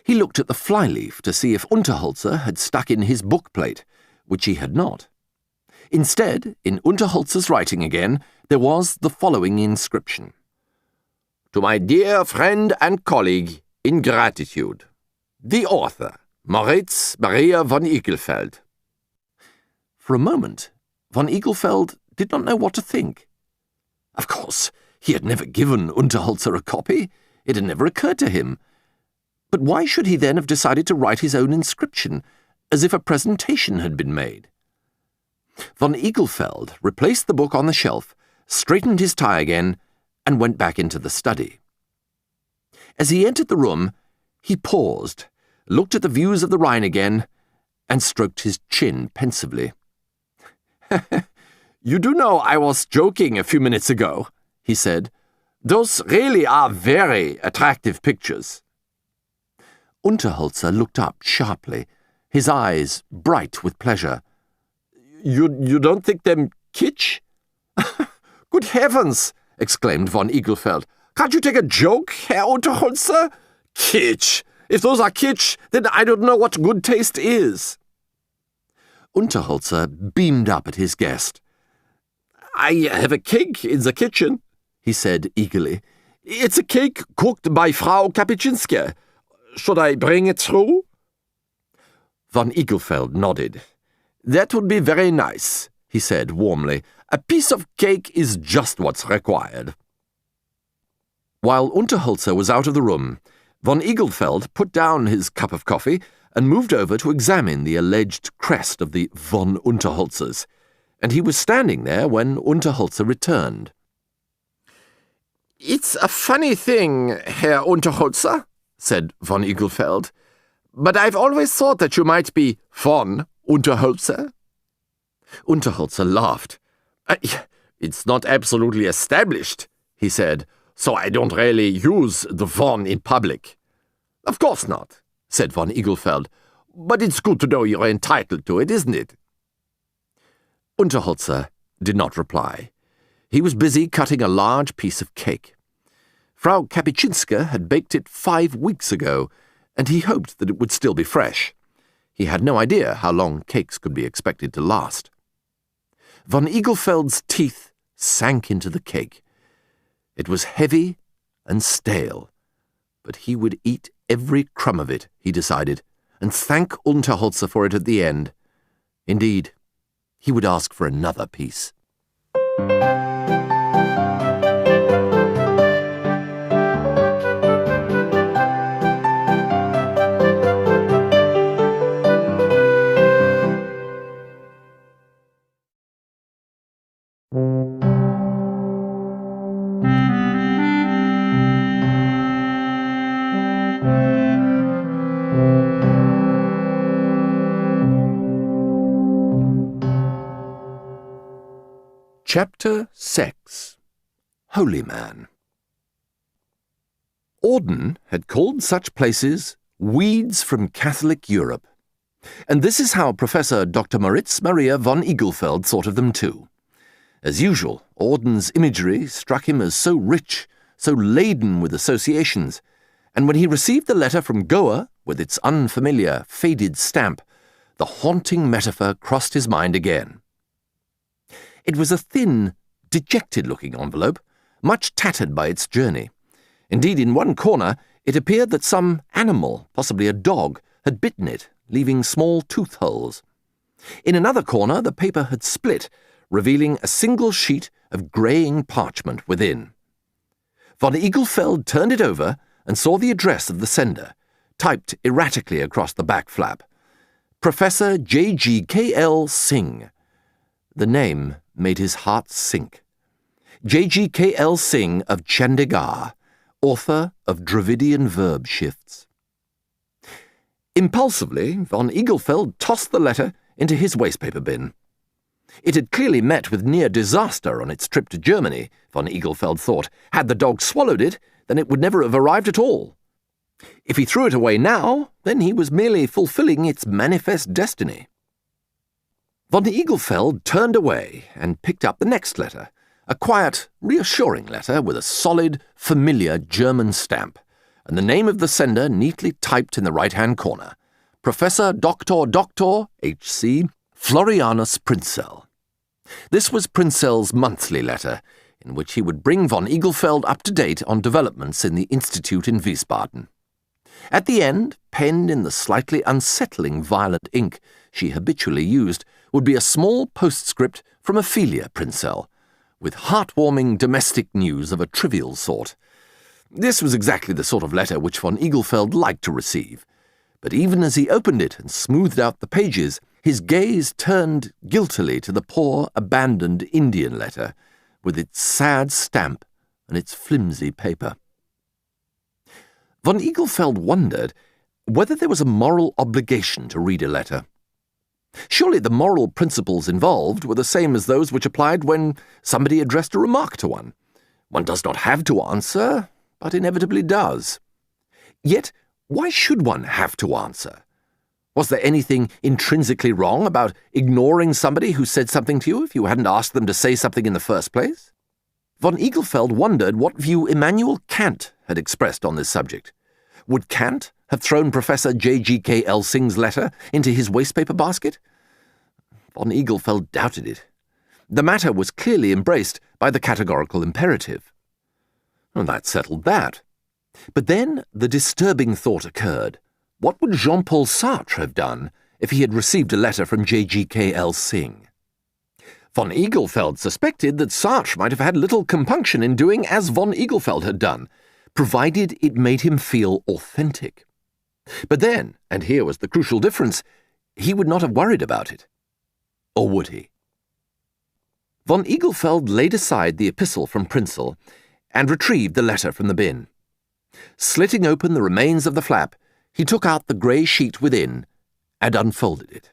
He looked at the flyleaf to see if Unterholzer had stuck in his bookplate, which he had not. Instead, in Unterholzer's writing again, there was the following inscription: "To my dear friend and colleague, in gratitude. The author, Moritz Maria von Igelfeld." For a moment, von Igelfeld did not know what to think. Of course, he had never given Unterholzer a copy. It had never occurred to him. But why should he then have decided to write his own inscription, as if a presentation had been made? Von Igelfeld replaced the book on the shelf, straightened his tie again, and went back into the study. As he entered the room, he paused, looked at the views of the Rhine again, and stroked his chin pensively. "You do know I was joking a few minutes ago," he said. "Those really are very attractive pictures." Unterholzer looked up sharply, his eyes bright with pleasure. You don't think them kitsch?" "Good heavens!" exclaimed von Igelfeld. "Can't you take a joke, Herr Unterholzer? Kitsch! If those are kitsch, then I don't know what good taste is." Unterholzer beamed up at his guest. "I have a cake in the kitchen," he said eagerly. "It's a cake cooked by Frau Kapitschinska. Should I bring it through?" Von Igelfeld nodded. "That would be very nice," he said warmly. "A piece of cake is just what's required." While Unterholzer was out of the room, von Igelfeld put down his cup of coffee and moved over to examine the alleged crest of the von Unterholzers, and he was standing there when Unterholzer returned. "It's a funny thing, Herr Unterholzer," said von Igelfeld, "but I've always thought that you might be von Unterholzer." Unterholzer laughed. "It's not absolutely established," he said, "so I don't really use the von in public." "Of course not," said von Igelfeld, "but it's good to know you're entitled to it, isn't it?" Unterholzer did not reply. He was busy cutting a large piece of cake. Frau Kapitschinska had baked it 5 weeks ago, and he hoped that it would still be fresh. He had no idea how long cakes could be expected to last. Von Igelfeld's teeth sank into the cake. It was heavy and stale, but he would eat every crumb of it, he decided, and thank Unterholzer for it at the end. Indeed, he would ask for another piece. Chapter 6. Holy Man. Auden had called such places weeds from Catholic Europe, and this is how Professor Dr. Moritz Maria von Igelfeld thought of them too. As usual, Auden's imagery struck him as so rich, so laden with associations, and when he received the letter from Goa, with its unfamiliar, faded stamp, the haunting metaphor crossed his mind again. It was a thin, dejected-looking envelope, much tattered by its journey. Indeed, in one corner, it appeared that some animal, possibly a dog, had bitten it, leaving small tooth holes. In another corner, the paper had split, revealing a single sheet of greying parchment within. Von Igelfeld turned it over and saw the address of the sender, typed erratically across the back flap. Professor J.G.K.L. Singh. The name made his heart sink. J.G.K.L. Singh of Chandigarh, author of Dravidian verb shifts. Impulsively, von Eaglefeld tossed the letter into his wastepaper bin. It had clearly met with near disaster on its trip to Germany, von Eaglefeld thought. Had the dog swallowed it, then it would never have arrived at all. If he threw it away now, then he was merely fulfilling its manifest destiny. Von Eaglefeld turned away and picked up the next letter, a quiet, reassuring letter with a solid, familiar German stamp, and the name of the sender neatly typed in the right-hand corner, Professor Dr. H.C. Florianus Prinzell. This was Prinzell's monthly letter, in which he would bring von Eaglefeld up to date on developments in the Institute in Wiesbaden. At the end, penned in the slightly unsettling violet ink she habitually used, would be a small postscript from Ophelia Prinzell, with heartwarming domestic news of a trivial sort. This was exactly the sort of letter which von Eaglefeld liked to receive, but even as he opened it and smoothed out the pages, his gaze turned guiltily to the poor, abandoned Indian letter, with its sad stamp and its flimsy paper. Von Eaglefeld wondered whether there was a moral obligation to read a letter. Surely the moral principles involved were the same as those which applied when somebody addressed a remark to one. One does not have to answer, but inevitably does. Yet, why should one have to answer? Was there anything intrinsically wrong about ignoring somebody who said something to you if you hadn't asked them to say something in the first place? Von Eaglefeld wondered what view Immanuel Kant had expressed on this subject. Would Kant have thrown Professor J.G.K. Elsing's letter into his wastepaper basket? Von Eaglefeld doubted it. The matter was clearly embraced by the categorical imperative. And that settled that. But then the disturbing thought occurred. What would Jean-Paul Sartre have done if he had received a letter from J.G.K. Elsing? Von Eaglefeld suspected that Sartre might have had little compunction in doing as von Eaglefeld had done, provided it made him feel authentic. But then, and here was the crucial difference, he would not have worried about it. Or would he? Von Eaglefeld laid aside the epistle from Prinzell and retrieved the letter from the bin. Slitting open the remains of the flap, he took out the grey sheet within and unfolded it.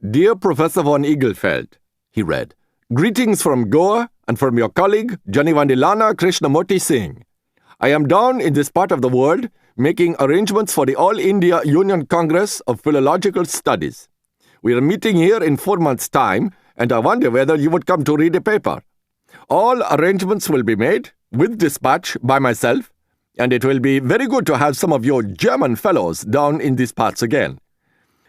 Dear Professor von Eaglefeld, he read, greetings from Goa and from your colleague Janivandilana Krishnamurti Singh. I am down in this part of the world making arrangements for the All India Union Congress of Philological Studies. We are meeting here in 4 months' time, and I wonder whether you would come to read a paper. All arrangements will be made, with dispatch, by myself, and it will be very good to have some of your German fellows down in these parts again.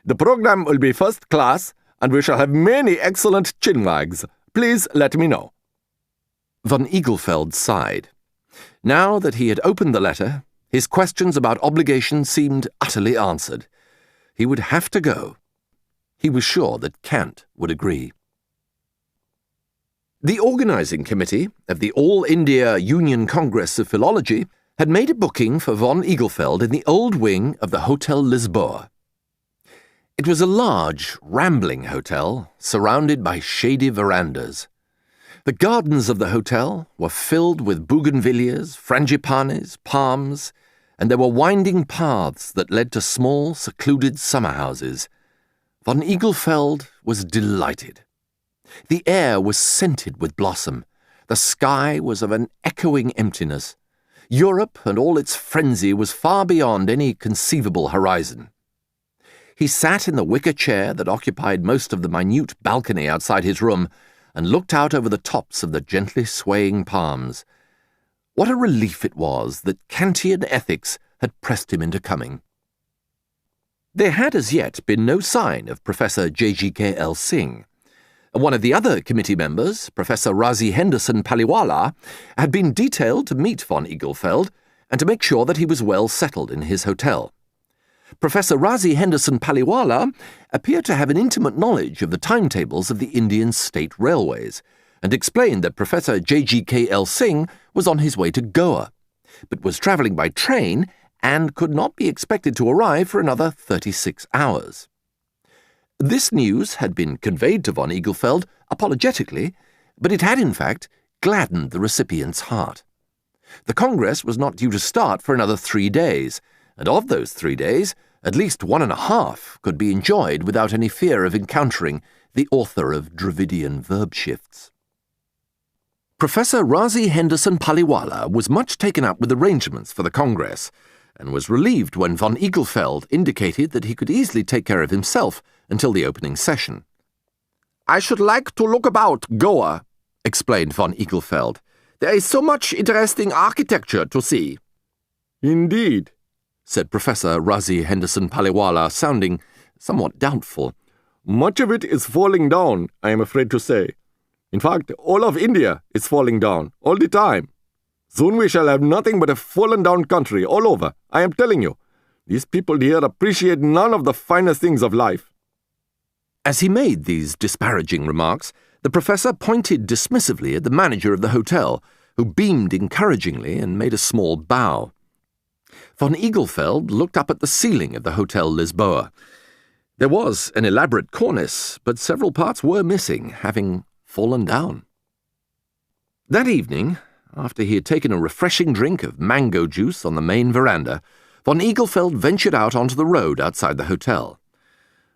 The program will be first class, and we shall have many excellent chinwags. Please let me know. Von Eaglefeld sighed. Now that he had opened the letter, his questions about obligation seemed utterly answered. He would have to go. He was sure that Kant would agree. The organizing committee of the All India Union Congress of Philology had made a booking for von Eaglefeld in the old wing of the Hotel Lisboa. It was a large, rambling hotel, surrounded by shady verandas. The gardens of the hotel were filled with bougainvilleas, frangipanes, palms, and there were winding paths that led to small, secluded summer houses. Von Eaglefeld was delighted. The air was scented with blossom. The sky was of an echoing emptiness. Europe and all its frenzy was far beyond any conceivable horizon. He sat in the wicker chair that occupied most of the minute balcony outside his room and looked out over the tops of the gently swaying palms. What a relief it was that Kantian ethics had pressed him into coming. There had as yet been no sign of Professor J.G.K. Elsing. One of the other committee members, Professor Razi Henderson Paliwala, had been detailed to meet von Eaglefeld and to make sure that he was well settled in his hotel. Professor Razi Henderson Paliwala appeared to have an intimate knowledge of the timetables of the Indian state railways, and explained that Professor J.G.K. Elsing was on his way to Goa, but was travelling by train and could not be expected to arrive for another 36 hours. This news had been conveyed to von Eaglefeld apologetically, but it had in fact gladdened the recipient's heart. The Congress was not due to start for another 3 days, and of those 3 days, At least 1.5 could be enjoyed without any fear of encountering the author of Dravidian verb shifts. Professor Razi Henderson Paliwala was much taken up with arrangements for the Congress, and was relieved when von Eaglefeld indicated that he could easily take care of himself until the opening session. "I should like to look about Goa," explained von Eaglefeld. "There is so much interesting architecture to see." "Indeed," said Professor Razi Henderson Paliwala, sounding somewhat doubtful. "Much of it is falling down, I am afraid to say. In fact, all of India is falling down, all the time. Soon we shall have nothing but a fallen-down country all over, I am telling you. These people here appreciate none of the finer things of life." As he made these disparaging remarks, the professor pointed dismissively at the manager of the hotel, who beamed encouragingly and made a small bow. Von Eaglefeld looked up at the ceiling of the Hotel Lisboa. There was an elaborate cornice, but several parts were missing, having fallen down. That evening, after he had taken a refreshing drink of mango juice on the main veranda, von Eaglefeld ventured out onto the road outside the hotel.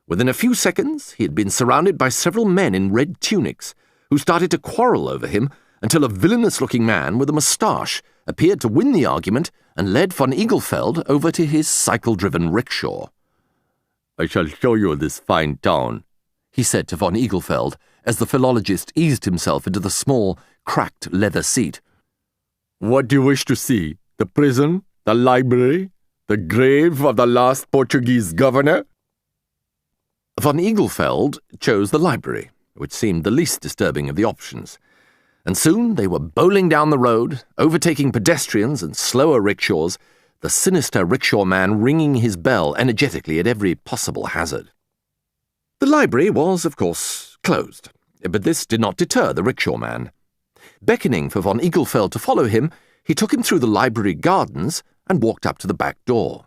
Within a few seconds, he had been surrounded by several men in red tunics, who started to quarrel over him until a villainous-looking man with a moustache appeared to win the argument and led von Eaglefeld over to his cycle-driven rickshaw. "I shall show you this fine town," he said to von Eaglefeld, as the philologist eased himself into the small, cracked leather seat. "What do you wish to see? The prison? The library? The grave of the last Portuguese governor?" Von Eaglefeld chose the library, which seemed the least disturbing of the options, and soon they were bowling down the road, overtaking pedestrians and slower rickshaws, the sinister rickshaw man ringing his bell energetically at every possible hazard. The library was, of course, closed, but this did not deter the rickshaw man. Beckoning for von Eaglefeld to follow him, he took him through the library gardens and walked up to the back door.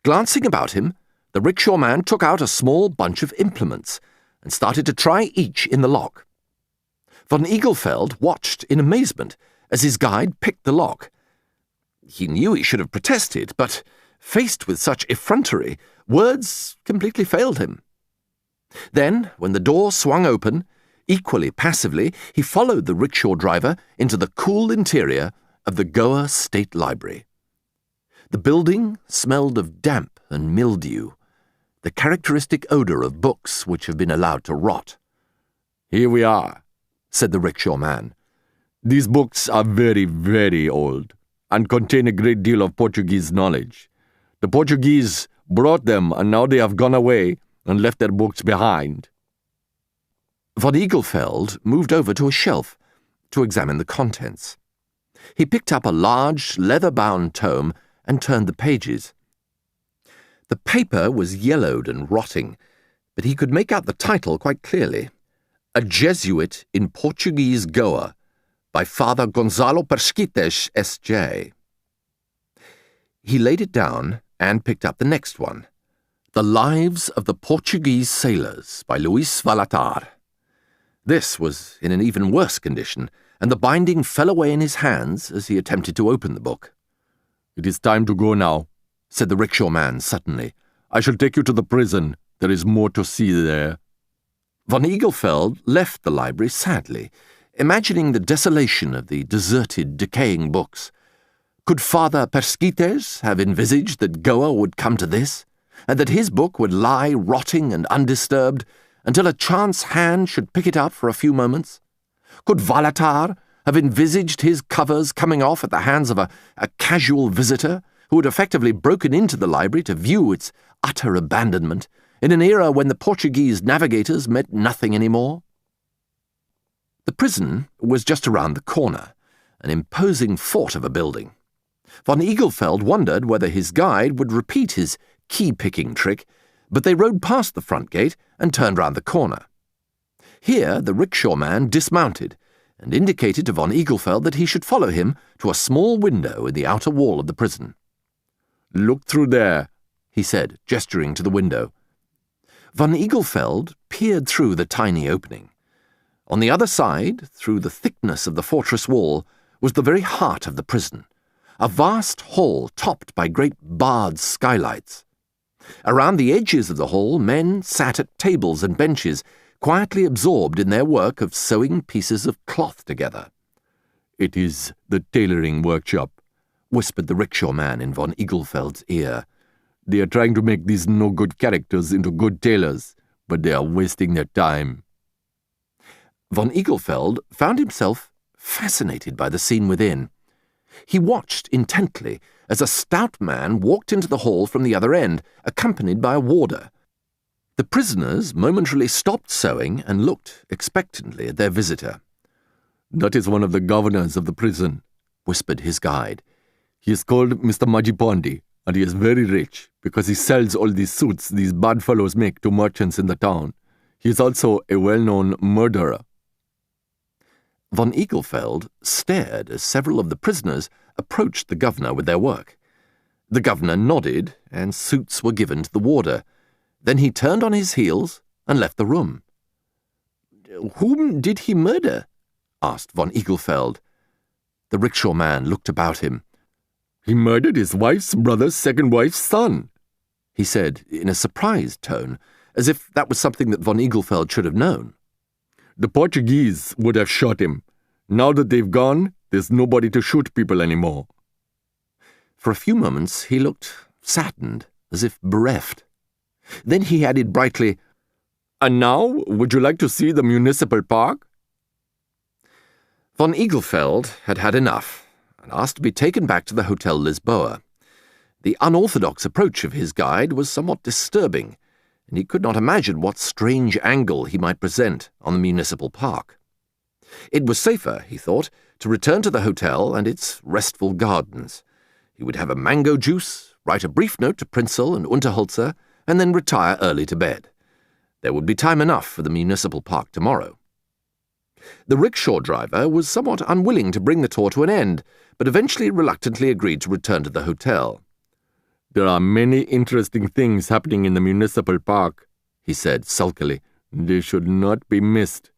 Glancing about him, the rickshaw man took out a small bunch of implements and started to try each in the lock. Von Eaglefeld watched in amazement as his guide picked the lock. He knew he should have protested, but, faced with such effrontery, words completely failed him. Then, when the door swung open, equally passively, he followed the rickshaw driver into the cool interior of the Goa State Library. The building smelled of damp and mildew, the characteristic odour of books which have been allowed to rot. "Here we are," said the rickshaw man. "These books are very, very old, and contain a great deal of Portuguese knowledge. The Portuguese brought them, and now they have gone away and left their books behind." Von Eaglefeld moved over to a shelf to examine the contents. He picked up a large, leather-bound tome and turned the pages. The paper was yellowed and rotting, but he could make out the title quite clearly. "A Jesuit in Portuguese Goa," by Father Gonzalo Persquites, S.J. He laid it down and picked up the next one, "The Lives of the Portuguese Sailors," by Luis Valatar. This was in an even worse condition, and the binding fell away in his hands as he attempted to open the book. "It is time to go now," said the rickshaw man suddenly. "I shall take you to the prison. There is more to see there." Von Eaglefeld left the library sadly, imagining the desolation of the deserted, decaying books. Could Father Persquites have envisaged that Goa would come to this, and that his book would lie rotting and undisturbed until a chance hand should pick it up for a few moments? Could Valatar have envisaged his covers coming off at the hands of a casual visitor who had effectively broken into the library to view its utter abandonment in an era when the Portuguese navigators meant nothing any more? The prison was just around the corner, an imposing fort of a building. Von Eaglefeld wondered whether his guide would repeat his key-picking trick, but they rode past the front gate and turned round the corner. Here the rickshaw man dismounted and indicated to von Eaglefeld that he should follow him to a small window in the outer wall of the prison. "Look through there," he said, gesturing to the window. Von Eaglefeld peered through the tiny opening. On the other side, through the thickness of the fortress wall, was the very heart of the prison, a vast hall topped by great barred skylights. Around the edges of the hall, men sat at tables and benches, quietly absorbed in their work of sewing pieces of cloth together. "It is the tailoring workshop," whispered the rickshaw man in von Eaglefeld's ear. "They are trying to make these no-good characters into good tailors, but they are wasting their time." Von Eaglefeld found himself fascinated by the scene within. He watched intently as a stout man walked into the hall from the other end, accompanied by a warder. The prisoners momentarily stopped sewing and looked expectantly at their visitor. "That is one of the governors of the prison," whispered his guide. "He is called Mr. Majipondi, and he is very rich because he sells all these suits these bad fellows make to merchants in the town. He is also a well-known murderer." Von Eaglefeld stared as several of the prisoners approached the governor with their work. The governor nodded, and suits were given to the warder. Then he turned on his heels and left the room. "Whom did he murder?" asked von Eaglefeld. The rickshaw man looked about him. "He murdered his wife's brother's second wife's son," he said in a surprised tone, as if that was something that von Eaglefeld should have known. "The Portuguese would have shot him. Now that they've gone, there's nobody to shoot people anymore." For a few moments he looked saddened, as if bereft. Then he added brightly, "And now, would you like to see the municipal park?" Von Eaglefeld had had enough, and asked to be taken back to the Hotel Lisboa. The unorthodox approach of his guide was somewhat disturbing, and he could not imagine what strange angle he might present on the municipal park. It was safer, he thought, to return to the hotel and its restful gardens. He would have a mango juice, write a brief note to Prinzel and Unterholzer, and then retire early to bed. There would be time enough for the municipal park tomorrow. The rickshaw driver was somewhat unwilling to bring the tour to an end, but eventually reluctantly agreed to return to the hotel. "There are many interesting things happening in the municipal park," he said sulkily. "They should not be missed."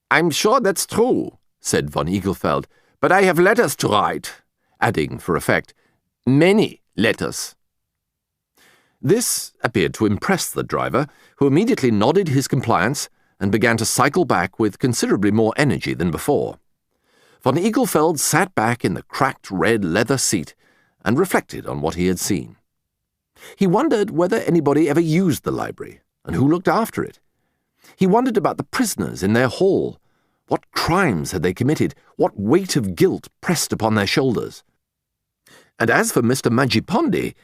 "I'm sure that's true," said von Eaglefeld, "but I have letters to write," adding, for effect, "many letters." This appeared to impress the driver, who immediately nodded his compliance and began to cycle back with considerably more energy than before. Von Eaglefeld sat back in the cracked red leather seat and reflected on what he had seen. He wondered whether anybody ever used the library, and who looked after it. He wondered about the prisoners in their hall. What crimes had they committed? What weight of guilt pressed upon their shoulders? And as for Mr. Majipondi,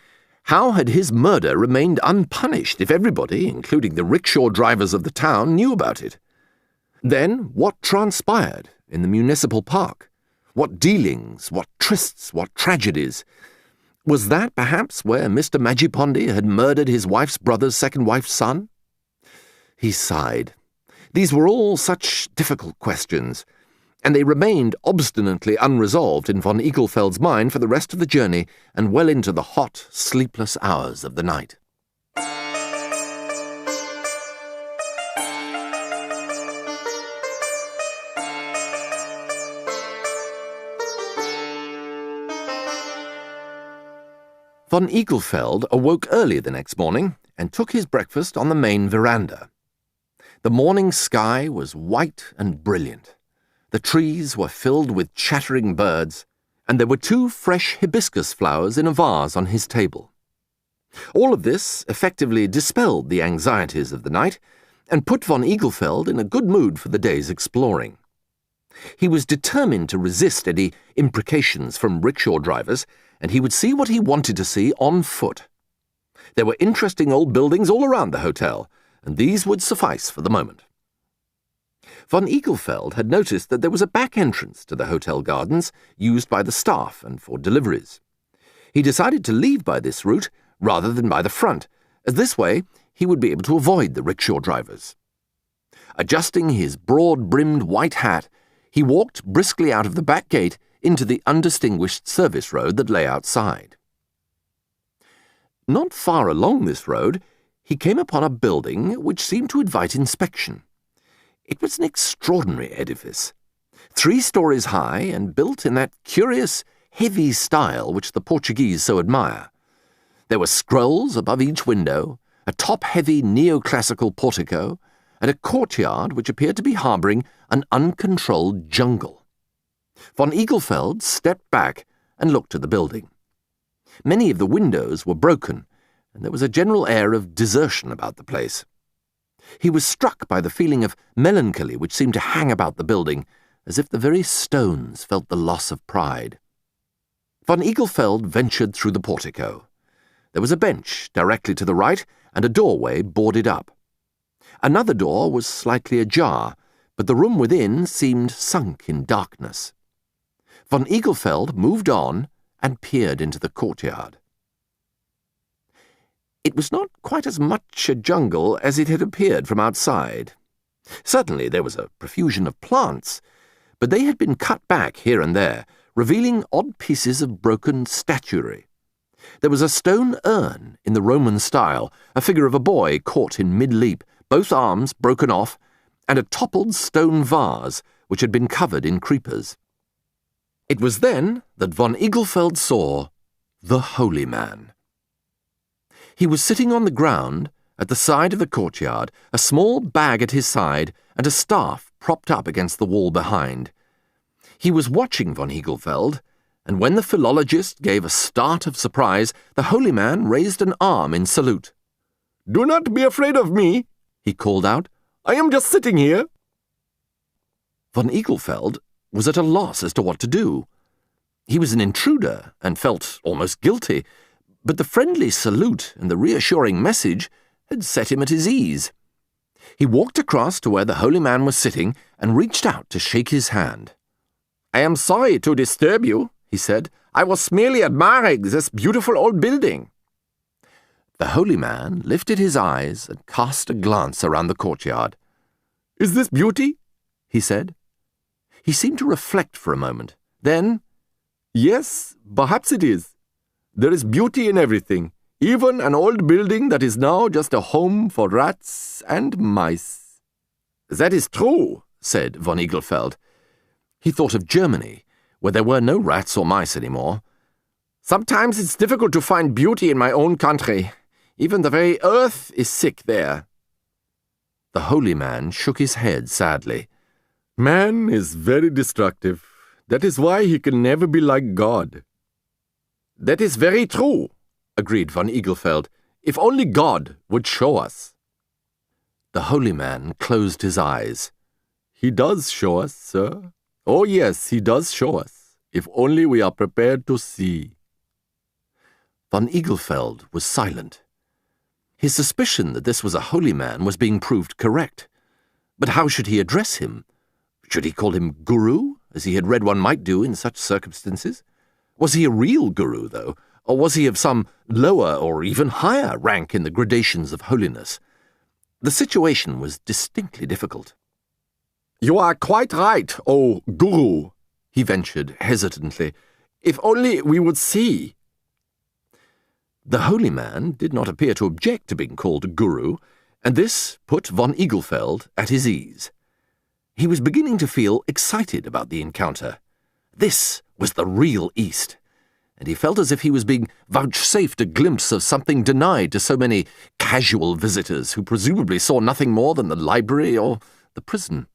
how had his murder remained unpunished if everybody, including the rickshaw drivers of the town, knew about it? Then what transpired in the municipal park? What dealings, what trysts, what tragedies? Was that perhaps where Mr. Majipondi had murdered his wife's brother's second wife's son? He sighed. These were all such difficult questions, and they remained obstinately unresolved in von Eaglefeld's mind for the rest of the journey and well into the hot, sleepless hours of the night. Von Eaglefeld awoke early the next morning and took his breakfast on the main veranda. The morning sky was white and brilliant. The trees were filled with chattering birds, and there were 2 fresh hibiscus flowers in a vase on his table. All of this effectively dispelled the anxieties of the night and put von Eaglefeld in a good mood for the day's exploring. He was determined to resist any imprecations from rickshaw drivers, and he would see what he wanted to see on foot. There were interesting old buildings all around the hotel, and these would suffice for the moment. Von Eaglefeld had noticed that there was a back entrance to the hotel gardens used by the staff and for deliveries. He decided to leave by this route rather than by the front, as this way he would be able to avoid the rickshaw drivers. Adjusting his broad-brimmed white hat, he walked briskly out of the back gate into the undistinguished service road that lay outside. Not far along this road, he came upon a building which seemed to invite inspection. It was an extraordinary edifice, 3 stories high and built in that curious, heavy style which the Portuguese so admire. There were scrolls above each window, a top-heavy neoclassical portico, and a courtyard which appeared to be harbouring an uncontrolled jungle. Von Eaglefeld stepped back and looked at the building. Many of the windows were broken, and there was a general air of desertion about the place. He was struck by the feeling of melancholy which seemed to hang about the building, as if the very stones felt the loss of pride. Von Eaglefeld ventured through the portico. There was a bench directly to the right, and a doorway boarded up. Another door was slightly ajar, but the room within seemed sunk in darkness. Von Eaglefeld moved on and peered into the courtyard. It was not quite as much a jungle as it had appeared from outside. Certainly there was a profusion of plants, but they had been cut back here and there, revealing odd pieces of broken statuary. There was a stone urn in the Roman style, a figure of a boy caught in mid-leap, both arms broken off, and a toppled stone vase which had been covered in creepers. It was then that von Eaglefeld saw the Holy Man. He was sitting on the ground at the side of the courtyard, a small bag at his side and a staff propped up against the wall behind. He was watching von Eaglefeld, and when the philologist gave a start of surprise, the Holy Man raised an arm in salute. "Do not be afraid of me," he called out. "I am just sitting here." Von Eaglefeld was at a loss as to what to do. He was an intruder and felt almost guilty, but the friendly salute and the reassuring message had set him at his ease. He walked across to where the Holy Man was sitting and reached out to shake his hand. "I am sorry to disturb you," he said. "I was merely admiring this beautiful old building." The Holy Man lifted his eyes and cast a glance around the courtyard. "Is this beauty?" he said. He seemed to reflect for a moment. Then, "Yes, perhaps it is. There is beauty in everything, even an old building that is now just a home for rats and mice." "That is true," said von Eaglefeld. He thought of Germany, where there were no rats or mice anymore. "Sometimes it's difficult to find beauty in my own country. Even the very earth is sick there." The Holy Man shook his head sadly. "Man is very destructive. That is why he can never be like God." "That is very true," agreed von Eaglefeld. "If only God would show us." The Holy Man closed his eyes. "He does show us, sir. Oh yes, he does show us, if only we are prepared to see." Von Eaglefeld was silent. His suspicion that this was a holy man was being proved correct. But how should he address him? Should he call him Guru, as he had read one might do in such circumstances? Was he a real Guru, though, or was he of some lower or even higher rank in the gradations of holiness? The situation was distinctly difficult. "You are quite right, O Guru," he ventured hesitantly. "If only we would see." The holy man did not appear to object to being called Guru, and this put von Eaglefeld at his ease. He was beginning to feel excited about the encounter. This was the real East, and he felt as if he was being vouchsafed a glimpse of something denied to so many casual visitors who presumably saw nothing more than the library or the prison.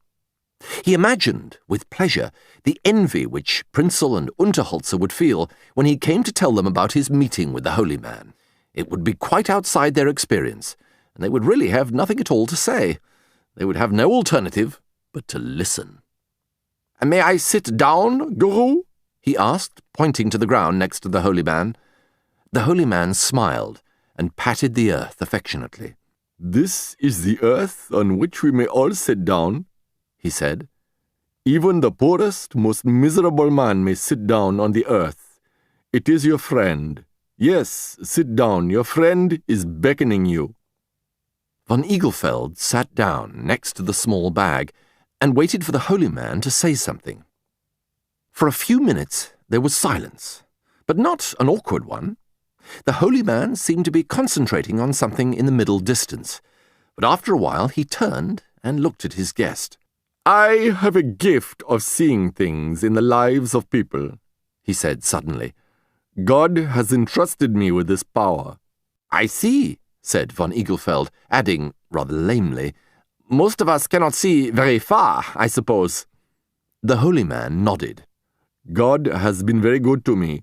He imagined, with pleasure, the envy which Prinzel and Unterholzer would feel when he came to tell them about his meeting with the holy man. It would be quite outside their experience, and they would really have nothing at all to say. They would have no alternative but to listen. "May I sit down, Guru?" he asked, pointing to the ground next to the holy man. The holy man smiled and patted the earth affectionately. "This is the earth on which we may all sit down," he said. "Even the poorest, most miserable man may sit down on the earth. It is your friend. Yes, sit down. Your friend is beckoning you." Von Eaglefeld sat down next to the small bag and waited for the holy man to say something. For a few minutes there was silence, but not an awkward one. The holy man seemed to be concentrating on something in the middle distance, but after a while he turned and looked at his guest. "I have a gift of seeing things in the lives of people," he said suddenly. God has entrusted me with this power. I see, said von Eaglefeld, adding, rather lamely, most of us cannot see very far, I suppose. The holy man nodded. God has been very good to me.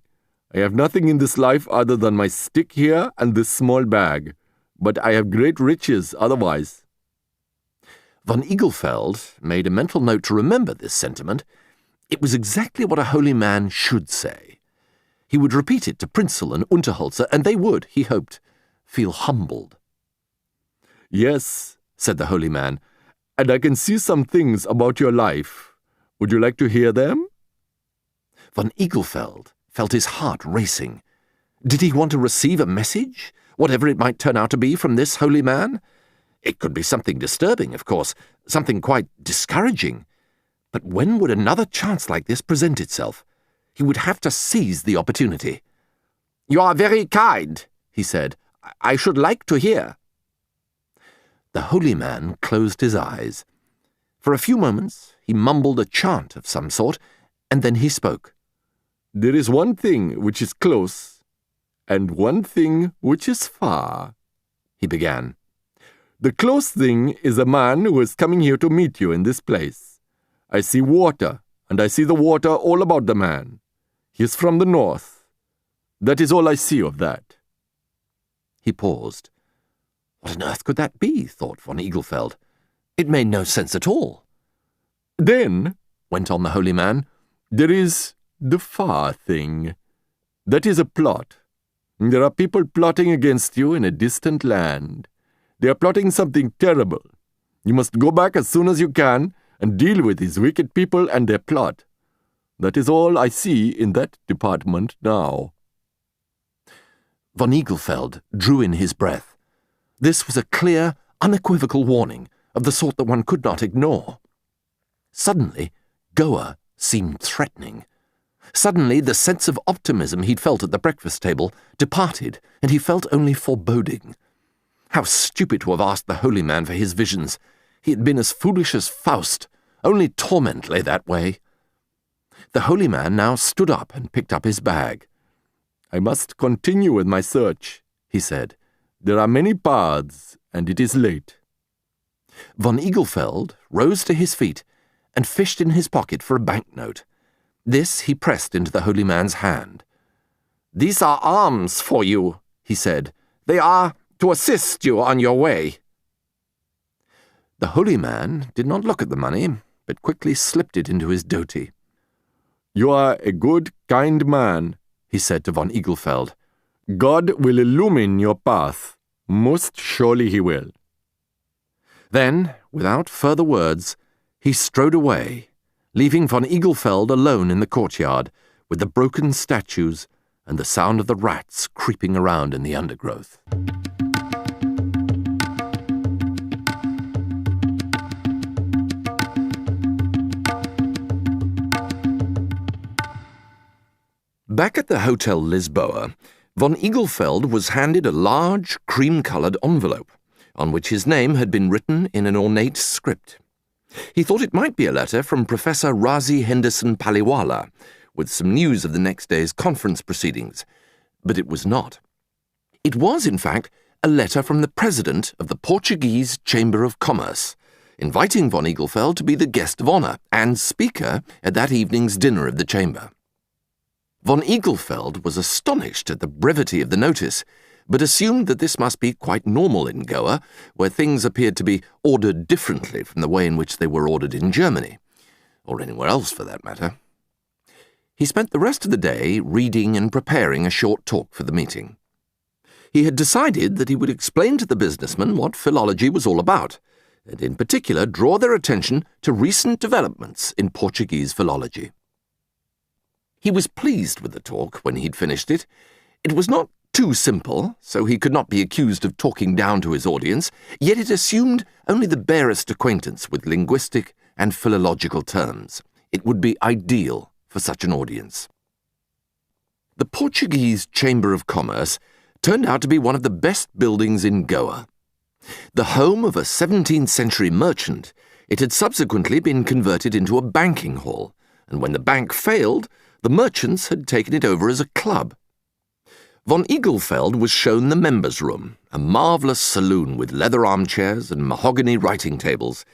I have nothing in this life other than my stick here and this small bag, but I have great riches otherwise. Von Eaglefeld made a mental note to remember this sentiment. It was exactly what a holy man should say. He would repeat it to Prinzel and Unterholzer, and they would, he hoped, feel humbled. Yes, said the holy man, and I can see some things about your life. Would you like to hear them? Von Eaglefeld felt his heart racing. Did he want to receive a message, whatever it might turn out to be, from this holy man? It could be something disturbing, of course, something quite discouraging. But when would another chance like this present itself? He would have to seize the opportunity. You are very kind, he said. I should like to hear. The holy man closed his eyes. For a few moments he mumbled a chant of some sort, and then he spoke. There is one thing which is close, and one thing which is far, he began. The close thing is a man who is coming here to meet you in this place. I see water, and I see the water all about the man. He is from the north. That is all I see of that. He paused. What on earth could that be, thought von Eaglefeld. It made no sense at all. Then, went on the holy man, there is the far thing. That is a plot. There are people plotting against you in a distant land. They are plotting something terrible. You must go back as soon as you can and deal with these wicked people and their plot. That is all I see in that department now. Von Eaglefeld drew in his breath. This was a clear, unequivocal warning of the sort that one could not ignore. Suddenly, Goa seemed threatening. Suddenly, the sense of optimism he'd felt at the breakfast table departed, and he felt only foreboding. How stupid to have asked the holy man for his visions. He had been as foolish as Faust. Only torment lay that way. The holy man now stood up and picked up his bag. I must continue with my search, he said. There are many paths, and it is late. Von Eaglefeld rose to his feet and fished in his pocket for a banknote. This he pressed into the holy man's hand. These are alms for you, he said. They are to assist you on your way. The holy man did not look at the money, but quickly slipped it into his dhoti. You are a good, kind man, he said to von Eaglefeld. God will illumine your path. Most surely he will. Then, without further words, he strode away, leaving von Eaglefeld alone in the courtyard with the broken statues and the sound of the rats creeping around in the undergrowth. Back at the Hotel Lisboa, von Eaglefeld was handed a large, cream-coloured envelope, on which his name had been written in an ornate script. He thought it might be a letter from Professor Razi Henderson Paliwala, with some news of the next day's conference proceedings, but it was not. It was, in fact, a letter from the president of the Portuguese Chamber of Commerce, inviting von Eaglefeld to be the guest of honour and speaker at that evening's dinner of the chamber. Von Eaglefeld was astonished at the brevity of the notice, but assumed that this must be quite normal in Goa, where things appeared to be ordered differently from the way in which they were ordered in Germany, or anywhere else for that matter. He spent the rest of the day reading and preparing a short talk for the meeting. He had decided that he would explain to the businessmen what philology was all about, and in particular draw their attention to recent developments in Portuguese philology. He was pleased with the talk when he'd finished it. It was not too simple, so he could not be accused of talking down to his audience, yet it assumed only the barest acquaintance with linguistic and philological terms. It would be ideal for such an audience. The Portuguese Chamber of Commerce turned out to be one of the best buildings in Goa. The home of a 17th century merchant, it had subsequently been converted into a banking hall, and when the bank failed, the merchants had taken it over as a club. Von Eaglefeld was shown the members' room, a marvellous saloon with leather armchairs and mahogany writing tables,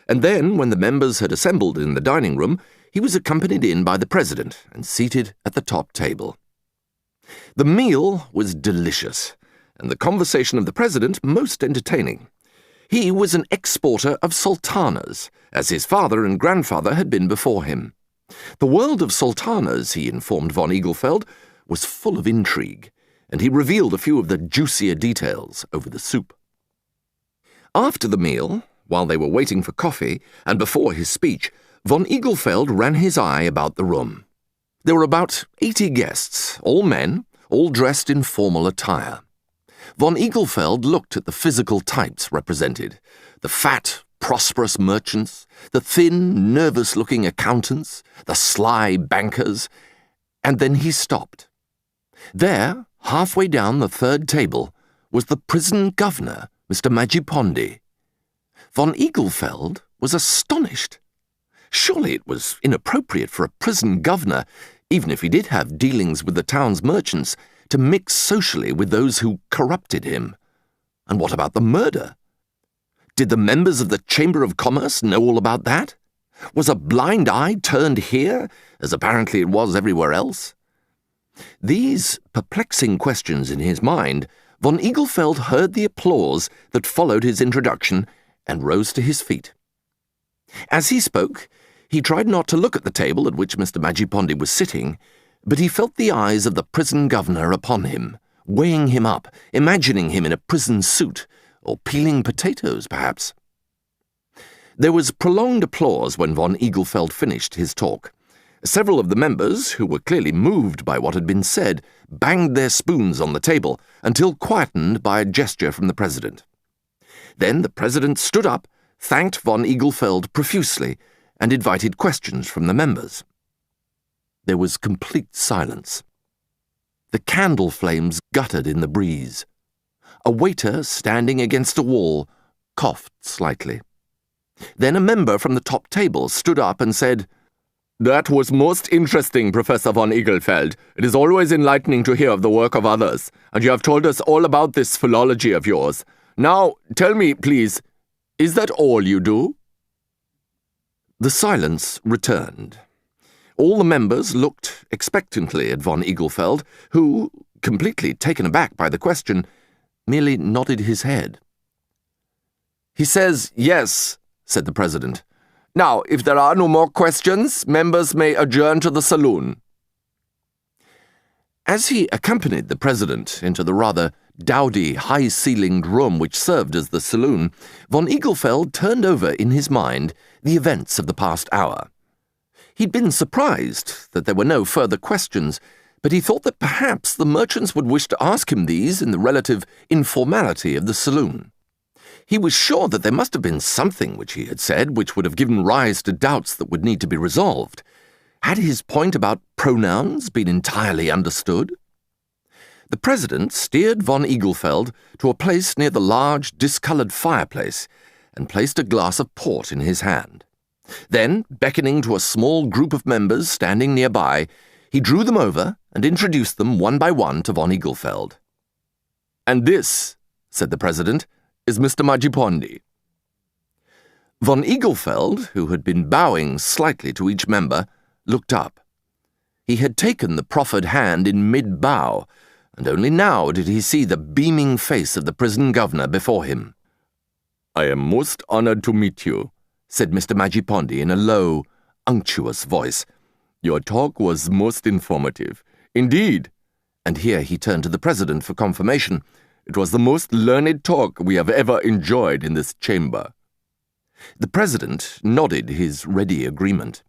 and then, when the members had assembled in the dining room, he was accompanied in by the President and seated at the top table. The meal was delicious, and the conversation of the President most entertaining. He was an exporter of sultanas, as his father and grandfather had been before him. The world of sultanas, he informed von Eaglefeld, was full of intrigue, and he revealed a few of the juicier details over the soup. After the meal, while they were waiting for coffee, and before his speech, von Eaglefeld ran his eye about the room. There were about 80 guests, all men, all dressed in formal attire. Von Eaglefeld looked at the physical types represented, the fat, prosperous merchants, the thin, nervous-looking accountants, the sly bankers, and then he stopped. There, halfway down the third table, was the prison governor, Mr. Majipondi. Von Eaglefeld was astonished. Surely it was inappropriate for a prison governor, even if he did have dealings with the town's merchants, to mix socially with those who corrupted him. And what about the murder? Did the members of the Chamber of Commerce know all about that? Was a blind eye turned here, as apparently it was everywhere else? These perplexing questions in his mind, von Eaglefeld heard the applause that followed his introduction and rose to his feet. As he spoke, he tried not to look at the table at which Mr. Majipondi was sitting, but he felt the eyes of the prison governor upon him, weighing him up, imagining him in a prison suit, or peeling potatoes, perhaps. There was prolonged applause when von Eaglefeld finished his talk. Several of the members, who were clearly moved by what had been said, banged their spoons on the table until quietened by a gesture from the President. Then the President stood up, thanked von Eaglefeld profusely, and invited questions from the members. There was complete silence. The candle flames guttered in the breeze. A waiter, standing against a wall, coughed slightly. Then a member from the top table stood up and said, "That was most interesting, Professor von Eaglefeld. It is always enlightening to hear of the work of others, and you have told us all about this philology of yours. Now, tell me, please, is that all you do?" The silence returned. All the members looked expectantly at von Eaglefeld, who, completely taken aback by the question, merely nodded his head. "He says yes," said the President. "Now, if there are no more questions, members may adjourn to the saloon." As he accompanied the President into the rather dowdy, high-ceilinged room which served as the saloon, von Eaglefeld turned over in his mind the events of the past hour. He'd been surprised that there were no further questions, but he thought that perhaps the merchants would wish to ask him these in the relative informality of the saloon. He was sure that there must have been something which he had said which would have given rise to doubts that would need to be resolved. Had his point about pronouns been entirely understood? The President steered von Eaglefeld to a place near the large, discoloured fireplace and placed a glass of port in his hand. Then, beckoning to a small group of members standing nearby, he drew them over and introduced them one by one to von Eaglefeld. "And this," said the President, "is Mr. Majipondi." Von Eaglefeld, who had been bowing slightly to each member, looked up. He had taken the proffered hand in mid-bow, and only now did he see the beaming face of the prison governor before him. "I am most honoured to meet you," said Mr. Majipondi in a low, unctuous voice. "Your talk was most informative. Indeed," and here he turned to the President for confirmation, "it was the most learned talk we have ever enjoyed in this chamber." The President nodded his ready agreement.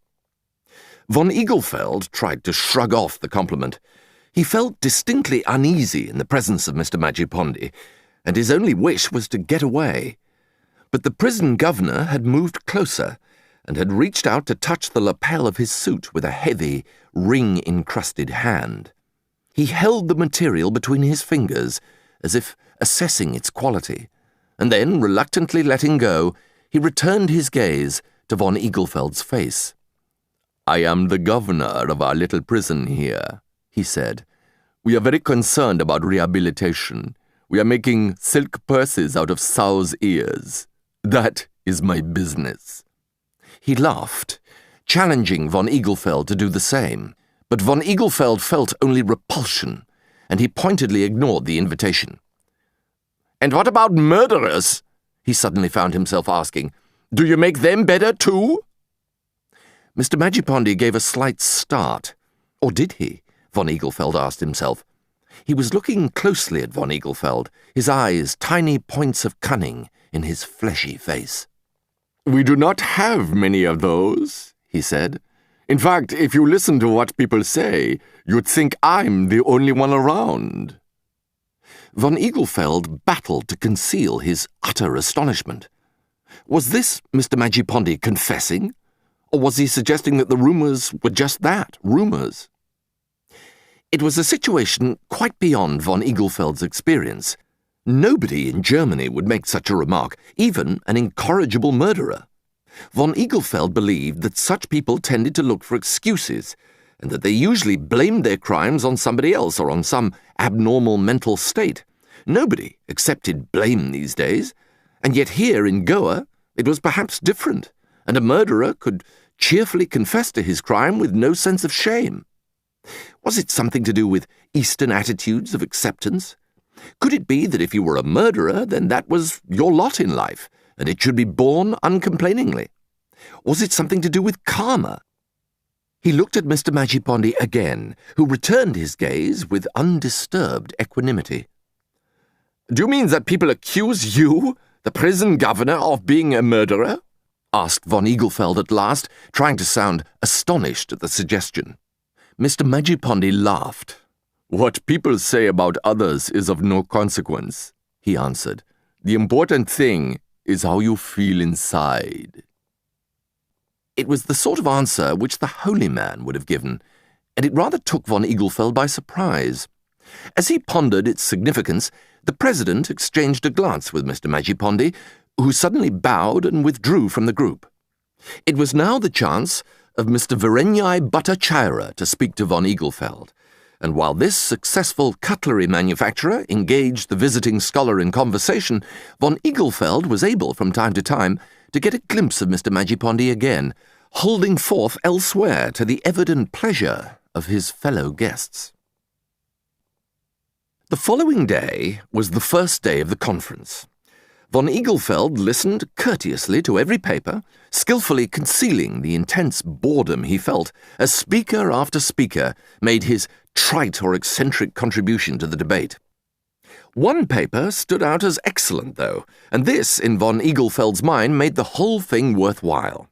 Von Eaglefeld tried to shrug off the compliment. He felt distinctly uneasy in the presence of Mr. Majipondi, and his only wish was to get away. But the prison governor had moved closer and had reached out to touch the lapel of his suit with a heavy, ring-encrusted hand. He held the material between his fingers, as if assessing its quality, and then, reluctantly letting go, he returned his gaze to von Eaglefeld's face. "I am the governor of our little prison here," he said. We are very concerned about rehabilitation. We are making silk purses out of sows' ears. That is my business." He laughed, challenging von Eaglefeld to do the same, but von Eaglefeld felt only repulsion, and he pointedly ignored the invitation. "And what about murderers?" he suddenly found himself asking. "Do you make them better too?" Mr. Majipondi gave a slight start. Or did he? Von Eaglefeld asked himself. He was looking closely at von Eaglefeld, his eyes tiny points of cunning in his fleshy face. "We do not have many of those," he said. "In fact, if you listen to what people say, you'd think I'm the only one around." Von Eaglefeld battled to conceal his utter astonishment. Was this Mr. Majipondi confessing? Or was he suggesting that the rumours were just that, rumours? It was a situation quite beyond von Eaglefeld's experience. Nobody in Germany would make such a remark, even an incorrigible murderer. Von Eaglefeld believed that such people tended to look for excuses, and that they usually blamed their crimes on somebody else or on some abnormal mental state. Nobody accepted blame these days, and yet here in Goa it was perhaps different, and a murderer could cheerfully confess to his crime with no sense of shame. Was it something to do with Eastern attitudes of acceptance? Could it be that if you were a murderer, then that was your lot in life, and it should be borne uncomplainingly? Was it something to do with karma? He looked at Mr. Majipondi again, who returned his gaze with undisturbed equanimity. "Do you mean that people accuse you, the prison governor, of being a murderer?" asked von Eaglefeld at last, trying to sound astonished at the suggestion. Mr. Majipondi laughed. "What people say about others is of no consequence," he answered. "The important thing is how you feel inside." It was the sort of answer which the holy man would have given, and it rather took von Eaglefeld by surprise. As he pondered its significance, the President exchanged a glance with Mr. Majipondi, who suddenly bowed and withdrew from the group. It was now the chance of Mr. Virenyai Bhattacharya to speak to von Eaglefeld, and while this successful cutlery manufacturer engaged the visiting scholar in conversation, von Eaglefeld was able from time to time to get a glimpse of Mr. Majipondi again, holding forth elsewhere to the evident pleasure of his fellow guests. The following day was the first day of the conference. Von Eaglefeld listened courteously to every paper, skillfully concealing the intense boredom he felt as speaker after speaker made his trite or eccentric contribution to the debate. One paper stood out as excellent, though, and this, in von Eaglefeld's mind, made the whole thing worthwhile.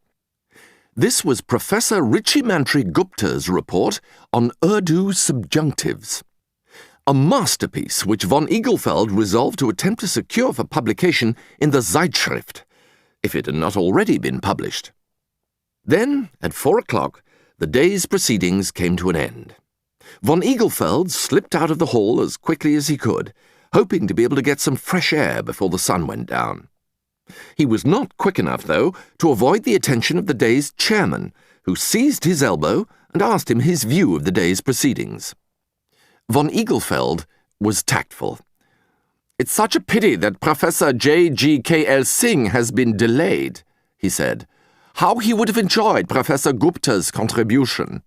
This was Professor Richimantri Gupta's report on Urdu subjunctives, a masterpiece which von Eaglefeld resolved to attempt to secure for publication in the Zeitschrift, if it had not already been published. Then, at 4 o'clock, the day's proceedings came to an end. Von Eaglefeld slipped out of the hall as quickly as he could, hoping to be able to get some fresh air before the sun went down. He was not quick enough, though, to avoid the attention of the day's chairman, who seized his elbow and asked him his view of the day's proceedings. Von Eaglefeld was tactful. "It's such a pity that Professor J.G.K.L. Singh has been delayed," he said. "How he would have enjoyed Professor Gupta's contribution."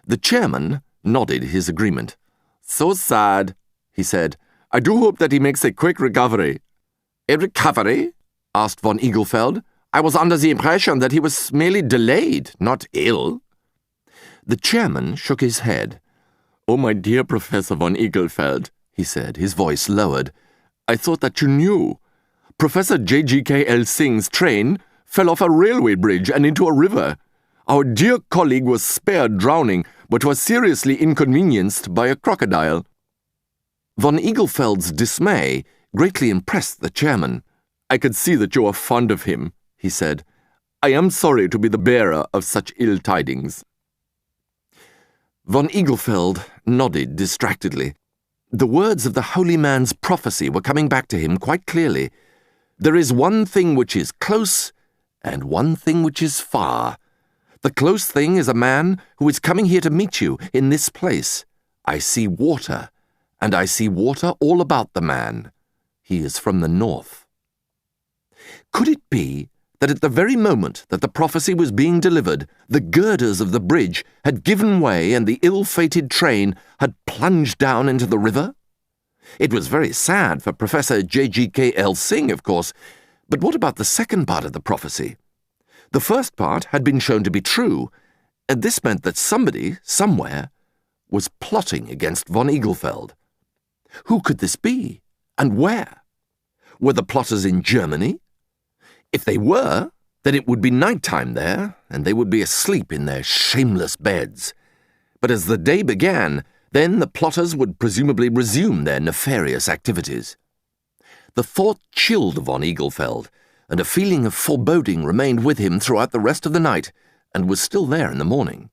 The chairman nodded his agreement. "So sad," he said. "I do hope that he makes a quick recovery." "A recovery?" asked von Eaglefeld. "I was under the impression that he was merely delayed, not ill." The chairman shook his head. "Oh, my dear Professor von Eaglefeld," he said, his voice lowered, "I thought that you knew. Professor J.G.K.L. Singh's train fell off a railway bridge and into a river. Our dear colleague was spared drowning, but was seriously inconvenienced by a crocodile." Von Eaglefeld's dismay greatly impressed the chairman. "I could see that you are fond of him," he said. "I am sorry to be the bearer of such ill tidings." Von Eaglefeld nodded distractedly. The words of the holy man's prophecy were coming back to him quite clearly. There is one thing which is close, and one thing which is far. The close thing is a man who is coming here to meet you in this place. I see water, and I see water all about the man. He is from the north. Could it be that at the very moment that the prophecy was being delivered, the girders of the bridge had given way and the ill-fated train had plunged down into the river? It was very sad for Professor J.G.K.L. Singh, of course, but what about the second part of the prophecy? The first part had been shown to be true, and this meant that somebody, somewhere, was plotting against von Eaglefeld. Who could this be, and where? Were the plotters in Germany? If they were, then it would be night-time there, and they would be asleep in their shameless beds. But as the day began, then the plotters would presumably resume their nefarious activities. The thought chilled von Eaglefeld, and a feeling of foreboding remained with him throughout the rest of the night, and was still there in the morning.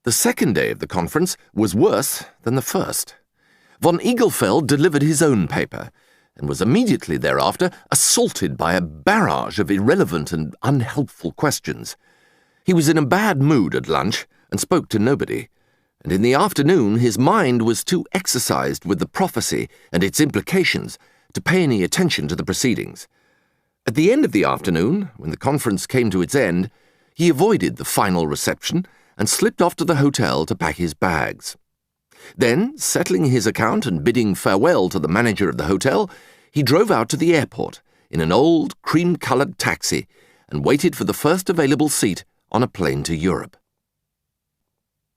The second day of the conference was worse than the first. Von Eaglefeld delivered his own paper, and was immediately thereafter assaulted by a barrage of irrelevant and unhelpful questions. He was in a bad mood at lunch, and spoke to nobody, and in the afternoon his mind was too exercised with the prophecy and its implications to pay any attention to the proceedings. At the end of the afternoon, when the conference came to its end, he avoided the final reception and slipped off to the hotel to pack his bags. Then, settling his account and bidding farewell to the manager of the hotel, he drove out to the airport in an old, cream-coloured taxi and waited for the first available seat on a plane to Europe.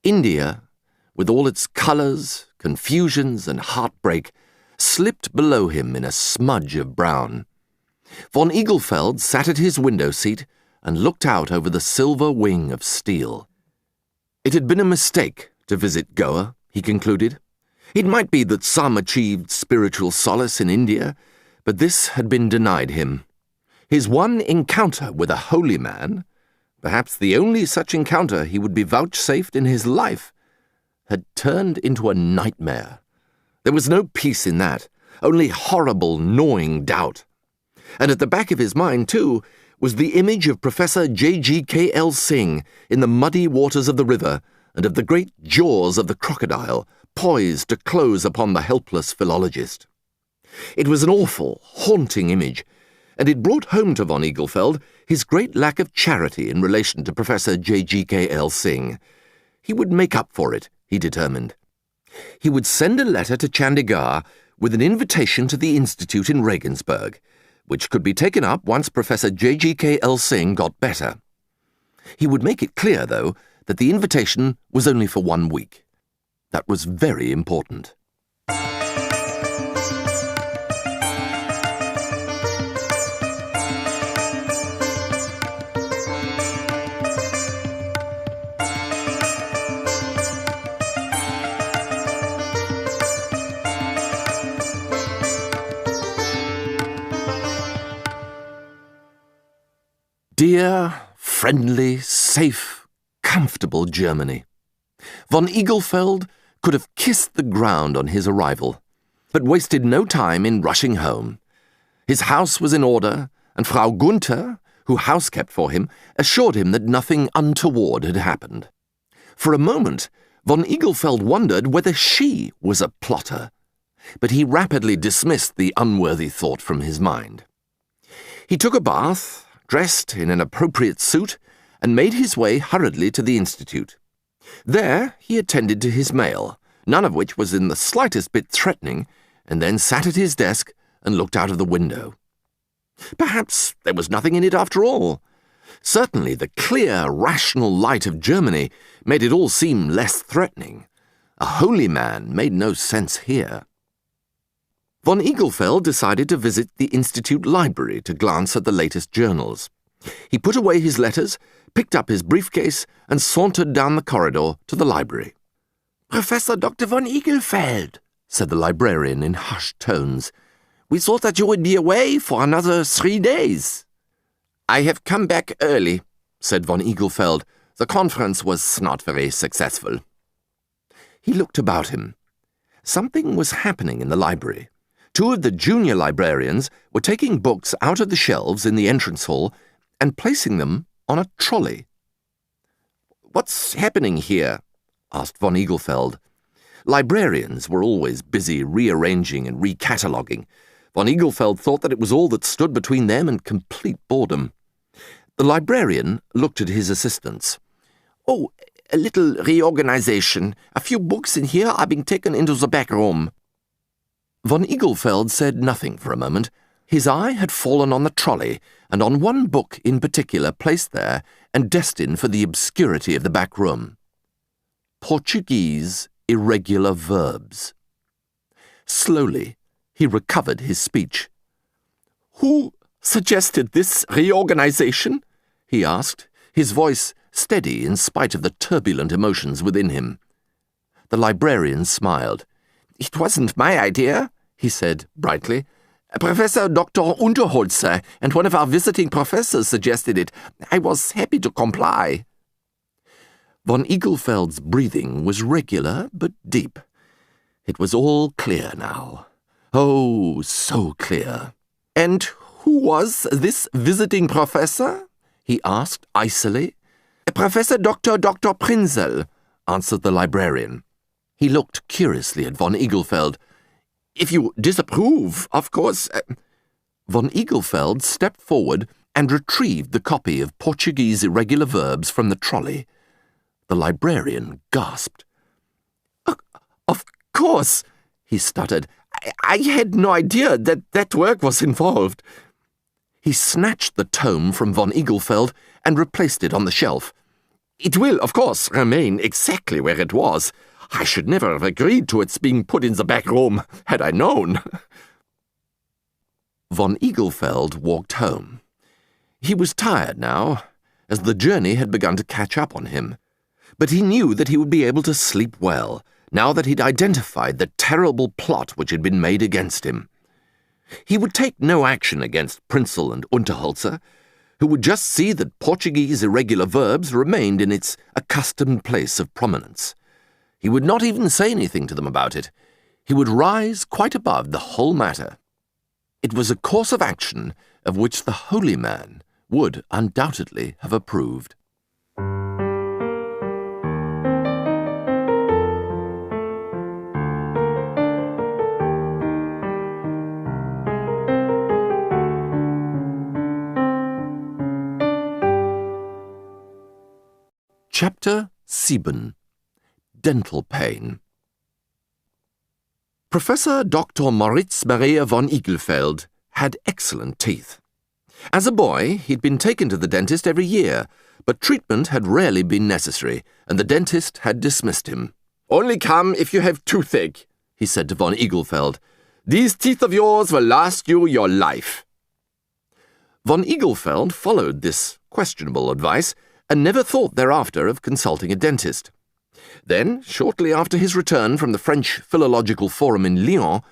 India, with all its colours, confusions and heartbreak, slipped below him in a smudge of brown. Von Eaglefeld sat at his window seat and looked out over the silver wing of steel. It had been a mistake to visit Goa, he concluded. It might be that some achieved spiritual solace in India, but this had been denied him. His one encounter with a holy man, perhaps the only such encounter he would be vouchsafed in his life, had turned into a nightmare. There was no peace in that, only horrible, gnawing doubt. And at the back of his mind, too, was the image of Professor J.G.K.L. Singh in the muddy waters of the river and of the great jaws of the crocodile poised to close upon the helpless philologist. It was an awful, haunting image, and it brought home to von Eaglefeld his great lack of charity in relation to Professor J.G.K.L. Singh. He would make up for it, he determined. He would send a letter to Chandigarh with an invitation to the Institute in Regensburg, which could be taken up once Professor J.G.K.L. Singh got better. He would make it clear, though, that the invitation was only for 1 week. That was very important. Dear, friendly, safe, comfortable Germany. Von Eaglefeld could have kissed the ground on his arrival, but wasted no time in rushing home. His house was in order, and Frau Gunther, who house-kept for him, assured him that nothing untoward had happened. For a moment, von Eaglefeld wondered whether she was a plotter, but he rapidly dismissed the unworthy thought from his mind. He took a bath, dressed in an appropriate suit, and made his way hurriedly to the Institute. There he attended to his mail, none of which was in the slightest bit threatening, and then sat at his desk and looked out of the window. Perhaps there was nothing in it after all. Certainly the clear, rational light of Germany made it all seem less threatening. A holy man made no sense here. Von Eaglefeld decided to visit the Institute library to glance at the latest journals. He put away his letters, picked up his briefcase, and sauntered down the corridor to the library. "Professor Dr. von Eaglefeld," said the librarian in hushed tones, "we thought that you would be away for another 3 days." "I have come back early," said von Eaglefeld. "The conference was not very successful." He looked about him. Something was happening in the library. 2 of the junior librarians were taking books out of the shelves in the entrance hall and placing them on a trolley. "What's happening here?" asked von Eaglefeld. Librarians were always busy rearranging and recataloguing. Von Eaglefeld thought that it was all that stood between them and complete boredom. The librarian looked at his assistants. "Oh, a little reorganization. A few books in here are being taken into the back room." Von Eaglefeld said nothing for a moment. His eye had fallen on the trolley, and on one book in particular placed there and destined for the obscurity of the back room. Portuguese Irregular Verbs. Slowly, he recovered his speech. "Who suggested this reorganization?" he asked, his voice steady in spite of the turbulent emotions within him. The librarian smiled. "It wasn't my idea," he said brightly. "Professor Dr. Unterholzer and one of our visiting professors suggested it. I was happy to comply." Von Eaglefeld's breathing was regular but deep. It was all clear now. Oh, so clear. "And who was this visiting professor?" he asked icily. "Professor Dr. Prinzel," answered the librarian. He looked curiously at von Eaglefeld. "If you disapprove, of course—" Von Eaglefeld stepped forward and retrieved the copy of Portuguese Irregular Verbs from the trolley. The librarian gasped. Of course," he stuttered. I had no idea that work was involved." He snatched the tome from von Eaglefeld and replaced it on the shelf. "It will, of course, remain exactly where it was. I should never have agreed to its being put in the back room, had I known." Von Eaglefeld walked home. He was tired now, as the journey had begun to catch up on him. But he knew that he would be able to sleep well, now that he'd identified the terrible plot which had been made against him. He would take no action against Prinzel and Unterholzer, who would just see that Portuguese Irregular Verbs remained in its accustomed place of prominence. He would not even say anything to them about it. He would rise quite above the whole matter. It was a course of action of which the holy man would undoubtedly have approved. Chapter 7. Dental Pain. Professor Dr. Moritz Maria von Eaglefeld had excellent teeth. As a boy, he'd been taken to the dentist every year, but treatment had rarely been necessary, and the dentist had dismissed him. "Only come if you have toothache," he said to von Eaglefeld. "These teeth of yours will last you your life." Von Eaglefeld followed this questionable advice and never thought thereafter of consulting a dentist. Then, shortly after his return from the French Philological Forum in Lyon,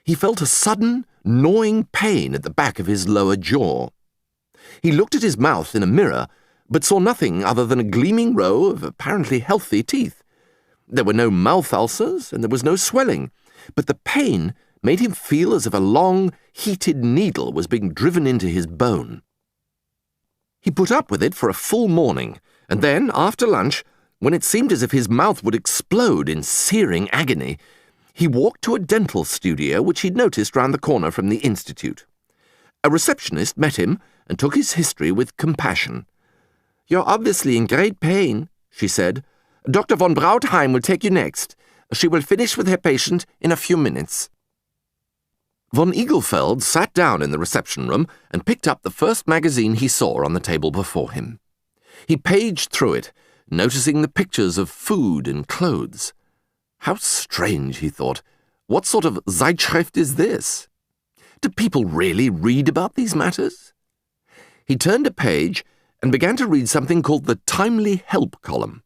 he felt a sudden, gnawing pain at the back of his lower jaw. He looked at his mouth in a mirror, but saw nothing other than a gleaming row of apparently healthy teeth. There were no mouth ulcers, and there was no swelling, but the pain made him feel as if a long, heated needle was being driven into his bone. He put up with it for a full morning, and then, after lunch, when it seemed as if his mouth would explode in searing agony, he walked to a dental studio which he'd noticed round the corner from the Institute. A receptionist met him and took his history with compassion. "You're obviously in great pain," she said. "Dr. von Brautheim will take you next. She will finish with her patient in a few minutes." Von Eaglefeld sat down in the reception room and picked up the first magazine he saw on the table before him. He paged through it, noticing the pictures of food and clothes. How strange, he thought. What sort of Zeitschrift is this? Do people really read about these matters? He turned a page and began to read something called the Timely Help column.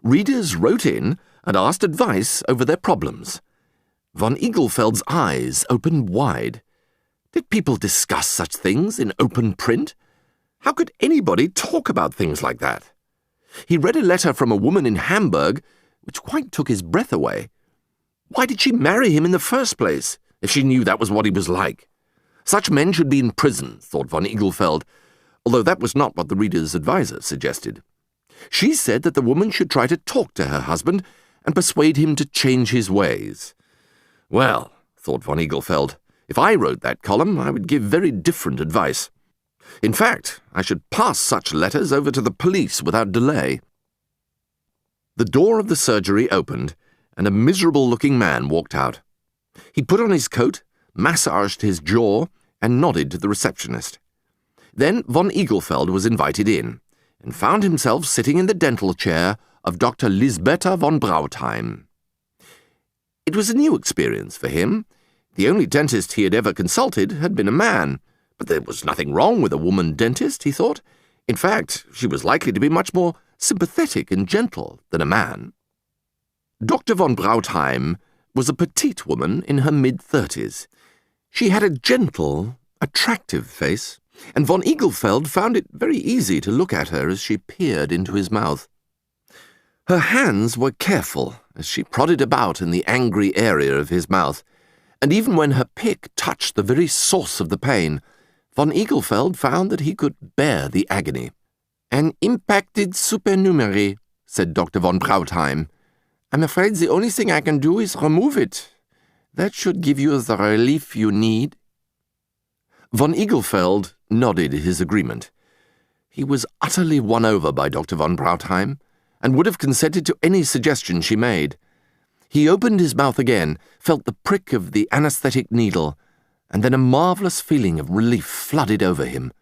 Readers wrote in and asked advice over their problems. Von Eaglefeld's eyes opened wide. Did people discuss such things in open print? How could anybody talk about things like that? He read a letter from a woman in Hamburg, which quite took his breath away. Why did she marry him in the first place, if she knew that was what he was like? Such men should be in prison, thought von Eaglefeld, although that was not what the reader's adviser suggested. She said that the woman should try to talk to her husband and persuade him to change his ways. Well, thought von Eaglefeld, if I wrote that column, I would give very different advice. In fact, I should pass such letters over to the police without delay. The door of the surgery opened, and a miserable-looking man walked out. He put on his coat, massaged his jaw, and nodded to the receptionist. Then von Eaglefeld was invited in, and found himself sitting in the dental chair of Dr. Lisbetta von Brautheim. It was a new experience for him. The only dentist he had ever consulted had been a man, but there was nothing wrong with a woman dentist, he thought. In fact, she was likely to be much more sympathetic and gentle than a man. Dr. von Brautheim was a petite woman in her mid-30s. She had a gentle, attractive face, and von Eaglefeld found it very easy to look at her as she peered into his mouth. Her hands were careful as she prodded about in the angry area of his mouth, and even when her pick touched the very source of the pain, von Eaglefeld found that he could bear the agony. "An impacted supernumerary," said Dr. von Brautheim. "I'm afraid the only thing I can do is remove it. That should give you the relief you need." Von Eaglefeld nodded his agreement. He was utterly won over by Dr. von Brautheim, and would have consented to any suggestion she made. He opened his mouth again, felt the prick of the anesthetic needle, and then a marvellous feeling of relief flooded over him.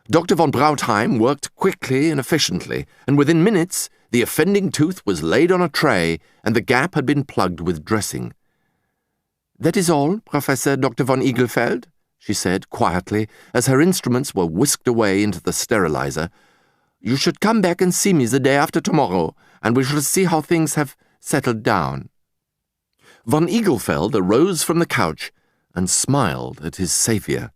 Dr. von Brautheim worked quickly and efficiently, and within minutes the offending tooth was laid on a tray and the gap had been plugged with dressing. "That is all, Professor Dr. von Eaglefeld," she said quietly, as her instruments were whisked away into the sterilizer. "You should come back and see me the day after tomorrow, and we shall see how things have settled down." Von Eaglefeld arose from the couch and smiled at his saviour.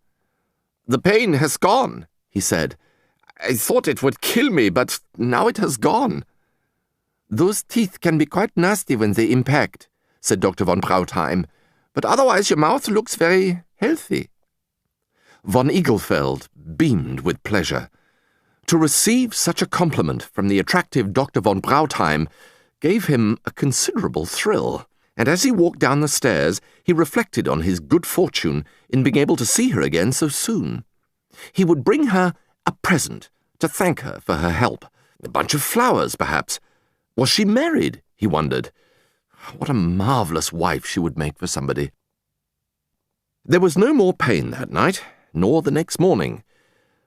"The pain has gone," he said. "I thought it would kill me, but now it has gone." "Those teeth can be quite nasty when they impact," said Dr. von Brautheim, "but otherwise your mouth looks very healthy." Von Eaglefeld beamed with pleasure. To receive such a compliment from the attractive Dr. von Brautheim gave him a considerable thrill, and as he walked down the stairs, he reflected on his good fortune in being able to see her again so soon. He would bring her a present to thank her for her help, a bunch of flowers, perhaps. Was she married, he wondered. What a marvellous wife she would make for somebody. There was no more pain that night, nor the next morning.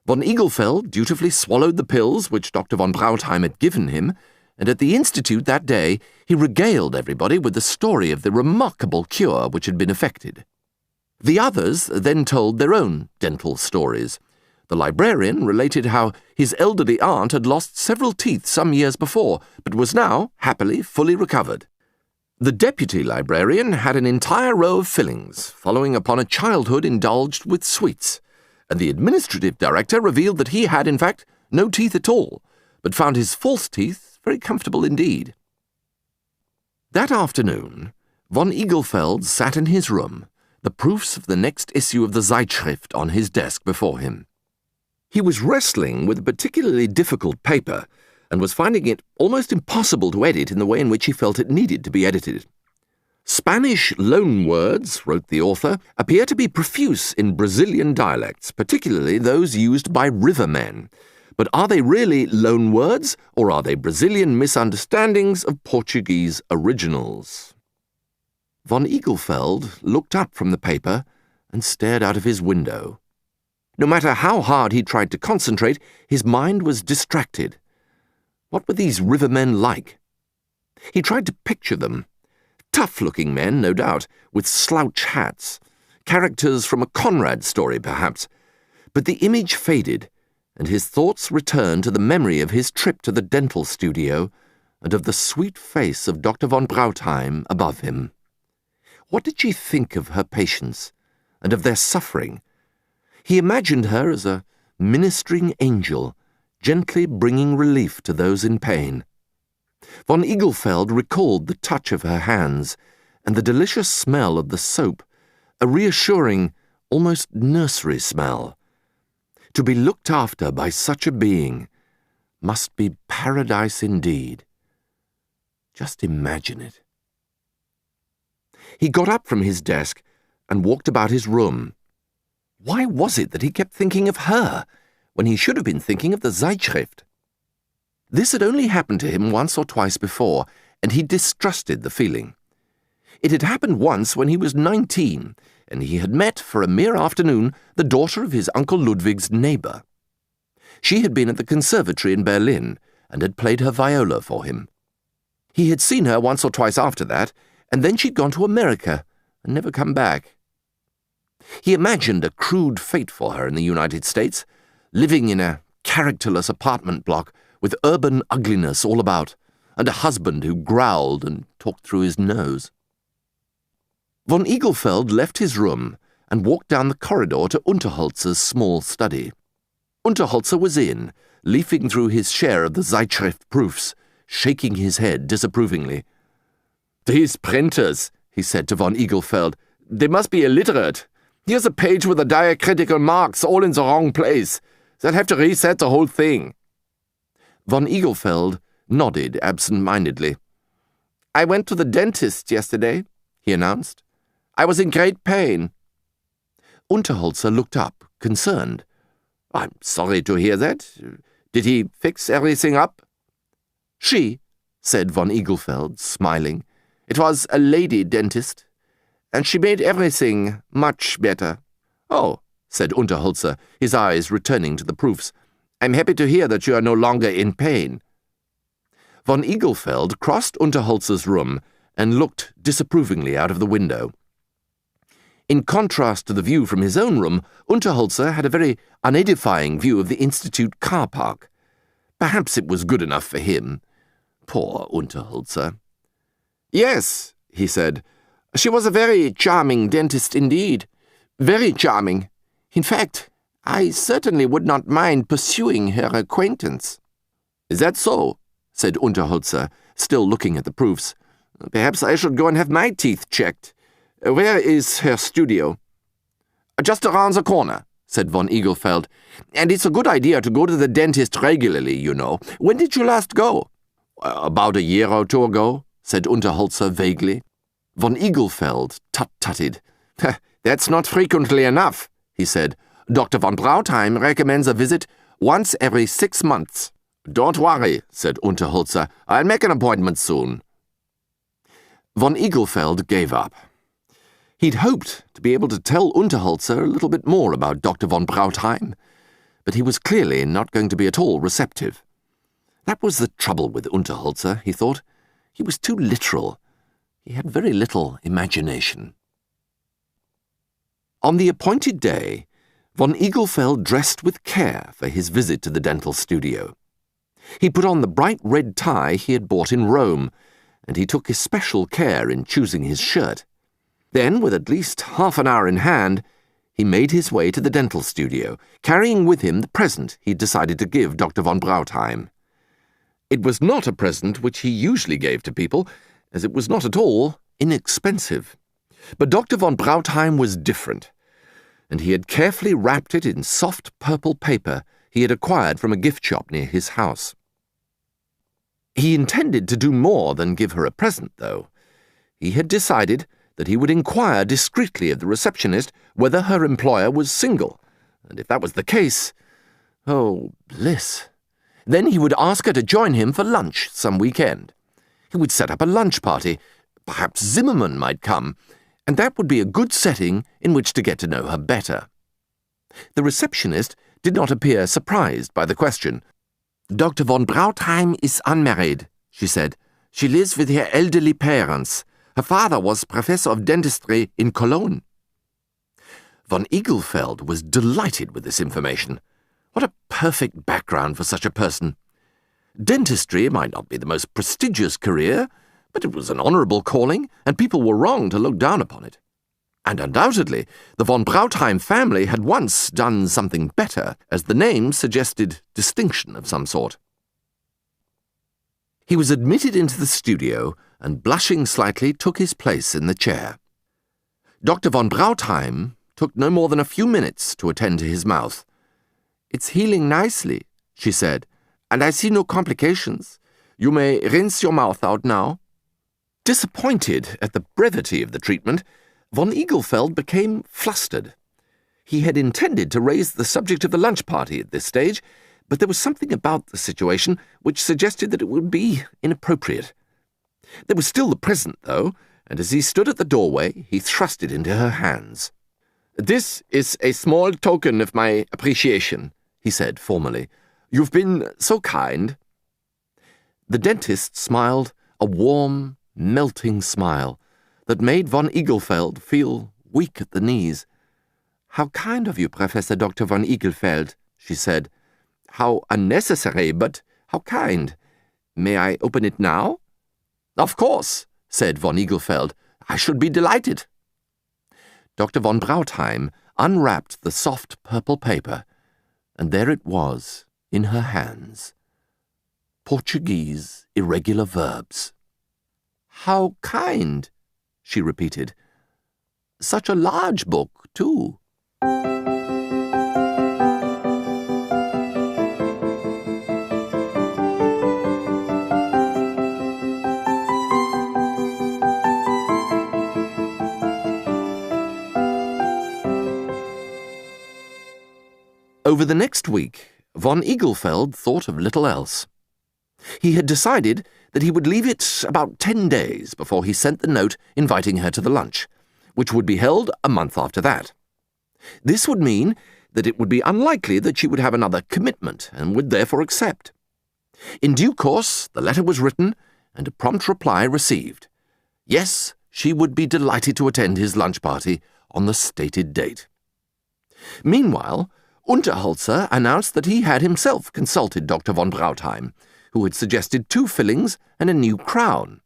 Von Eaglefeld dutifully swallowed the pills which Dr. von Brautheim had given him, and at the Institute that day he regaled everybody with the story of the remarkable cure which had been effected. The others then told their own dental stories. The librarian related how his elderly aunt had lost several teeth some years before, but was now, happily, fully recovered. The deputy librarian had an entire row of fillings, following upon a childhood indulged with sweets, and the administrative director revealed that he had, in fact, no teeth at all, but found his false teeth very comfortable indeed. That afternoon, von Eaglefeld sat in his room, the proofs of the next issue of the Zeitschrift on his desk before him. He was wrestling with a particularly difficult paper, and was finding it almost impossible to edit in the way in which he felt it needed to be edited. Spanish loanwords, wrote the author, appear to be profuse in Brazilian dialects, particularly those used by rivermen. But are they really loanwords, or are they Brazilian misunderstandings of Portuguese originals? Von Eaglefeld looked up from the paper and stared out of his window. No matter how hard he tried to concentrate, his mind was distracted. What were these rivermen like? He tried to picture them. Tough-looking men, no doubt, with slouch hats. Characters from a Conrad story, perhaps. But the image faded, and his thoughts returned to the memory of his trip to the dental studio and of the sweet face of Dr. von Brautheim above him. What did she think of her patients and of their suffering? He imagined her as a ministering angel, gently bringing relief to those in pain. Von Eaglefeld recalled the touch of her hands and the delicious smell of the soap, a reassuring, almost nursery smell. To be looked after by such a being must be paradise indeed. Just imagine it. He got up from his desk and walked about his room. Why was it that he kept thinking of her when he should have been thinking of the Zeitschrift? This had only happened to him once or twice before, and he distrusted the feeling. It had happened once when he was 19, and he had met, for a mere afternoon, the daughter of his Uncle Ludwig's neighbour. She had been at the conservatory in Berlin, and had played her viola for him. He had seen her once or twice after that, and then she'd gone to America, and never come back. He imagined a crude fate for her in the United States, living in a characterless apartment block with urban ugliness all about, and a husband who growled and talked through his nose. Von Eaglefeld left his room and walked down the corridor to Unterholzer's small study. Unterholzer was in, leafing through his share of the Zeitschrift proofs, shaking his head disapprovingly. "These printers," he said to von Eaglefeld, "they must be illiterate. Here's a page with the diacritical marks all in the wrong place. They'll have to reset the whole thing." Von Eaglefeld nodded absent-mindedly. "I went to the dentist yesterday," he announced. "I was in great pain." Unterholzer looked up, concerned. "I'm sorry to hear that. Did he fix everything up?" "She," said von Eaglefeld, smiling. "It was a lady dentist, and she made everything much better." "Oh," said Unterholzer, his eyes returning to the proofs. "I'm happy to hear that you are no longer in pain." Von Eaglefeld crossed Unterholzer's room and looked disapprovingly out of the window. In contrast to the view from his own room, Unterholzer had a very unedifying view of the Institute car park. Perhaps it was good enough for him. Poor Unterholzer. "Yes," he said, "she was a very charming dentist indeed. Very charming. In fact, I certainly would not mind pursuing her acquaintance." "Is that so?" said Unterholzer, still looking at the proofs. "Perhaps I should go and have my teeth checked. Where is her studio?" "Just around the corner," said von Eaglefeld. "And it's a good idea to go to the dentist regularly, you know. When did you last go?" "About a year or two ago," said Unterholzer vaguely. Von Eaglefeld tut-tutted. "That's not frequently enough," he said. "Dr. von Brautheim recommends a visit once every 6 months." "Don't worry," said Unterholzer. "I'll make an appointment soon." Von Eaglefeld gave up. He'd hoped to be able to tell Unterholzer a little bit more about Dr. von Brautheim, but he was clearly not going to be at all receptive. That was the trouble with Unterholzer, he thought. He was too literal. He had very little imagination. On the appointed day, von Eaglefeld dressed with care for his visit to the dental studio. He put on the bright red tie he had bought in Rome, and he took especial care in choosing his shirt. Then, with at least half an hour in hand, he made his way to the dental studio, carrying with him the present he'd decided to give Dr. von Brautheim. It was not a present which he usually gave to people, as it was not at all inexpensive. But Dr. von Brautheim was different, and he had carefully wrapped it in soft purple paper he had acquired from a gift shop near his house. He intended to do more than give her a present, though. He had decided that he would inquire discreetly of the receptionist whether her employer was single, and if that was the case, oh, bliss. Then he would ask her to join him for lunch some weekend. He would set up a lunch party. Perhaps Zimmermann might come, and that would be a good setting in which to get to know her better. The receptionist did not appear surprised by the question. "Dr. von Brautheim is unmarried," she said. "She lives with her elderly parents. Her father was professor of dentistry in Cologne." Von Eaglefeld was delighted with this information. What a perfect background for such a person. Dentistry might not be the most prestigious career, but it was an honourable calling, and people were wrong to look down upon it. And undoubtedly, the von Brautheim family had once done something better, as the name suggested distinction of some sort. He was admitted into the studio and, blushing slightly, took his place in the chair. Dr. von Brautheim took no more than a few minutes to attend to his mouth. "It's healing nicely," she said, "and I see no complications. You may rinse your mouth out now." Disappointed at the brevity of the treatment, von Eaglefeld became flustered. He had intended to raise the subject of the lunch party at this stage, but there was something about the situation which suggested that it would be inappropriate. There was still the present, though, and as he stood at the doorway, he thrust it into her hands. "This is a small token of my appreciation," he said formally. "You've been so kind." The dentist smiled a warm, melting smile that made von Eaglefeld feel weak at the knees. "How kind of you, Professor Dr. von Eaglefeld," she said. "How unnecessary, but how kind. May I open it now?" "Of course," said von Eaglefeld. "I should be delighted." Dr. von Brautheim unwrapped the soft purple paper, and there it was in her hands. Portuguese irregular verbs. "How kind," she repeated. "Such a large book, too." Over the next week, von Eaglefeld thought of little else. He had decided that he would leave it about 10 days before he sent the note inviting her to the lunch, which would be held a month after that. This would mean that it would be unlikely that she would have another commitment and would therefore accept. In due course, the letter was written and a prompt reply received. Yes, she would be delighted to attend his lunch party on the stated date. Meanwhile, Unterholzer announced that he had himself consulted Dr. von Brautheim, who had suggested 2 fillings and a new crown.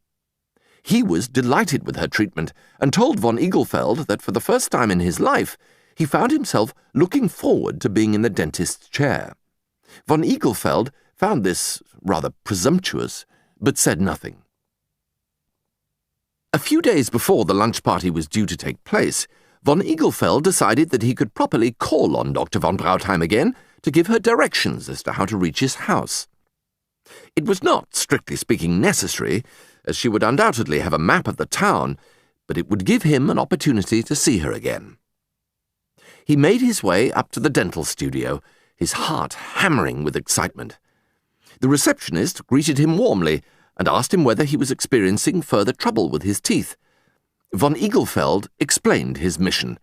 He was delighted with her treatment and told von Eaglefeld that for the first time in his life he found himself looking forward to being in the dentist's chair. Von Eaglefeld found this rather presumptuous, but said nothing. A few days before the lunch party was due to take place, von Eaglefeld decided that he could properly call on Dr. von Brautheim again to give her directions as to how to reach his house. It was not, strictly speaking, necessary, as she would undoubtedly have a map of the town, but it would give him an opportunity to see her again. He made his way up to the dental studio, his heart hammering with excitement. The receptionist greeted him warmly and asked him whether he was experiencing further trouble with his teeth. Von Eaglefeld explained his mission,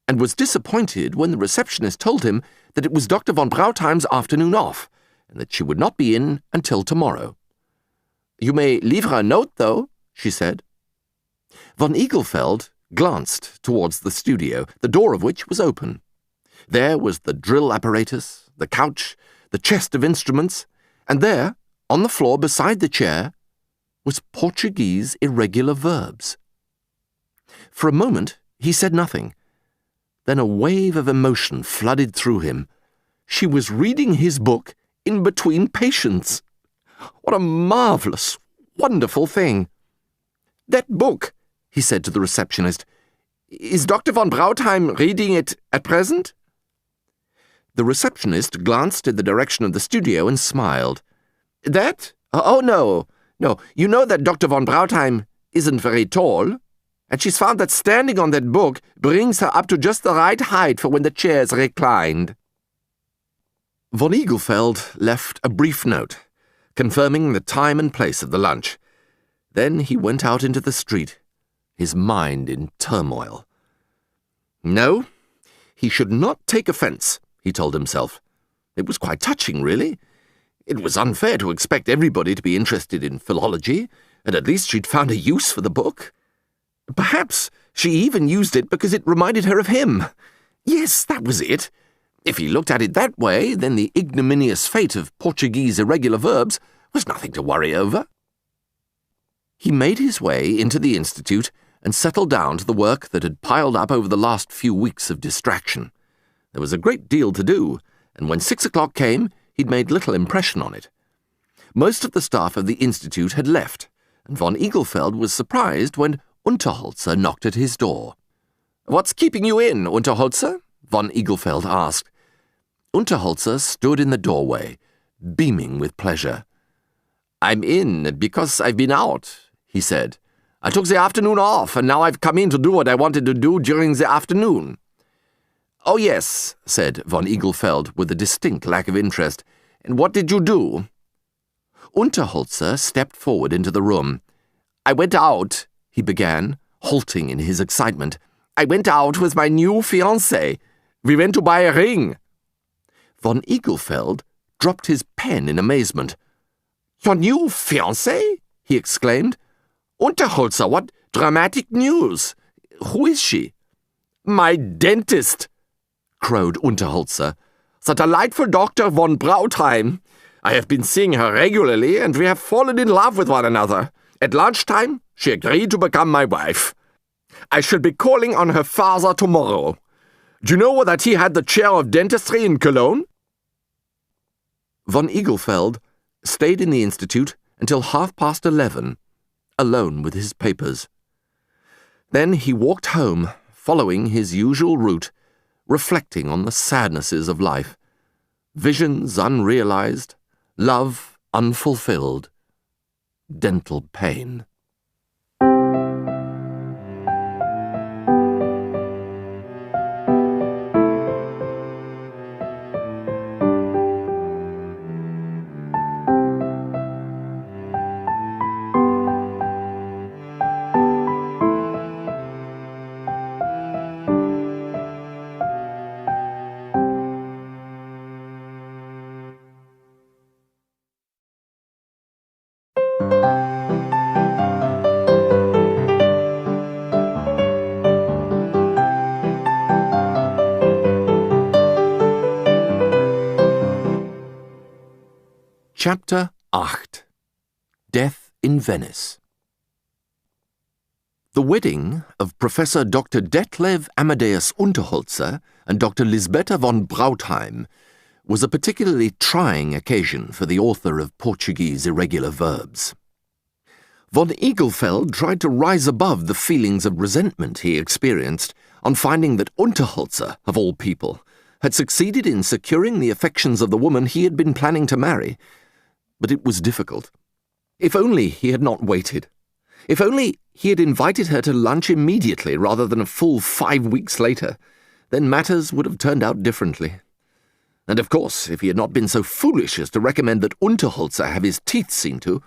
and was disappointed when the receptionist told him that it was Dr. von Brautheim's afternoon off, and that she would not be in until tomorrow. "You may leave her a note, though," she said. Von Eaglefeld glanced towards the studio, the door of which was open. There was the drill apparatus, the couch, the chest of instruments, and there, on the floor beside the chair, was Portuguese irregular verbs. For a moment, he said nothing. Then a wave of emotion flooded through him. She was reading his book in between patients. What a marvellous, wonderful thing. "That book," he said to the receptionist, "is Dr. von Brautheim reading it at present?" The receptionist glanced in the direction of the studio and smiled. "That? Oh, no. You know that Dr. von Brautheim isn't very tall, and she's found that standing on that book brings her up to just the right height for when the chair's reclined." Von Eaglefeld left a brief note, confirming the time and place of the lunch. Then he went out into the street, his mind in turmoil. No, he should not take offence, he told himself. It was quite touching, really. It was unfair to expect everybody to be interested in philology, and at least she'd found a use for the book. Perhaps she even used it because it reminded her of him. Yes, that was it. If he looked at it that way, then the ignominious fate of Portuguese irregular verbs was nothing to worry over. He made his way into the Institute and settled down to the work that had piled up over the last few weeks of distraction. There was a great deal to do, and when 6 o'clock came, he'd made little impression on it. Most of the staff of the Institute had left, and von Eaglefeld was surprised when Unterholzer knocked at his door. "What's keeping you in, Unterholzer?" von Eaglefeld asked. Unterholzer stood in the doorway, beaming with pleasure. "I'm in because I've been out," he said. I took the afternoon off, and now I've come in to do what I wanted to do during the afternoon." "Oh, yes," said von Eaglefeld, with a distinct lack of interest. "And what did you do?" Unterholzer stepped forward into the room. "I went out," he began, halting in his excitement. "I went out with my new fiancée. We went to buy a ring." Von Eaglefeld dropped his pen in amazement. "Your new fiancée?" he exclaimed. "Unterholzer, what dramatic news! Who is she?" "My dentist," crowed Unterholzer. "The delightful Dr. von Brautheim. I have been seeing her regularly, and we have fallen in love with one another. At lunchtime, she agreed to become my wife. I shall be calling on her father tomorrow. Do you know that he had the chair of dentistry in Cologne?" Von Eaglefeld stayed in the institute until 11:30, alone with his papers. Then he walked home, following his usual route, reflecting on the sadnesses of life. Visions unrealized, love unfulfilled, dental pain. Chapter 8. Death in Venice. The wedding of Professor Dr. Detlev Amadeus Unterholzer and Dr. Lisbeta von Brautheim was a particularly trying occasion for the author of Portuguese irregular verbs. Von Eaglefeld tried to rise above the feelings of resentment he experienced on finding that Unterholzer, of all people, had succeeded in securing the affections of the woman he had been planning to marry. But it was difficult. If only he had not waited. If only he had invited her to lunch immediately rather than a full 5 weeks later, then matters would have turned out differently. And of course, if he had not been so foolish as to recommend that Unterholzer have his teeth seen to,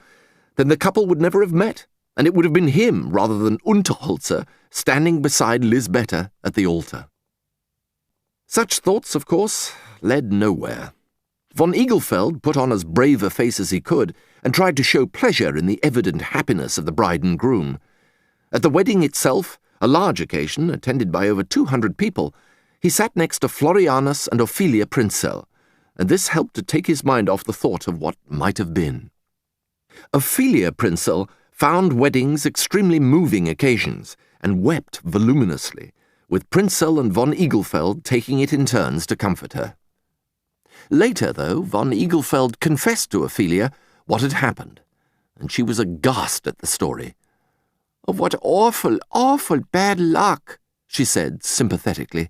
then the couple would never have met, and it would have been him rather than Unterholzer standing beside Lisbeta at the altar. Such thoughts, of course, led nowhere. Von Eaglefeld put on as brave a face as he could and tried to show pleasure in the evident happiness of the bride and groom. At the wedding itself, a large occasion attended by over 200 people, he sat next to Florianus and Ophelia Prinzell, and this helped to take his mind off the thought of what might have been. Ophelia Prinzell found weddings extremely moving occasions and wept voluminously, with Prinzell and von Eaglefeld taking it in turns to comfort her. Later, though, von Eaglefeld confessed to Ophelia what had happened, and she was aghast at the story. "Oh, what awful, awful bad luck," she said sympathetically.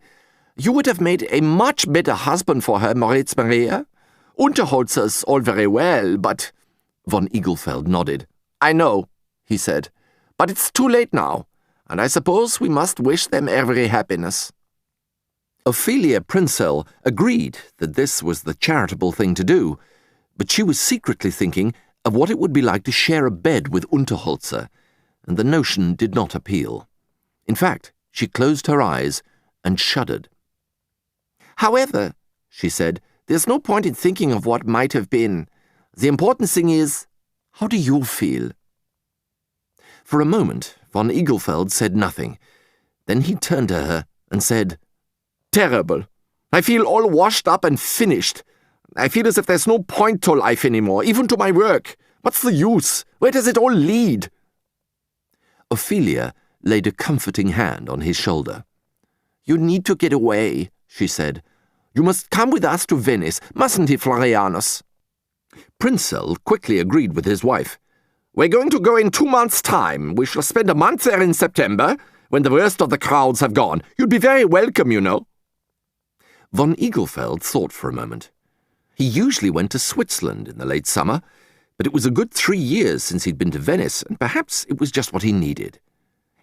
"You would have made a much better husband for her, Moritz Maria. Unterholzer's all very well, but—" Von Eaglefeld nodded. "I know," he said, "but it's too late now, and I suppose we must wish them every happiness." Ophelia Prinzell agreed that this was the charitable thing to do, but she was secretly thinking of what it would be like to share a bed with Unterholzer, and the notion did not appeal. In fact, she closed her eyes and shuddered. "However," she said, "there's no point in thinking of what might have been. The important thing is, how do you feel?" For a moment, von Eaglefeld said nothing. Then he turned to her and said, "Terrible. I feel all washed up and finished. I feel as if there's no point to life anymore, even to my work. What's the use? Where does it all lead?" Ophelia laid a comforting hand on his shoulder. "You need to get away," she said. "You must come with us to Venice, mustn't he, Florianus?" Prinzell quickly agreed with his wife. "We're going to go in 2 months' time. We shall spend a month there in September, when the worst of the crowds have gone. You'd be very welcome, you know." Von Eaglefeld thought for a moment. He usually went to Switzerland in the late summer, But it was a good 3 years since he'd been to Venice, and perhaps it was just what he needed.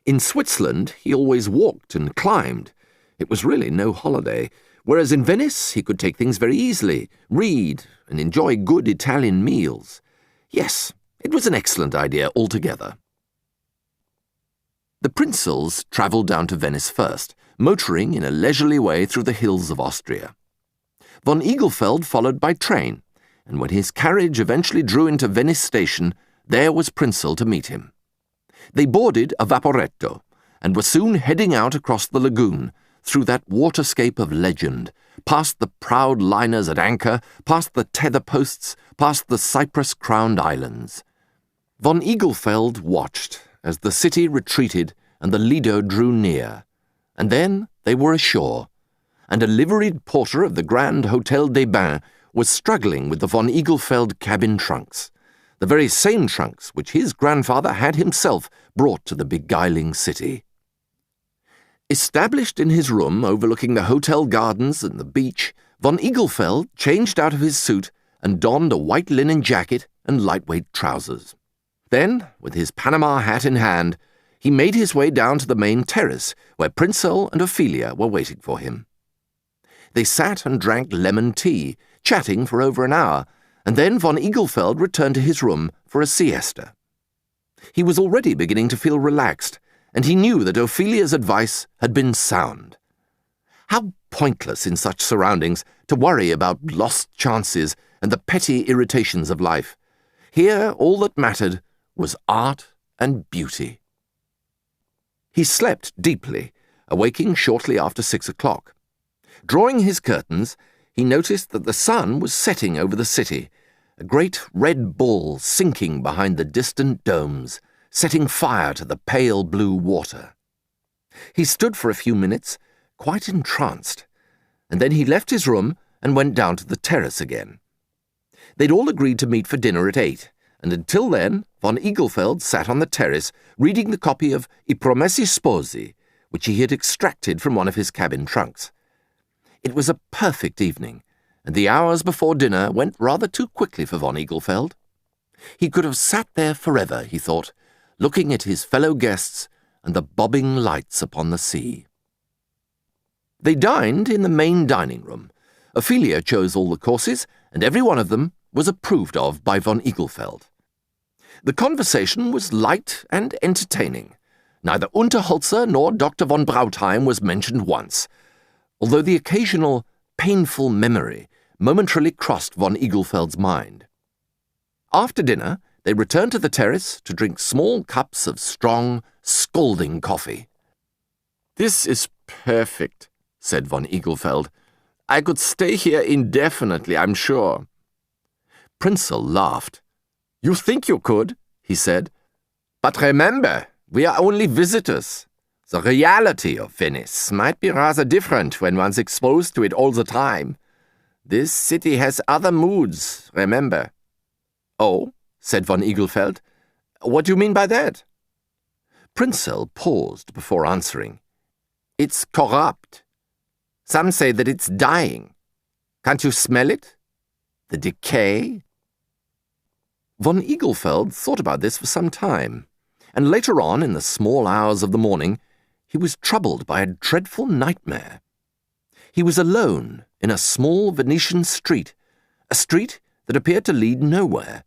In Switzerland, he always walked and climbed. It was really no holiday, whereas in Venice he could take things very easily, read, and enjoy good Italian meals. Yes, it was an excellent idea altogether. The Prinzels travelled down to Venice first, motoring in a leisurely way through the hills of Austria. Von Eaglefeld followed by train, and when his carriage eventually drew into Venice station, there was Prinzel to meet him. They boarded a vaporetto, and were soon heading out across the lagoon, through that waterscape of legend, past the proud liners at anchor, past the tether posts, past the cypress-crowned islands. Von Eaglefeld watched as the city retreated and the Lido drew near, and then they were ashore, and a liveried porter of the Grand Hotel des Bains was struggling with the von Eaglefeld cabin trunks, the very same trunks which his grandfather had himself brought to the beguiling city. Established in his room overlooking the hotel gardens and the beach, von Eaglefeld changed out of his suit and donned a white linen jacket and lightweight trousers. Then, with his Panama hat in hand, he made his way down to the main terrace where Prinzel and Ophelia were waiting for him. They sat and drank lemon tea, chatting for over an hour, and then von Eaglefeld returned to his room for a siesta. He was already beginning to feel relaxed, and he knew that Ophelia's advice had been sound. How pointless in such surroundings to worry about lost chances and the petty irritations of life. Here all that mattered was art and beauty. He slept deeply, awaking shortly after 6 o'clock. Drawing his curtains, he noticed that the sun was setting over the city, a great red ball sinking behind the distant domes, setting fire to the pale blue water. He stood for a few minutes, quite entranced, and then he left his room and went down to the terrace again. They'd all agreed to meet for dinner at 8, and until then von Eaglefeld sat on the terrace reading the copy of I Promessi Sposi, which he had extracted from one of his cabin trunks. It was a perfect evening, and the hours before dinner went rather too quickly for von Eaglefeld. He could have sat there forever, he thought, looking at his fellow guests and the bobbing lights upon the sea. They dined in the main dining room. Ophelia chose all the courses, and every one of them was approved of by von Eaglefeld. The conversation was light and entertaining. Neither Unterholzer nor Dr. von Brautheim was mentioned once, although the occasional painful memory momentarily crossed von Eaglefeld's mind. After dinner, they returned to the terrace to drink small cups of strong, scalding coffee. "This is perfect," said von Eaglefeld. "I could stay here indefinitely, I'm sure." Prinzel laughed. "You think you could," he said. "But remember, we are only visitors. The reality of Venice might be rather different when one's exposed to it all the time. This city has other moods, remember." "Oh?" said von Eaglefeld. "What do you mean by that?" Prinzel paused before answering. "It's corrupt. Some say that it's dying. Can't you smell it? The decay?" Von Eaglefeld thought about this for some time, and later on, in the small hours of the morning, he was troubled by a dreadful nightmare. He was alone in a small Venetian street, a street that appeared to lead nowhere.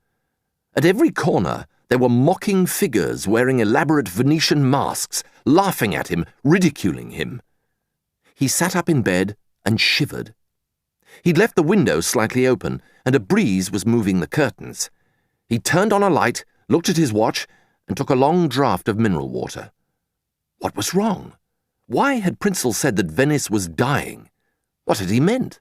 At every corner there were mocking figures wearing elaborate Venetian masks, laughing at him, ridiculing him. He sat up in bed and shivered. He'd left the window slightly open, and a breeze was moving the curtains. He turned on a light, looked at his watch, and took a long draught of mineral water. What was wrong? Why had Prinzel said that Venice was dying? What had he meant?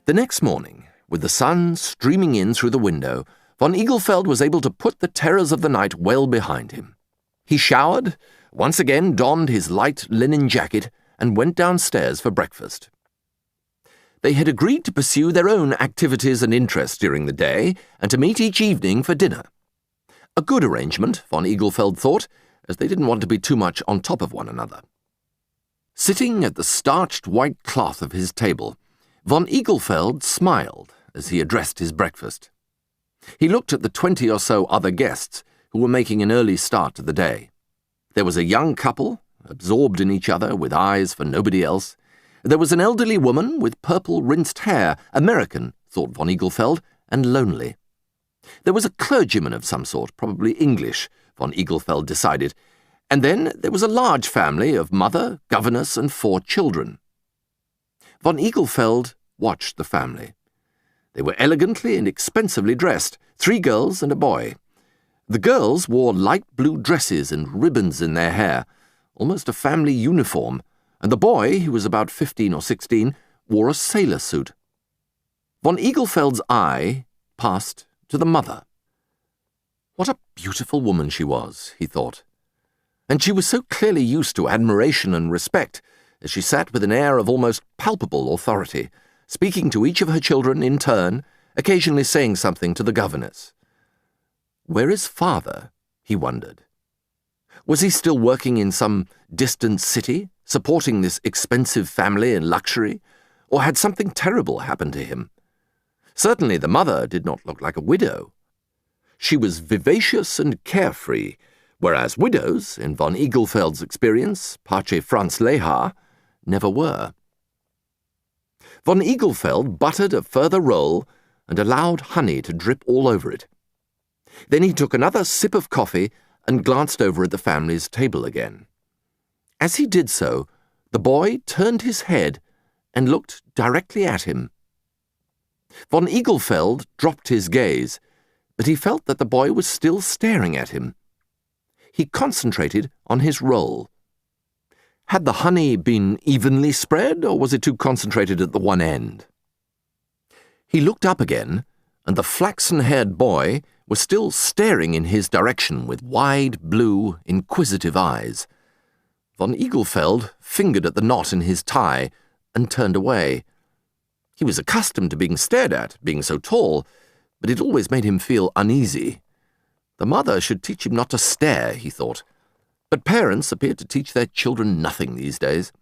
The next morning, with the sun streaming in through the window, von Eaglefeld was able to put the terrors of the night well behind him. He showered, once again donned his light linen jacket, and went downstairs for breakfast. They had agreed to pursue their own activities and interests during the day, and to meet each evening for dinner. A good arrangement, von Eaglefeld thought, as they didn't want to be too much on top of one another. Sitting at the starched white cloth of his table, von Eaglefeld smiled as he addressed his breakfast. He looked at the 20 or so other guests who were making an early start to the day. There was a young couple, absorbed in each other with eyes for nobody else. There was an elderly woman with purple rinsed hair, American, thought von Eaglefeld, and lonely. There was a clergyman of some sort, probably English, von Eaglefeld decided, and then there was a large family of mother, governess, and 4 children. Von Eaglefeld watched the family. They were elegantly and expensively dressed, 3 girls and a boy. The girls wore light blue dresses and ribbons in their hair, almost a family uniform, and the boy, who was about 15 or 16, wore a sailor suit. Von Eaglefeld's eye passed to the mother. What a beautiful woman she was, he thought. And she was so clearly used to admiration and respect as she sat with an air of almost palpable authority, speaking to each of her children in turn, occasionally saying something to the governess. Where is father? He wondered. Was he still working in some distant city, supporting this expensive family in luxury, or had something terrible happened to him? Certainly the mother did not look like a widow. She was vivacious and carefree, whereas widows, in von Eaglefeld's experience, Pace Franz Lehar, never were. Von Eaglefeld buttered a further roll and allowed honey to drip all over it. Then he took another sip of coffee and glanced over at the family's table again. As he did so, the boy turned his head and looked directly at him. Von Eaglefeld dropped his gaze, but he felt that the boy was still staring at him. He concentrated on his roll. Had the honey been evenly spread, or was it too concentrated at the one end? He looked up again, and the flaxen-haired boy was still staring in his direction with wide, blue, inquisitive eyes. Von Eaglefeld fingered at the knot in his tie and turned away. He was accustomed to being stared at, being so tall, but it always made him feel uneasy. The mother should teach him not to stare, he thought, but parents appeared to teach their children nothing these days.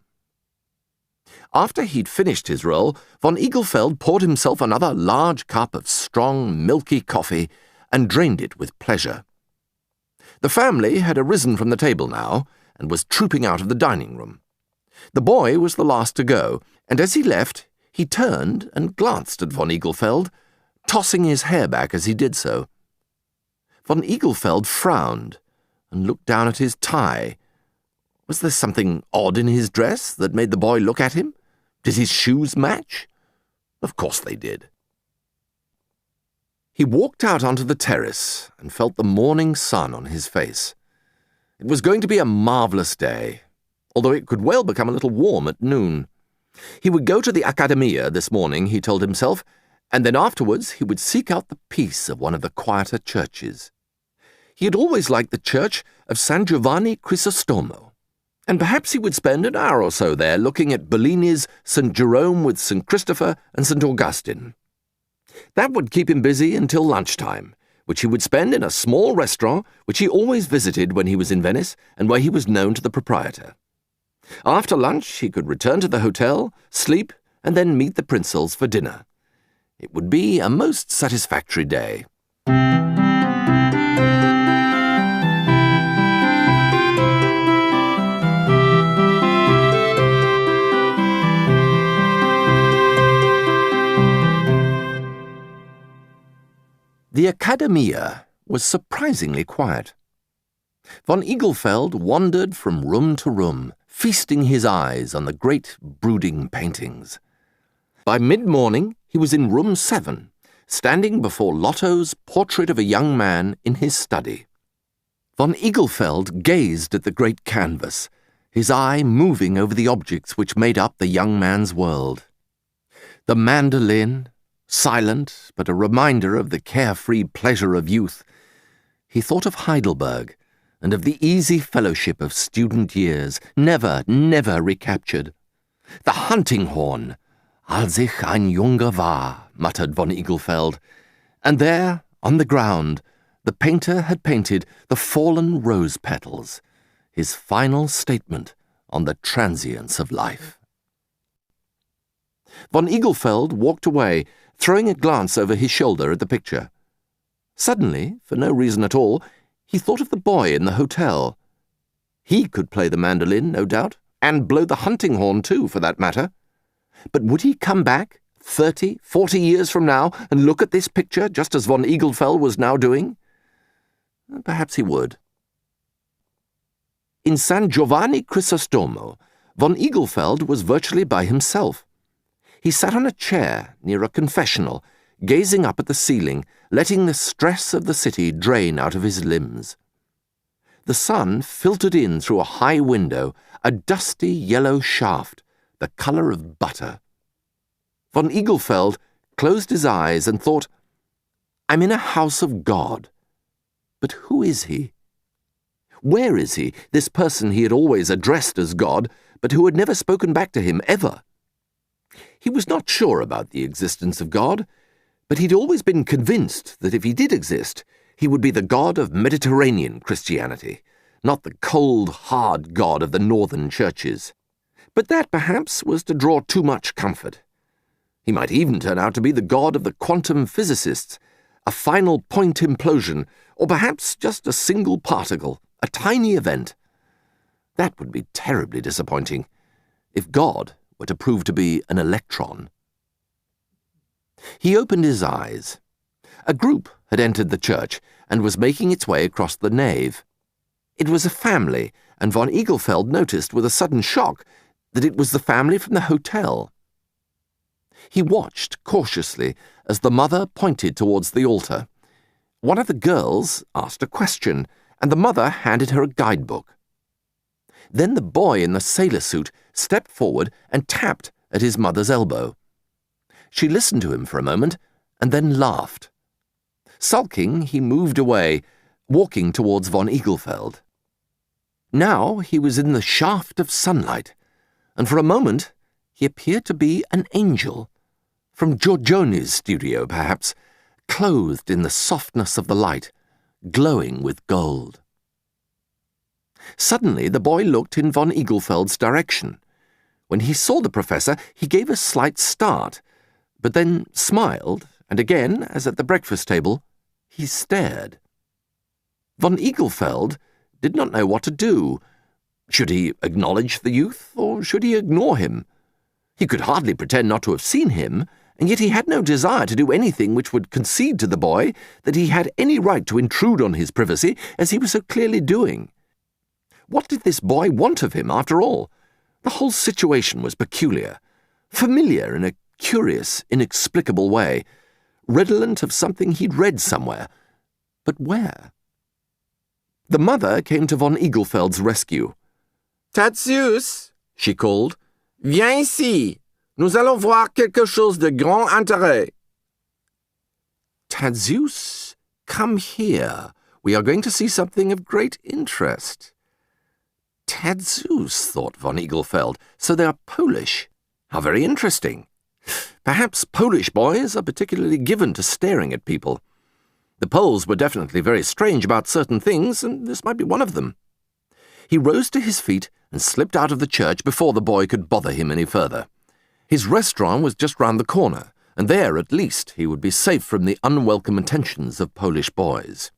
After he'd finished his roll, von Eaglefeld poured himself another large cup of strong, milky coffee and drained it with pleasure. The family had arisen from the table now and was trooping out of the dining room. The boy was the last to go, and as he left, he turned and glanced at von Eaglefeld, tossing his hair back as he did so. Von Eaglefeld frowned and looked down at his tie. Was there something odd in his dress that made the boy look at him? Did his shoes match? Of course they did. He walked out onto the terrace and felt the morning sun on his face. It was going to be a marvellous day, although it could well become a little warm at noon. He would go to the Accademia this morning, he told himself, and then afterwards he would seek out the peace of one of the quieter churches. He had always liked the church of San Giovanni Crisostomo, and perhaps he would spend an hour or so there looking at Bellini's St. Jerome with St. Christopher and St. Augustine. That would keep him busy until lunchtime, which he would spend in a small restaurant which he always visited when he was in Venice and where he was known to the proprietor. After lunch he could return to the hotel, sleep, and then meet the Prinzels for dinner. It would be a most satisfactory day. The Accademia was surprisingly quiet. Von Eaglefeld wandered from room to room, feasting his eyes on the great brooding paintings. By mid-morning, he was in room 7, standing before Lotto's portrait of a young man in his study. Von Eaglefeld gazed at the great canvas, his eye moving over the objects which made up the young man's world. The mandolin, silent but a reminder of the carefree pleasure of youth. He thought of Heidelberg and of the easy fellowship of student years, never recaptured. The hunting horn, als ich ein Junger war, muttered von Eaglefeld, and there, on the ground, The painter had painted the fallen rose petals, his final statement on the transience of life. Von Eaglefeld walked away, throwing a glance over his shoulder at the picture. Suddenly, for no reason at all, he thought of the boy in the hotel. He could play the mandolin, no doubt, and blow the hunting horn too, for that matter. But would he come back 30, 40 years from now and look at this picture just as von Eaglefeld was now doing? Perhaps he would. In San Giovanni Crisostomo, von Eaglefeld was virtually by himself. He sat on a chair near a confessional, gazing up at the ceiling, letting the stress of the city drain out of his limbs. The sun filtered in through a high window, a dusty yellow shaft, the colour of butter. Von Eaglefeld closed his eyes and thought, "I'm in a house of God. But who is he? Where is he, this person he had always addressed as God, but who had never spoken back to him, ever?" He was not sure about the existence of God, but he'd always been convinced that if he did exist, he would be the God of Mediterranean Christianity, not the cold, hard God of the northern churches. But that, perhaps, was to draw too much comfort. He might even turn out to be the God of the quantum physicists, a final point implosion, or perhaps just a single particle, a tiny event. That would be terribly disappointing, if God were to prove to be an electron. He opened his eyes. A group had entered the church and was making its way across the nave. It was a family, and von Eaglefeld noticed with a sudden shock that it was the family from the hotel. He watched cautiously as the mother pointed towards the altar. One of the girls asked a question, and the mother handed her a guidebook. Then the boy in the sailor suit stepped forward and tapped at his mother's elbow. She listened to him for a moment and then laughed. Sulking, he moved away, walking towards von Eaglefeld. Now he was in the shaft of sunlight, and for a moment he appeared to be an angel, from Giorgione's studio, perhaps, clothed in the softness of the light, glowing with gold. Suddenly the boy looked in von Eaglefeld's direction. When he saw the professor, he gave a slight start, but then smiled, and again, as at the breakfast table, he stared. Von Eaglefeld did not know what to do. Should he acknowledge the youth, or should he ignore him? He could hardly pretend not to have seen him, and yet he had no desire to do anything which would concede to the boy that he had any right to intrude on his privacy, as he was so clearly doing. What did this boy want of him, after all? The whole situation was peculiar, familiar in a curious, inexplicable way, redolent of something he'd read somewhere. But where? The mother came to von Eaglefeld's rescue. "Tadzeus," she called, "viens ici. Nous allons voir quelque chose de grand intérêt." Tadzeus, come here. We are going to see something of great interest. Tadzeus, thought von Eaglefeld, so they are Polish. How very interesting. Perhaps Polish boys are particularly given to staring at people. The Poles were definitely very strange about certain things, and this might be one of them. He rose to his feet and slipped out of the church before the boy could bother him any further. His restaurant was just round the corner, and there, at least, he would be safe from the unwelcome attentions of Polish boys.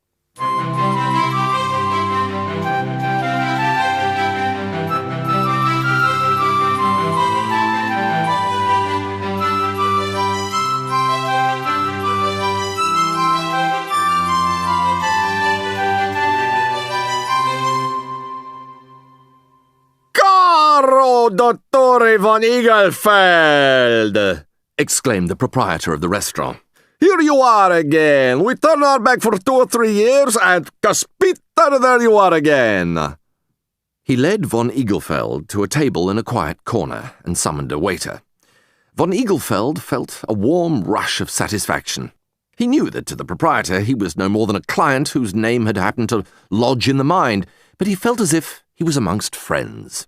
"Caro Dottore von Eaglefeld!" exclaimed the proprietor of the restaurant. "Here you are again. We turned our back for 2 or 3 years, and caspita, there you are again." He led von Eaglefeld to a table in a quiet corner and summoned a waiter. Von Eaglefeld felt a warm rush of satisfaction. He knew that to the proprietor he was no more than a client whose name had happened to lodge in the mind, but he felt as if he was amongst friends.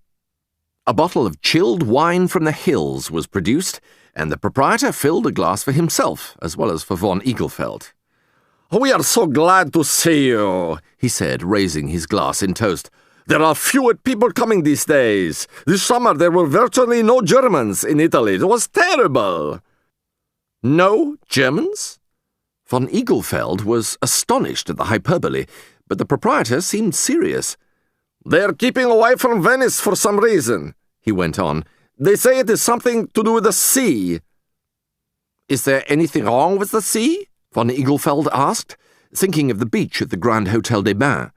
A bottle of chilled wine from the hills was produced, and the proprietor filled a glass for himself as well as for von Eaglefeld. "We are so glad to see you," he said, raising his glass in toast. "There are fewer people coming these days. This summer there were virtually no Germans in Italy. It was terrible." No Germans? Von Eaglefeld was astonished at the hyperbole, but the proprietor seemed serious. "They're keeping away from Venice for some reason," he went on. "They say it is something to do with the sea." "Is there anything wrong with the sea?" Von Eaglefeld asked, thinking of the beach at the Grand Hotel des Bains.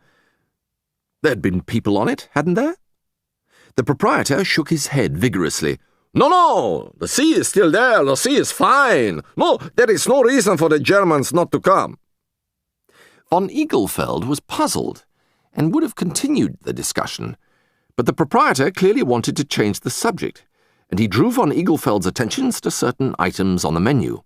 There'd been people on it, hadn't there? The proprietor shook his head vigorously. No, the sea is still there, the sea is fine. No, there is no reason for the Germans not to come." Von Eaglefeld was puzzled and would have continued the discussion, but the proprietor clearly wanted to change the subject, and he drew von Eaglefeld's attentions to certain items on the menu.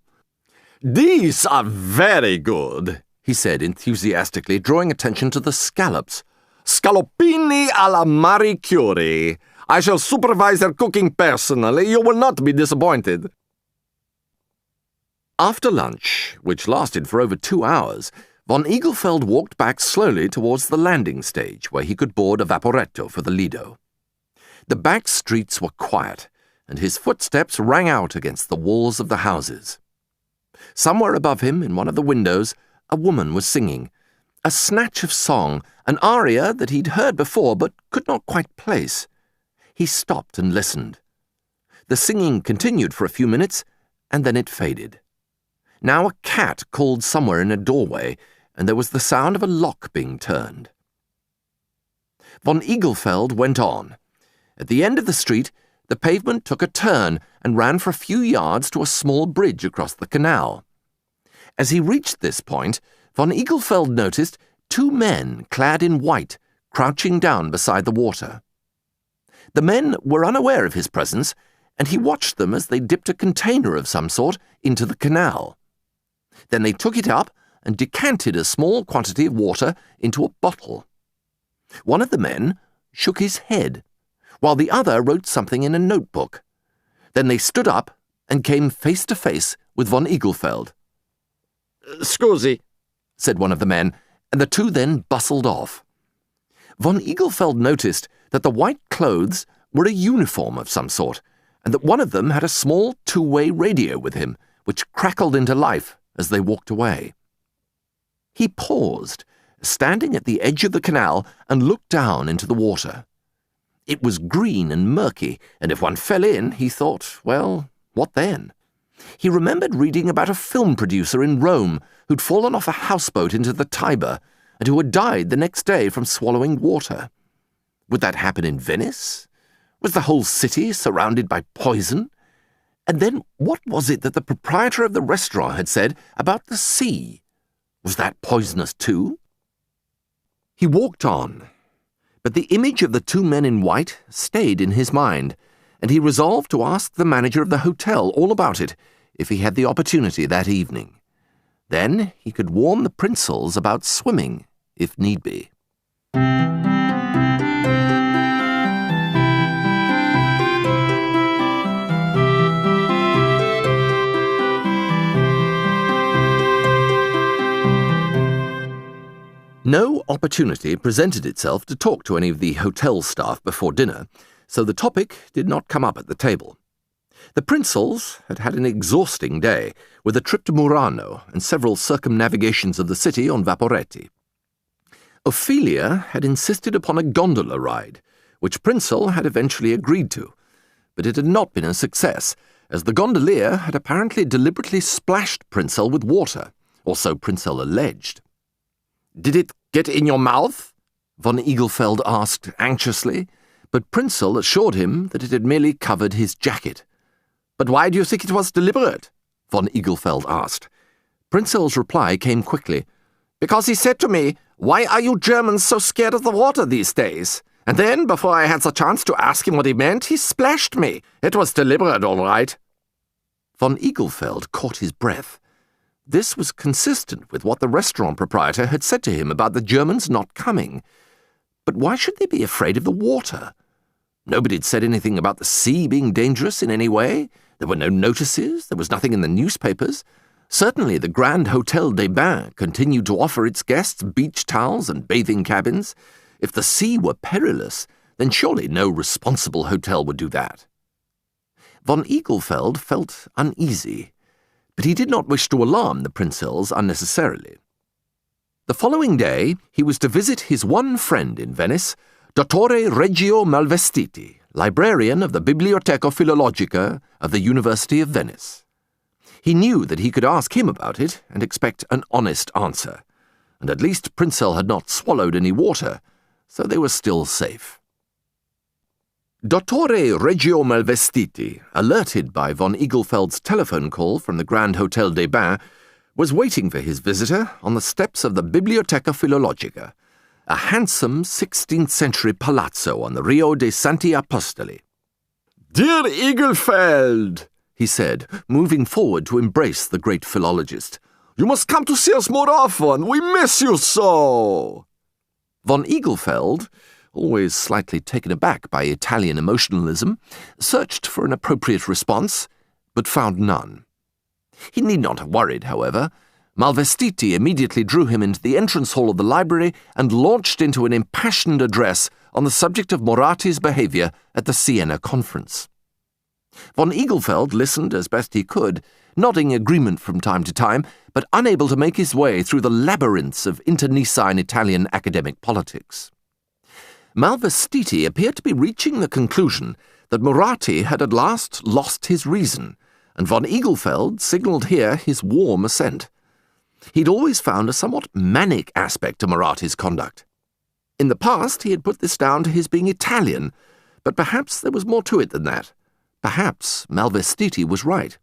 "These are very good," he said enthusiastically, drawing attention to the scallops. "Scaloppini alla Marie Curie. I shall supervise their cooking personally. You will not be disappointed." After lunch, which lasted for over 2 hours, von Eaglefeld walked back slowly towards the landing stage where he could board a Vaporetto for the Lido. The back streets were quiet, and his footsteps rang out against the walls of the houses. Somewhere above him, in one of the windows, a woman was singing, a snatch of song, an aria that he'd heard before but could not quite place. He stopped and listened. The singing continued for a few minutes, and then it faded. Now a cat called somewhere in a doorway, and there was the sound of a lock being turned. Von Eaglefeld went on. At the end of the street, the pavement took a turn and ran for a few yards to a small bridge across the canal. As he reached this point, von Eaglefeld noticed 2 men clad in white crouching down beside the water. The men were unaware of his presence, and he watched them as they dipped a container of some sort into the canal. Then they took it up and decanted a small quantity of water into a bottle. One of the men shook his head, while the other wrote something in a notebook. Then they stood up and came face to face with von Eaglefeld. "Scusi," said one of the men, and the 2 then bustled off. Von Eaglefeld noticed that the white clothes were a uniform of some sort, and that one of them had a small 2-way radio with him, which crackled into life as they walked away. He paused, standing at the edge of the canal, and looked down into the water. It was green and murky, and if one fell in, he thought, well, what then? He remembered reading about a film producer in Rome who'd fallen off a houseboat into the Tiber, and who had died the next day from swallowing water. Would that happen in Venice? Was the whole city surrounded by poison? And then what was it that the proprietor of the restaurant had said about the sea? Was that poisonous too? He walked on, but the image of the 2 men in white stayed in his mind, and he resolved to ask the manager of the hotel all about it if he had the opportunity that evening. Then he could warn the Prinzels about swimming, if need be. No opportunity presented itself to talk to any of the hotel staff before dinner, so the topic did not come up at the table. The Prinzels had had an exhausting day, with a trip to Murano and several circumnavigations of the city on Vaporetti. Ophelia had insisted upon a gondola ride, which Prinzell had eventually agreed to, but it had not been a success, as the gondolier had apparently deliberately splashed Prinzell with water, or so Prinzell alleged. "Did it get in your mouth?" von Eaglefeld asked anxiously, but Prinzell assured him that it had merely covered his jacket. "But why do you think it was deliberate?" von Eaglefeld asked. Prinzell's reply came quickly. "Because he said to me, 'Why are you Germans so scared of the water these days?' And then, before I had the chance to ask him what he meant, he splashed me. It was deliberate, all right." Von Eaglefeld caught his breath. This was consistent with what the restaurant proprietor had said to him about the Germans not coming. But why should they be afraid of the water? Nobody had said anything about the sea being dangerous in any way. There were no notices. There was nothing in the newspapers. Certainly the Grand Hotel des Bains continued to offer its guests beach towels and bathing cabins. If the sea were perilous, then surely no responsible hotel would do that. Von Eaglefeld felt uneasy, but he did not wish to alarm the Prinzels unnecessarily. The following day he was to visit his one friend in Venice, Dottore Reggio Malvestiti, librarian of the Biblioteca Filologica of the University of Venice. He knew that he could ask him about it and expect an honest answer, and at least Prinzell had not swallowed any water, so they were still safe. Dottore Reggio Malvestiti, alerted by von Eaglefeld's telephone call from the Grand Hotel des Bains, was waiting for his visitor on the steps of the Biblioteca Filologica, a handsome 16th-century palazzo on the Rio de Santi Apostoli. "Dear Eaglefeld," he said, moving forward to embrace the great philologist, "you must come to see us more often. We miss you so." Von Eaglefeld, always slightly taken aback by Italian emotionalism, searched for an appropriate response, but found none. He need not have worried, however. Malvestiti immediately drew him into the entrance hall of the library and launched into an impassioned address on the subject of Moratti's behaviour at the Siena conference. Von Eaglefeld listened as best he could, nodding agreement from time to time, but unable to make his way through the labyrinths of internecine Italian academic politics. Malvestiti appeared to be reaching the conclusion that Moratti had at last lost his reason, and von Eaglefeld signalled here his warm assent. He'd always found a somewhat manic aspect to Moratti's conduct. In the past he had put this down to his being Italian, but perhaps there was more to it than that. Perhaps Malvestiti was right.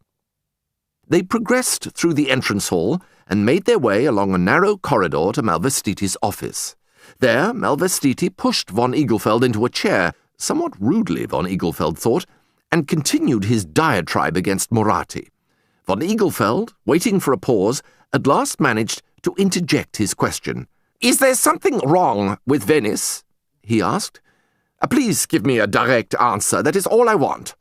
They progressed through the entrance hall and made their way along a narrow corridor to Malvestiti's office. There, Malvestiti pushed von Eaglefeld into a chair, somewhat rudely, von Eaglefeld thought, and continued his diatribe against Moratti. Von Eaglefeld, waiting for a pause, at last managed to interject his question. "Is there something wrong with Venice?" he asked. "Please give me a direct answer. That is all I want."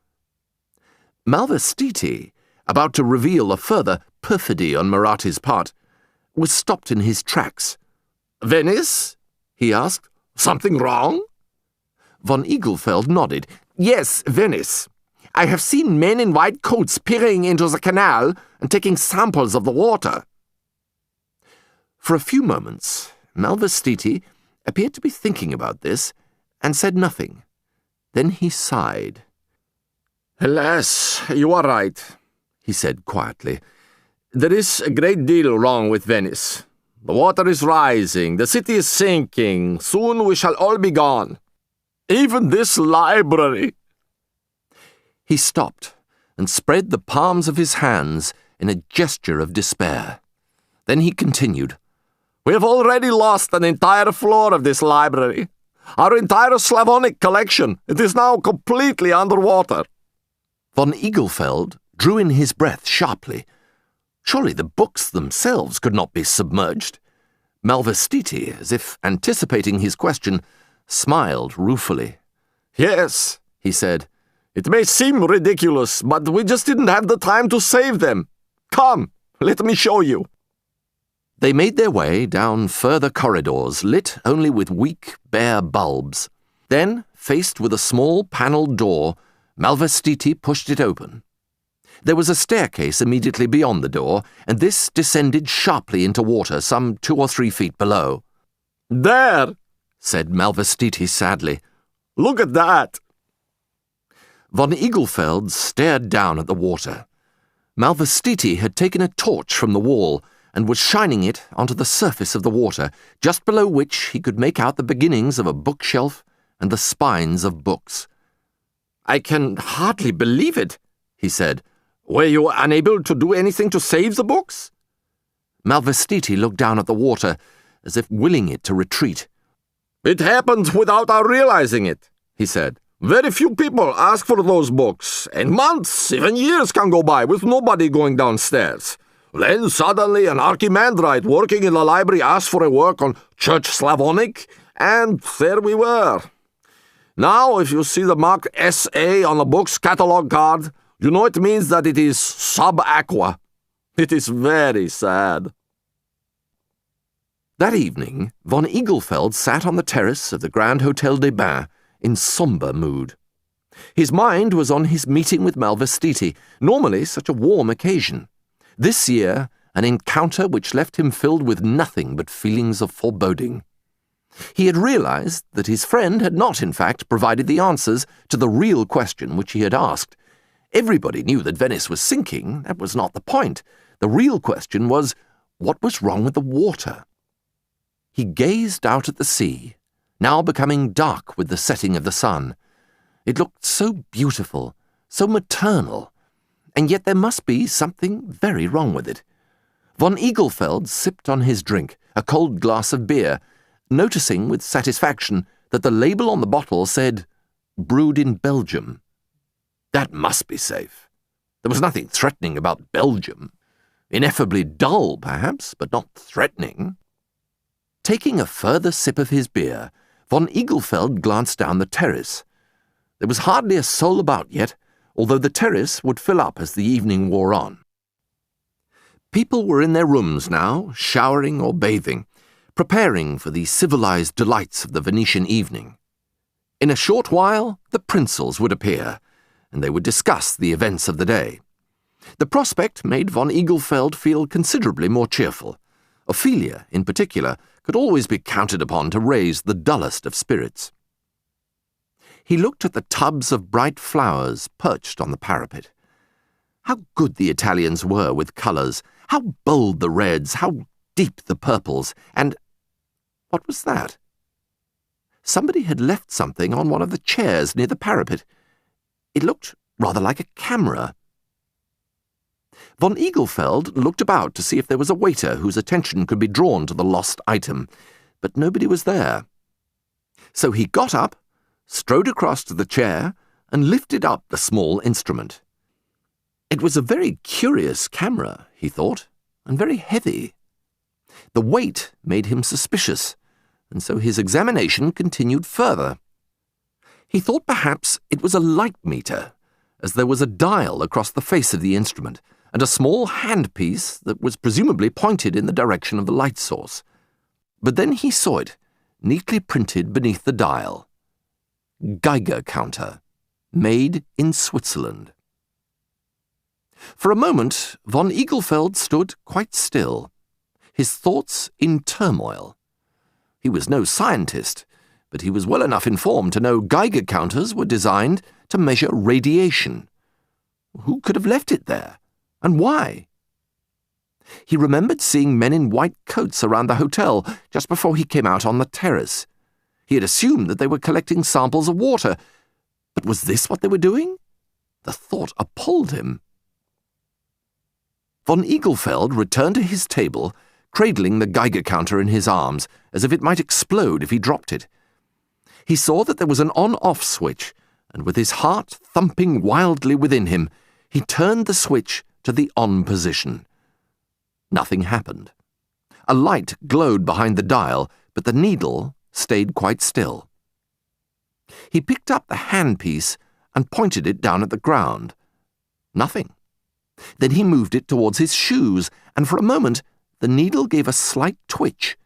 Malvestiti, about to reveal a further perfidy on Moratti's part, was stopped in his tracks. "Venice?" he asked. "Something wrong?" Von Eaglefeld nodded. "Yes, Venice. I have seen men in white coats peering into the canal and taking samples of the water." For a few moments, Malvestiti appeared to be thinking about this and said nothing. Then he sighed. "Alas, you are right," he said quietly. "There is a great deal wrong with Venice. The water is rising, the city is sinking, soon we shall all be gone. Even this library." He stopped and spread the palms of his hands in a gesture of despair. Then he continued, "We have already lost an entire floor of this library. Our entire Slavonic collection, it is now completely underwater." Von Eaglefeld drew in his breath sharply. Surely the books themselves could not be submerged. Malvestiti, as if anticipating his question, smiled ruefully. "Yes," he said, "it may seem ridiculous, but we just didn't have the time to save them. Come, let me show you." They made their way down further corridors, lit only with weak, bare bulbs. Then, faced with a small panelled door, Malvestiti pushed it open. There was a staircase immediately beyond the door, and this descended sharply into water some 2 or 3 feet below. "There," said Malvestiti sadly. "Look at that." Von Eaglefeld stared down at the water. Malvestiti had taken a torch from the wall and was shining it onto the surface of the water, just below which he could make out the beginnings of a bookshelf and the spines of books. "I can hardly believe it," he said. "Were you unable to do anything to save the books?" Malvestiti looked down at the water, as if willing it to retreat. "It happened without our realizing it," he said. "Very few people ask for those books, and months, even years can go by with nobody going downstairs. Then suddenly an archimandrite working in the library asked for a work on Church Slavonic, and there we were. Now, if you see the marked SA on the book's catalog card, you know it means that it is sub aqua." It is very sad." That evening, von Eaglefeld sat on the terrace of the Grand Hotel des Bains in sombre mood. His mind was on his meeting with Malvestiti, normally such a warm occasion. This year, an encounter which left him filled with nothing but feelings of foreboding. He had realized that his friend had not, in fact, provided the answers to the real question which he had asked. Everybody knew that Venice was sinking. That was not the point. The real question was, what was wrong with the water? He gazed out at the sea, now becoming dark with the setting of the sun. It looked so beautiful, so maternal, and yet there must be something very wrong with it. Von Eaglefeld sipped on his drink, a cold glass of beer, noticing with satisfaction that the label on the bottle said, "Brewed in Belgium." That must be safe. There was nothing threatening about Belgium. Ineffably dull, perhaps, but not threatening. Taking a further sip of his beer, von Eaglefeld glanced down the terrace. There was hardly a soul about yet, although the terrace would fill up as the evening wore on. People were in their rooms now, showering or bathing, preparing for the civilized delights of the Venetian evening. In a short while, the Prinzels would appear, and they would discuss the events of the day. The prospect made von Eaglefeld feel considerably more cheerful. Ophelia, in particular, could always be counted upon to raise the dullest of spirits. He looked at the tubs of bright flowers perched on the parapet. How good the Italians were with colours, how bold the reds, how deep the purples, and what was that? Somebody had left something on one of the chairs near the parapet. It looked rather like a camera. Von Eaglefeld looked about to see if there was a waiter whose attention could be drawn to the lost item, but nobody was there. So he got up, strode across to the chair, and lifted up the small instrument. It was a very curious camera, he thought, and very heavy. The weight made him suspicious, and so his examination continued further. He thought perhaps it was a light meter, as there was a dial across the face of the instrument, and a small handpiece that was presumably pointed in the direction of the light source. But then he saw it, neatly printed beneath the dial. Geiger counter, made in Switzerland. For a moment, von Eaglefeld stood quite still, his thoughts in turmoil. He was no scientist, but he was well enough informed to know Geiger counters were designed to measure radiation. Who could have left it there? And why? He remembered seeing men in white coats around the hotel just before he came out on the terrace. He had assumed that they were collecting samples of water. But was this what they were doing? The thought appalled him. Von Eaglefeld returned to his table, cradling the Geiger counter in his arms, as if it might explode if he dropped it. He saw that there was an on-off switch, and with his heart thumping wildly within him, he turned the switch to the on position. Nothing happened. A light glowed behind the dial, but the needle stayed quite still. He picked up the handpiece and pointed it down at the ground. Nothing. Then he moved it towards his shoes, and for a moment the needle gave a slight twitch,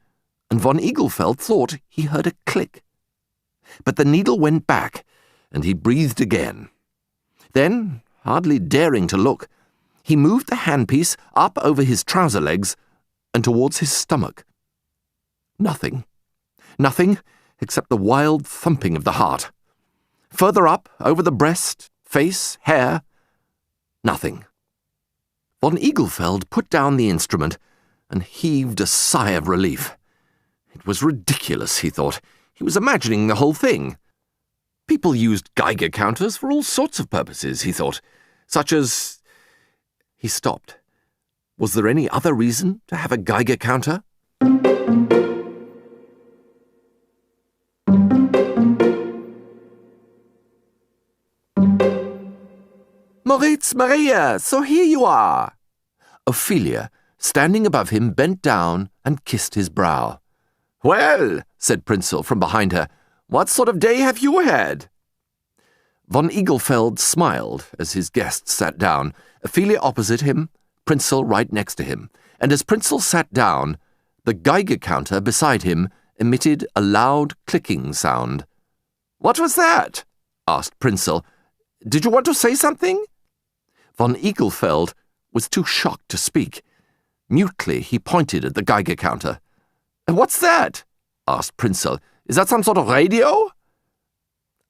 and von Eaglefeld thought he heard a click. But the needle went back, and he breathed again. Then, hardly daring to look, he moved the handpiece up over his trouser legs and towards his stomach. Nothing. Nothing except the wild thumping of the heart. Further up, over the breast, face, hair, nothing. Von Eaglefeld put down the instrument and heaved a sigh of relief. It was ridiculous, he thought. He was imagining the whole thing. People used Geiger counters for all sorts of purposes, he thought, such as... He stopped. Was there any other reason to have a Geiger counter? Moritz, Maria, so here you are. Ophelia, standing above him, bent down and kissed his brow. Well, said Prinzel from behind her, what sort of day have you had? Von Eaglefeld smiled as his guest sat down, Ophelia opposite him, Prinzel right next to him, and as Prinzel sat down, the Geiger counter beside him emitted a loud clicking sound. "What was that?" asked Prinzel. "Did you want to say something?" Von Eaglefeld was too shocked to speak. Mutely, he pointed at the Geiger counter. "What's that?" asked Prinzel. "Is that some sort of radio?"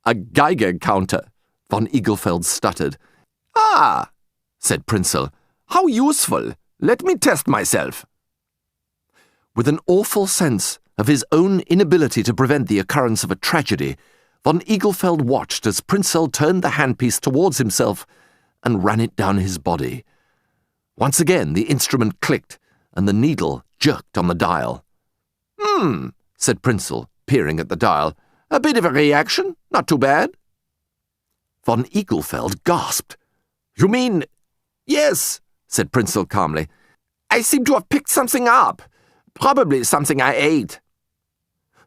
"A Geiger counter," von Eaglefeld stuttered. "Ah," said Prinzel. "How useful. Let me test myself." With an awful sense of his own inability to prevent the occurrence of a tragedy, von Eaglefeld watched as Prinzel turned the handpiece towards himself and ran it down his body. Once again the instrument clicked, and the needle jerked on the dial. Said Prinzel, peering at the dial. "A bit of a reaction. Not too bad." Von Eaglefeld gasped. "You mean—" "Yes," said Prinzel calmly. "I seem to have picked something up. Probably something I ate."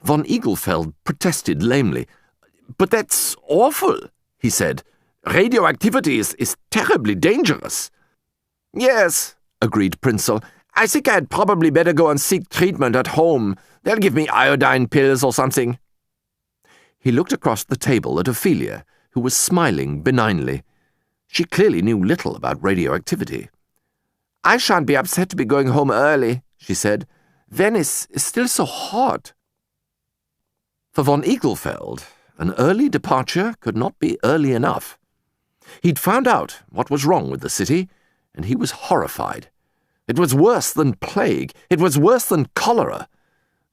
Von Eaglefeld protested lamely. "But that's awful," he said. "Radioactivity is terribly dangerous." "Yes," agreed Prinzel. "I think I'd probably better go and seek treatment at home. They'll give me iodine pills or something." He looked across the table at Ophelia, who was smiling benignly. She clearly knew little about radioactivity. "I shan't be upset to be going home early," she said. "Venice is still so hot." For von Eaglefeld, an early departure could not be early enough. He'd found out what was wrong with the city, and he was horrified. It was worse than plague. It was worse than cholera.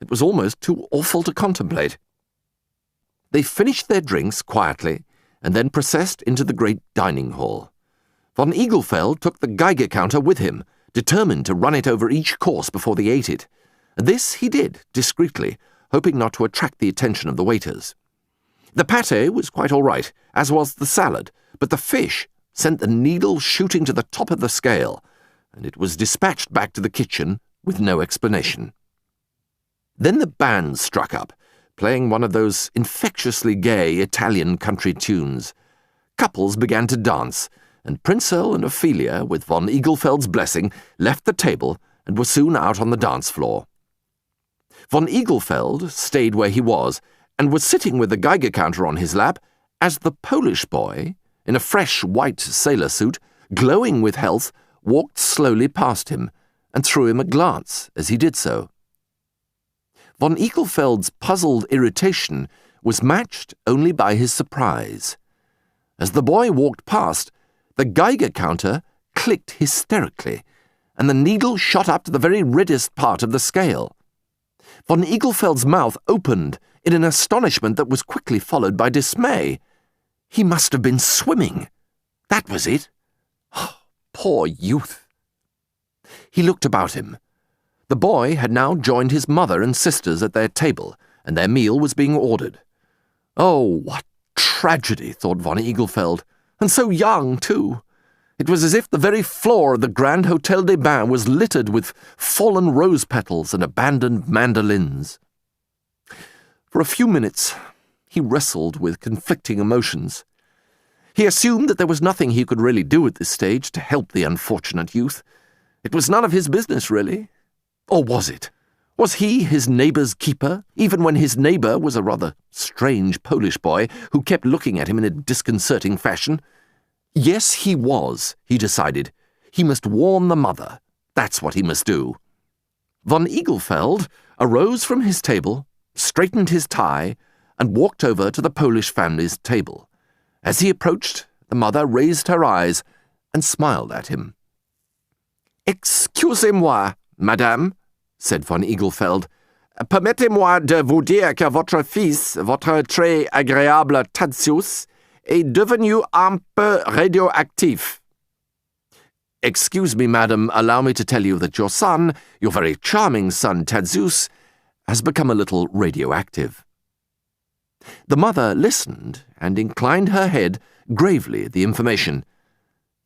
It was almost too awful to contemplate. They finished their drinks quietly, and then processed into the great dining hall. Von Eaglefeld took the Geiger counter with him, determined to run it over each course before they ate it. This he did, discreetly, hoping not to attract the attention of the waiters. The pâté was quite all right, as was the salad, but the fish sent the needle shooting to the top of the scale, and it was dispatched back to the kitchen with no explanation. Then the band struck up, playing one of those infectiously gay Italian country tunes. Couples began to dance, and Prinzel and Ophelia, with von Eaglefeld's blessing, left the table and were soon out on the dance floor. Von Eaglefeld stayed where he was, and was sitting with the Geiger counter on his lap, as the Polish boy, in a fresh white sailor suit, glowing with health, walked slowly past him, and threw him a glance as he did so. Von Eaglefeld's puzzled irritation was matched only by his surprise. As the boy walked past, the Geiger counter clicked hysterically, and the needle shot up to the very reddest part of the scale. Von Eaglefeld's mouth opened in an astonishment that was quickly followed by dismay. He must have been swimming. That was it. Oh, poor youth. He looked about him. The boy had now joined his mother and sisters at their table, and their meal was being ordered. Oh, what tragedy, thought von Eaglefeld, and so young, too. It was as if the very floor of the Grand Hotel des Bains was littered with fallen rose petals and abandoned mandolins. For a few minutes, he wrestled with conflicting emotions. He assumed that there was nothing he could really do at this stage to help the unfortunate youth. It was none of his business, really. Or was it? Was he his neighbour's keeper, even when his neighbour was a rather strange Polish boy who kept looking at him in a disconcerting fashion? Yes, he was, he decided. He must warn the mother. That's what he must do. Von Eaglefeld arose from his table, straightened his tie, and walked over to the Polish family's table. As he approached, the mother raised her eyes and smiled at him. "Excusez-moi, madame," said von Eaglefeld. "Permettez-moi de vous dire que votre fils, votre très agréable Tadzius, est devenu un peu radioactif." "Excuse me, madam, allow me to tell you that your son, your very charming son Tadzius, has become a little radioactive." The mother listened and inclined her head gravely at the information.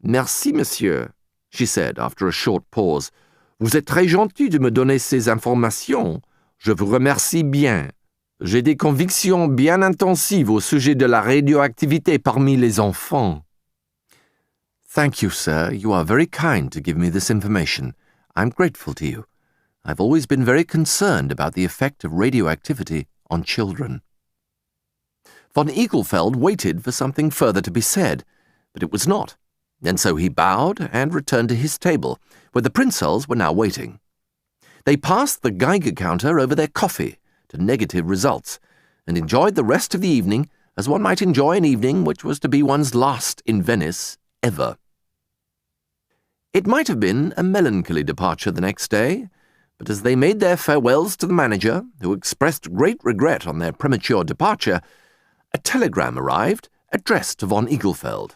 "Merci, monsieur," she said after a short pause. "Vous êtes très gentil de me donner ces informations. Je vous remercie bien. J'ai des convictions bien intensives au sujet de la radioactivité parmi les enfants." "Thank you, sir. You are very kind to give me this information. I'm grateful to you. I've always been very concerned about the effect of radioactivity on children." Von Eaglefeld waited for something further to be said, but it was not, and so he bowed and returned to his table, where the Prinzells were now waiting. They passed the Geiger counter over their coffee to negative results, and enjoyed the rest of the evening as one might enjoy an evening which was to be one's last in Venice ever. It might have been a melancholy departure the next day, but as they made their farewells to the manager, who expressed great regret on their premature departure, a telegram arrived addressed to von Eaglefeld.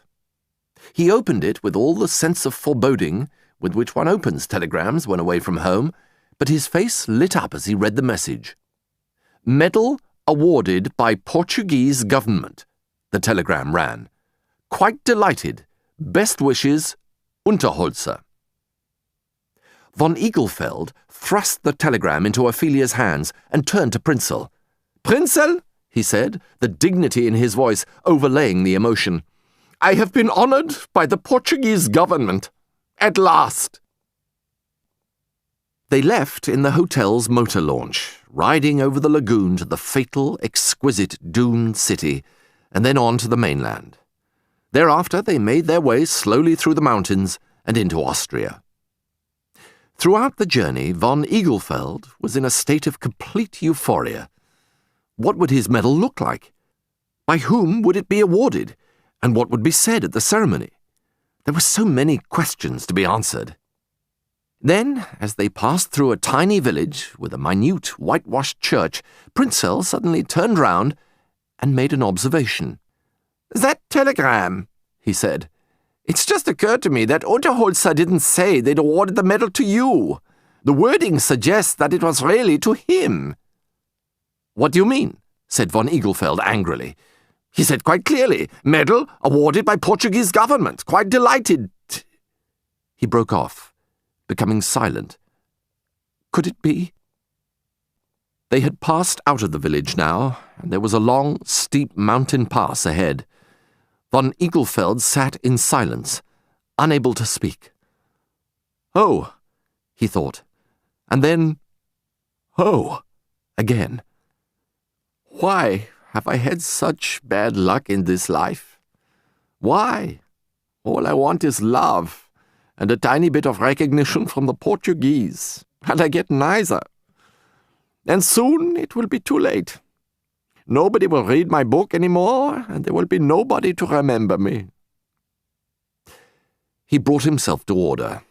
He opened it with all the sense of foreboding with which one opens telegrams when away from home, but his face lit up as he read the message. "Medal awarded by Portuguese government," the telegram ran. "Quite delighted. Best wishes, Unterholzer." Von Eaglefeld thrust the telegram into Ophelia's hands and turned to Prinzel. "Prinzel," he said, the dignity in his voice overlaying the emotion, "I have been honored by the Portuguese government. At last." They left in the hotel's motor launch, riding over the lagoon to the fatal, exquisite dune city, and then on to the mainland. Thereafter they made their way slowly through the mountains and into Austria. Throughout the journey, von Eaglefeld was in a state of complete euphoria. What would his medal look like? By whom would it be awarded? And what would be said at the ceremony? There were so many questions to be answered. Then, as they passed through a tiny village with a minute whitewashed church, Prinzel suddenly turned round and made an observation. "That telegram," he said. "It's just occurred to me that Unterholzer didn't say they'd awarded the medal to you. The wording suggests that it was really to him." "What do you mean?" said von Eaglefeld angrily. "He said quite clearly, medal awarded by Portuguese government. Quite delighted." He broke off, becoming silent. Could it be? They had passed out of the village now, and there was a long, steep mountain pass ahead. Von Eaglefeld sat in silence, unable to speak. "Oh," he thought, and then, "Oh," again. Why have I had such bad luck in this life? Why? All I want is love, and a tiny bit of recognition from the Portuguese, and I get neither. And soon it will be too late. Nobody will read my book anymore, and there will be nobody to remember me." He brought himself to order.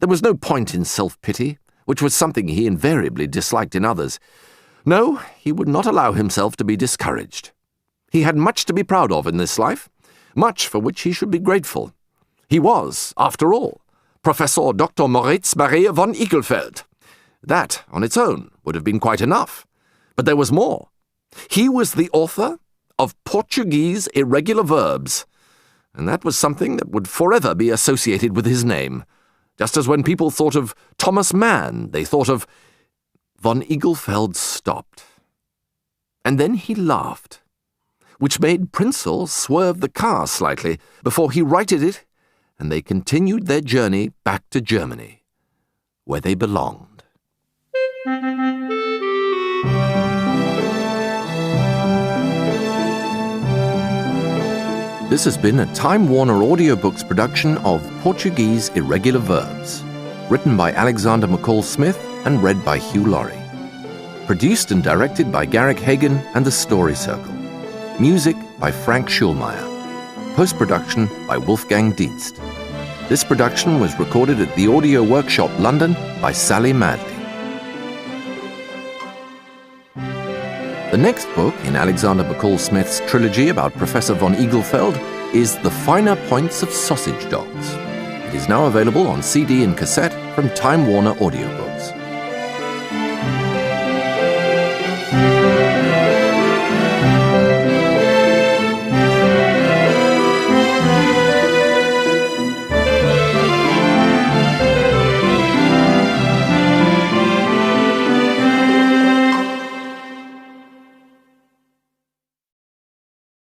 There was no point in self-pity, which was something he invariably disliked in others. No, he would not allow himself to be discouraged. He had much to be proud of in this life, much for which he should be grateful. He was, after all, Professor Dr. Moritz Maria von Eaglefeld. That, on its own, would have been quite enough. But there was more. He was the author of Portuguese irregular verbs, and that was something that would forever be associated with his name. Just as when people thought of Thomas Mann, they thought of... Von Eaglefeld stopped. And then he laughed, which made Prinzel swerve the car slightly before he righted it, and they continued their journey back to Germany, where they belonged. This has been a Time Warner Audiobooks production of Portuguese Irregular Verbs, written by Alexander McCall Smith and read by Hugh Laurie. Produced and directed by Garrick Hagan and The Story Circle. Music by Frank Schulmeier. Post-production by Wolfgang Dienst. This production was recorded at the Audio Workshop London by Sally Madley. The next book in Alexander McCall Smith's trilogy about Professor von Eaglefeld is The Finer Points of Sausage Dogs. It is now available on CD and cassette from Time Warner Audiobooks.